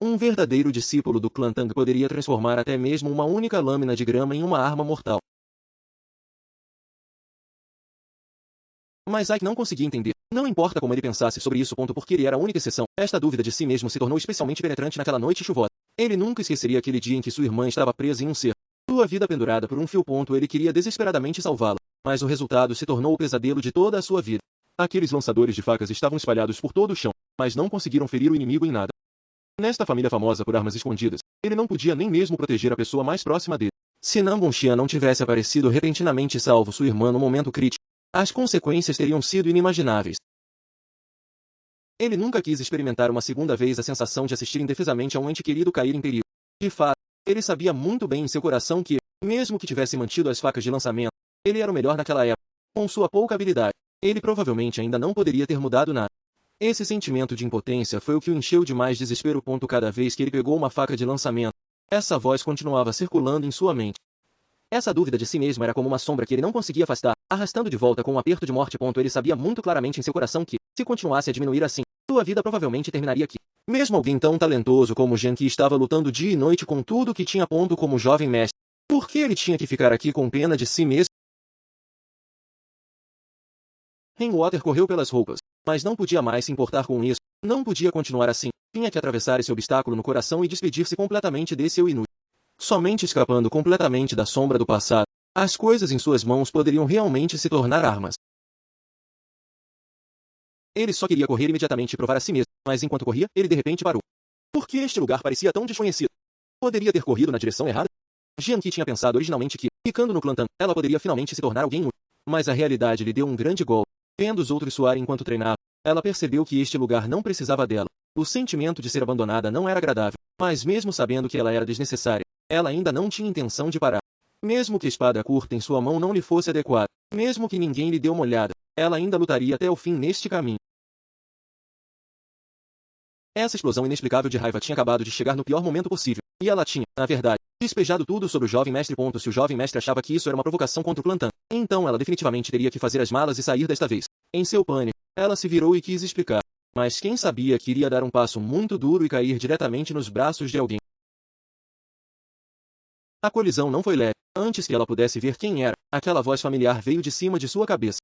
Um verdadeiro discípulo do clã Tang poderia transformar até mesmo uma única lâmina de grama em uma arma mortal. Mas Ike não conseguia entender. Não importa como ele pensasse sobre isso. Porque ele era a única exceção, esta dúvida de si mesmo se tornou especialmente penetrante naquela noite chuvosa. Ele nunca esqueceria aquele dia em que sua irmã estava presa em um cerco. Sua vida pendurada por um fio. Ele queria desesperadamente salvá-la, mas o resultado se tornou o pesadelo de toda a sua vida. Aqueles lançadores de facas estavam espalhados por todo o chão, mas não conseguiram ferir o inimigo em nada. Nesta família famosa por armas escondidas, ele não podia nem mesmo proteger a pessoa mais próxima dele. Se Namgon Xia não tivesse aparecido repentinamente e salvo sua irmã no momento crítico, as consequências teriam sido inimagináveis. Ele nunca quis experimentar uma segunda vez a sensação de assistir indefesamente a um ente querido cair em perigo. De fato, ele sabia muito bem em seu coração que, Mesmo que tivesse mantido as facas de lançamento, ele era o melhor naquela época. Com sua pouca habilidade, ele provavelmente ainda não poderia ter mudado nada. Esse sentimento de impotência foi o que o encheu de mais desespero. Cada vez que ele pegou uma faca de lançamento, essa voz continuava circulando em sua mente. Essa dúvida de si mesmo era como uma sombra que ele não conseguia afastar, arrastando de volta com um aperto de morte. Ele sabia muito claramente em seu coração que, se continuasse a diminuir assim, sua vida provavelmente terminaria aqui. Mesmo alguém tão talentoso como Jian Qi estava lutando dia e noite com tudo o que tinha. Como jovem mestre, por que ele tinha que ficar aqui com pena de si mesmo? Rainwater correu pelas roupas, mas não podia mais se importar com isso. Não podia continuar assim. Tinha que atravessar esse obstáculo no coração e despedir-se completamente desse eu inútil. Somente escapando completamente da sombra do passado, as coisas em suas mãos poderiam realmente se tornar armas. Ele só queria correr imediatamente e provar a si mesmo, mas enquanto corria, ele de repente parou. Por que este lugar parecia tão desconhecido? Poderia ter corrido na direção errada? Jian Qi tinha pensado originalmente que, ficando no clã Tang, ela poderia finalmente se tornar alguém útil. Mas a realidade lhe deu um grande golpe. Vendo os outros suarem enquanto treinava, ela percebeu que este lugar não precisava dela. O sentimento de ser abandonada não era agradável, mas mesmo sabendo que ela era desnecessária, ela ainda não tinha intenção de parar. Mesmo que a espada curta em sua mão não lhe fosse adequada, mesmo que ninguém lhe dê uma olhada, ela ainda lutaria até o fim neste caminho. Essa explosão inexplicável de raiva tinha acabado de chegar no pior momento possível, e ela tinha, na verdade, despejado tudo sobre o jovem mestre. Se o jovem mestre achava que isso era uma provocação contra o clã Tang, então ela definitivamente teria que fazer as malas e sair desta vez. Em seu pânico, ela se virou e quis explicar. Mas quem sabia que iria dar um passo muito duro e cair diretamente nos braços de alguém. A colisão não foi leve. Antes que ela pudesse ver quem era, aquela voz familiar veio de cima de sua cabeça.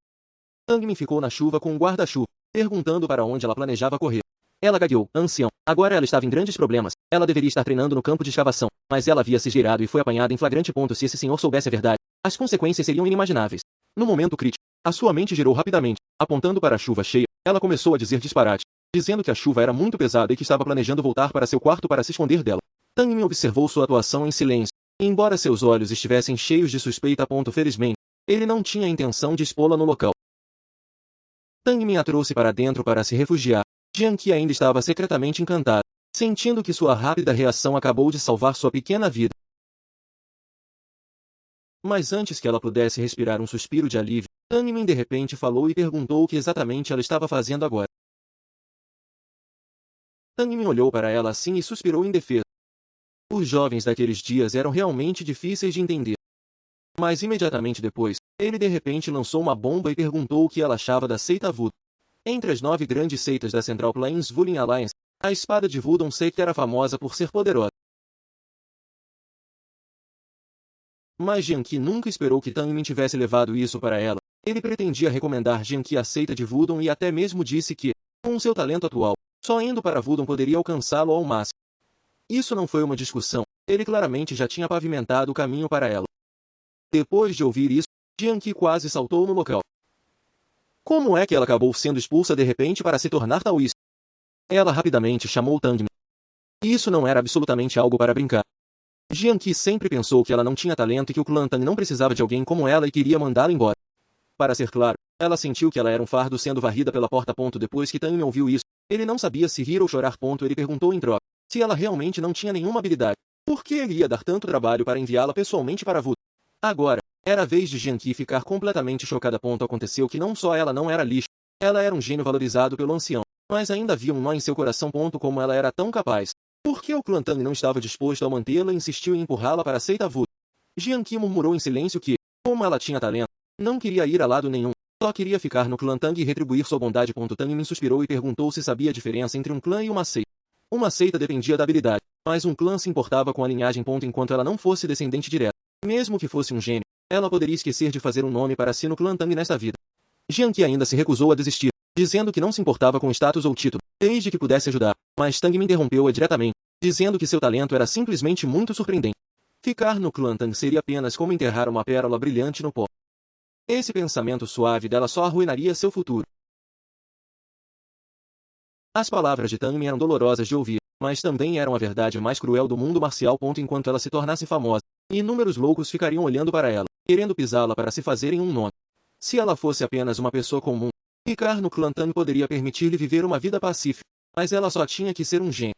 Tangmin ficou na chuva com um guarda-chuva, perguntando para onde ela planejava correr. Ela gagueou, ancião. Agora ela estava em grandes problemas. Ela deveria estar treinando no campo de escavação, mas ela havia se esgueirado e foi apanhada em flagrante. Se esse senhor soubesse a verdade, as consequências seriam inimagináveis. No momento crítico, a sua mente girou rapidamente. Apontando para a chuva cheia, ela começou a dizer disparate, dizendo que a chuva era muito pesada e que estava planejando voltar para seu quarto para se esconder dela. Tangmin observou sua atuação em silêncio. Embora seus olhos estivessem cheios de suspeita. Felizmente, ele não tinha a intenção de expô-la no local. Tangmin a trouxe para dentro para se refugiar. Jian Qi ainda estava secretamente encantada, sentindo que sua rápida reação acabou de salvar sua pequena vida. Mas antes que ela pudesse respirar um suspiro de alívio, Tangmin de repente falou e perguntou o que exatamente ela estava fazendo agora. Tangmin olhou para ela assim e suspirou em defesa. Os jovens daqueles dias eram realmente difíceis de entender. Mas imediatamente depois, ele de repente lançou uma bomba e perguntou o que ela achava da seita Voodoo. Entre as 9 grandes seitas da Central Plains Wooling Alliance, a espada de Wudong Sect era famosa por ser poderosa. Mas Jian Qi nunca esperou que Tangmin tivesse levado isso para ela. Ele pretendia recomendar Jian Qi a seita de Wudong e até mesmo disse que, com seu talento atual, só indo para Wudong poderia alcançá-lo ao máximo. Isso não foi uma discussão, ele claramente já tinha pavimentado o caminho para ela. Depois de ouvir isso, Jian Qi quase saltou no local. Como é que ela acabou sendo expulsa de repente para se tornar taoísta? Ela rapidamente chamou Tangmin. Isso não era absolutamente algo para brincar. Jian Qi sempre pensou que ela não tinha talento e que o clã Tang não precisava de alguém como ela e queria mandá-la embora. Para ser claro, ela sentiu que ela era um fardo sendo varrida pela porta. Depois que Tangmin ouviu isso, ele não sabia se rir ou chorar. Ele perguntou em troca se ela realmente não tinha nenhuma habilidade. Por que ele ia dar tanto trabalho para enviá-la pessoalmente para Wudong? Agora, era a vez de Jian Qi ficar completamente chocada. Aconteceu que não só ela não era lixo, ela era um gênio valorizado pelo ancião, mas ainda havia um nó em seu coração. Como ela era tão capaz? Por que o clã Tang não estava disposto a mantê-la e insistiu em empurrá-la para a seita Voodoo? Jian Qi murmurou em silêncio que, como ela tinha talento, não queria ir a lado nenhum, só queria ficar no clã Tang e retribuir sua bondade. Tangmin suspirou e perguntou se sabia a diferença entre um clã e uma seita. Uma seita dependia da habilidade, mas um clã se importava com a linhagem. Enquanto ela não fosse descendente direto, mesmo que fosse um gênio, ela poderia esquecer de fazer um nome para si no clã Tang nesta vida. Jian Qi ainda se recusou a desistir, dizendo que não se importava com status ou título, desde que pudesse ajudar, mas Tangmin interrompeu-a diretamente, dizendo que seu talento era simplesmente muito surpreendente. Ficar no clã Tang seria apenas como enterrar uma pérola brilhante no pó. Esse pensamento suave dela só arruinaria seu futuro. As palavras de Tangmin eram dolorosas de ouvir, mas também eram a verdade mais cruel do mundo marcial. Enquanto ela se tornasse famosa, inúmeros loucos ficariam olhando para ela, querendo pisá-la para se fazerem um nome. Se ela fosse apenas uma pessoa comum, ficar no clã Tang poderia permitir-lhe viver uma vida pacífica, mas ela só tinha que ser um gênio.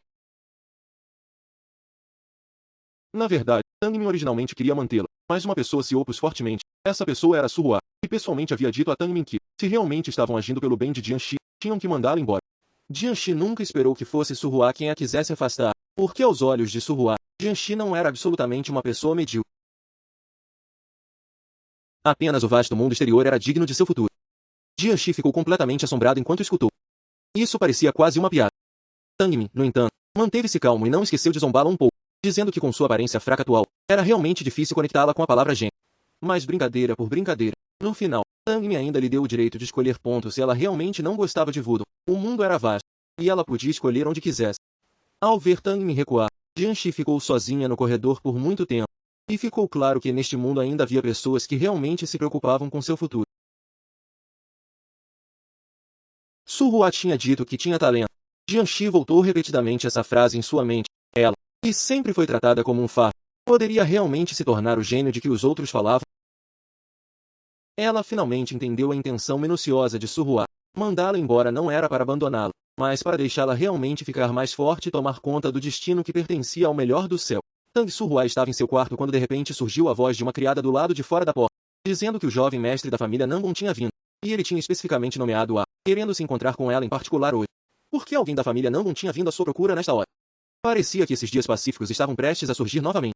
Na verdade, Tangmin originalmente queria mantê-la, mas uma pessoa se opôs fortemente. Essa pessoa era Su Hua, e pessoalmente havia dito a Tang Min que, se realmente estavam agindo pelo bem de Jianxi, tinham que mandá-la embora. Jianxi nunca esperou que fosse Su Hua quem a quisesse afastar, porque aos olhos de Su Hua, Jianxi não era absolutamente uma pessoa medíocre. Apenas o vasto mundo exterior era digno de seu futuro. Jianxi ficou completamente assombrado enquanto escutou. Isso parecia quase uma piada. Tang Min, no entanto, manteve-se calmo e não esqueceu de zombá-la um pouco, dizendo que com sua aparência fraca atual, era realmente difícil conectá-la com a palavra gênio. Mas brincadeira por brincadeira, no final, Tang Min ainda lhe deu o direito de escolher pontos se ela realmente não gostava de Voodoo. O mundo era vasto, e ela podia escolher onde quisesse. Ao ver Tang Min recuar, Jianxi ficou sozinha no corredor por muito tempo, e ficou claro que neste mundo ainda havia pessoas que realmente se preocupavam com seu futuro. Su Hua tinha dito que tinha talento. Jianxi voltou repetidamente essa frase em sua mente. Ela, que sempre foi tratada como um fardo, poderia realmente se tornar o gênio de que os outros falavam? Ela finalmente entendeu a intenção minuciosa de Su Hua. Mandá-la embora não era para abandoná-la, mas para deixá-la realmente ficar mais forte e tomar conta do destino que pertencia ao melhor do céu. Tang Su Hua estava em seu quarto quando de repente surgiu a voz de uma criada do lado de fora da porta, dizendo que o jovem mestre da família Nangon tinha vindo, e ele tinha especificamente nomeado a, querendo se encontrar com ela em particular hoje. Por que alguém da família Nangon tinha vindo à sua procura nesta hora? Parecia que esses dias pacíficos estavam prestes a surgir novamente.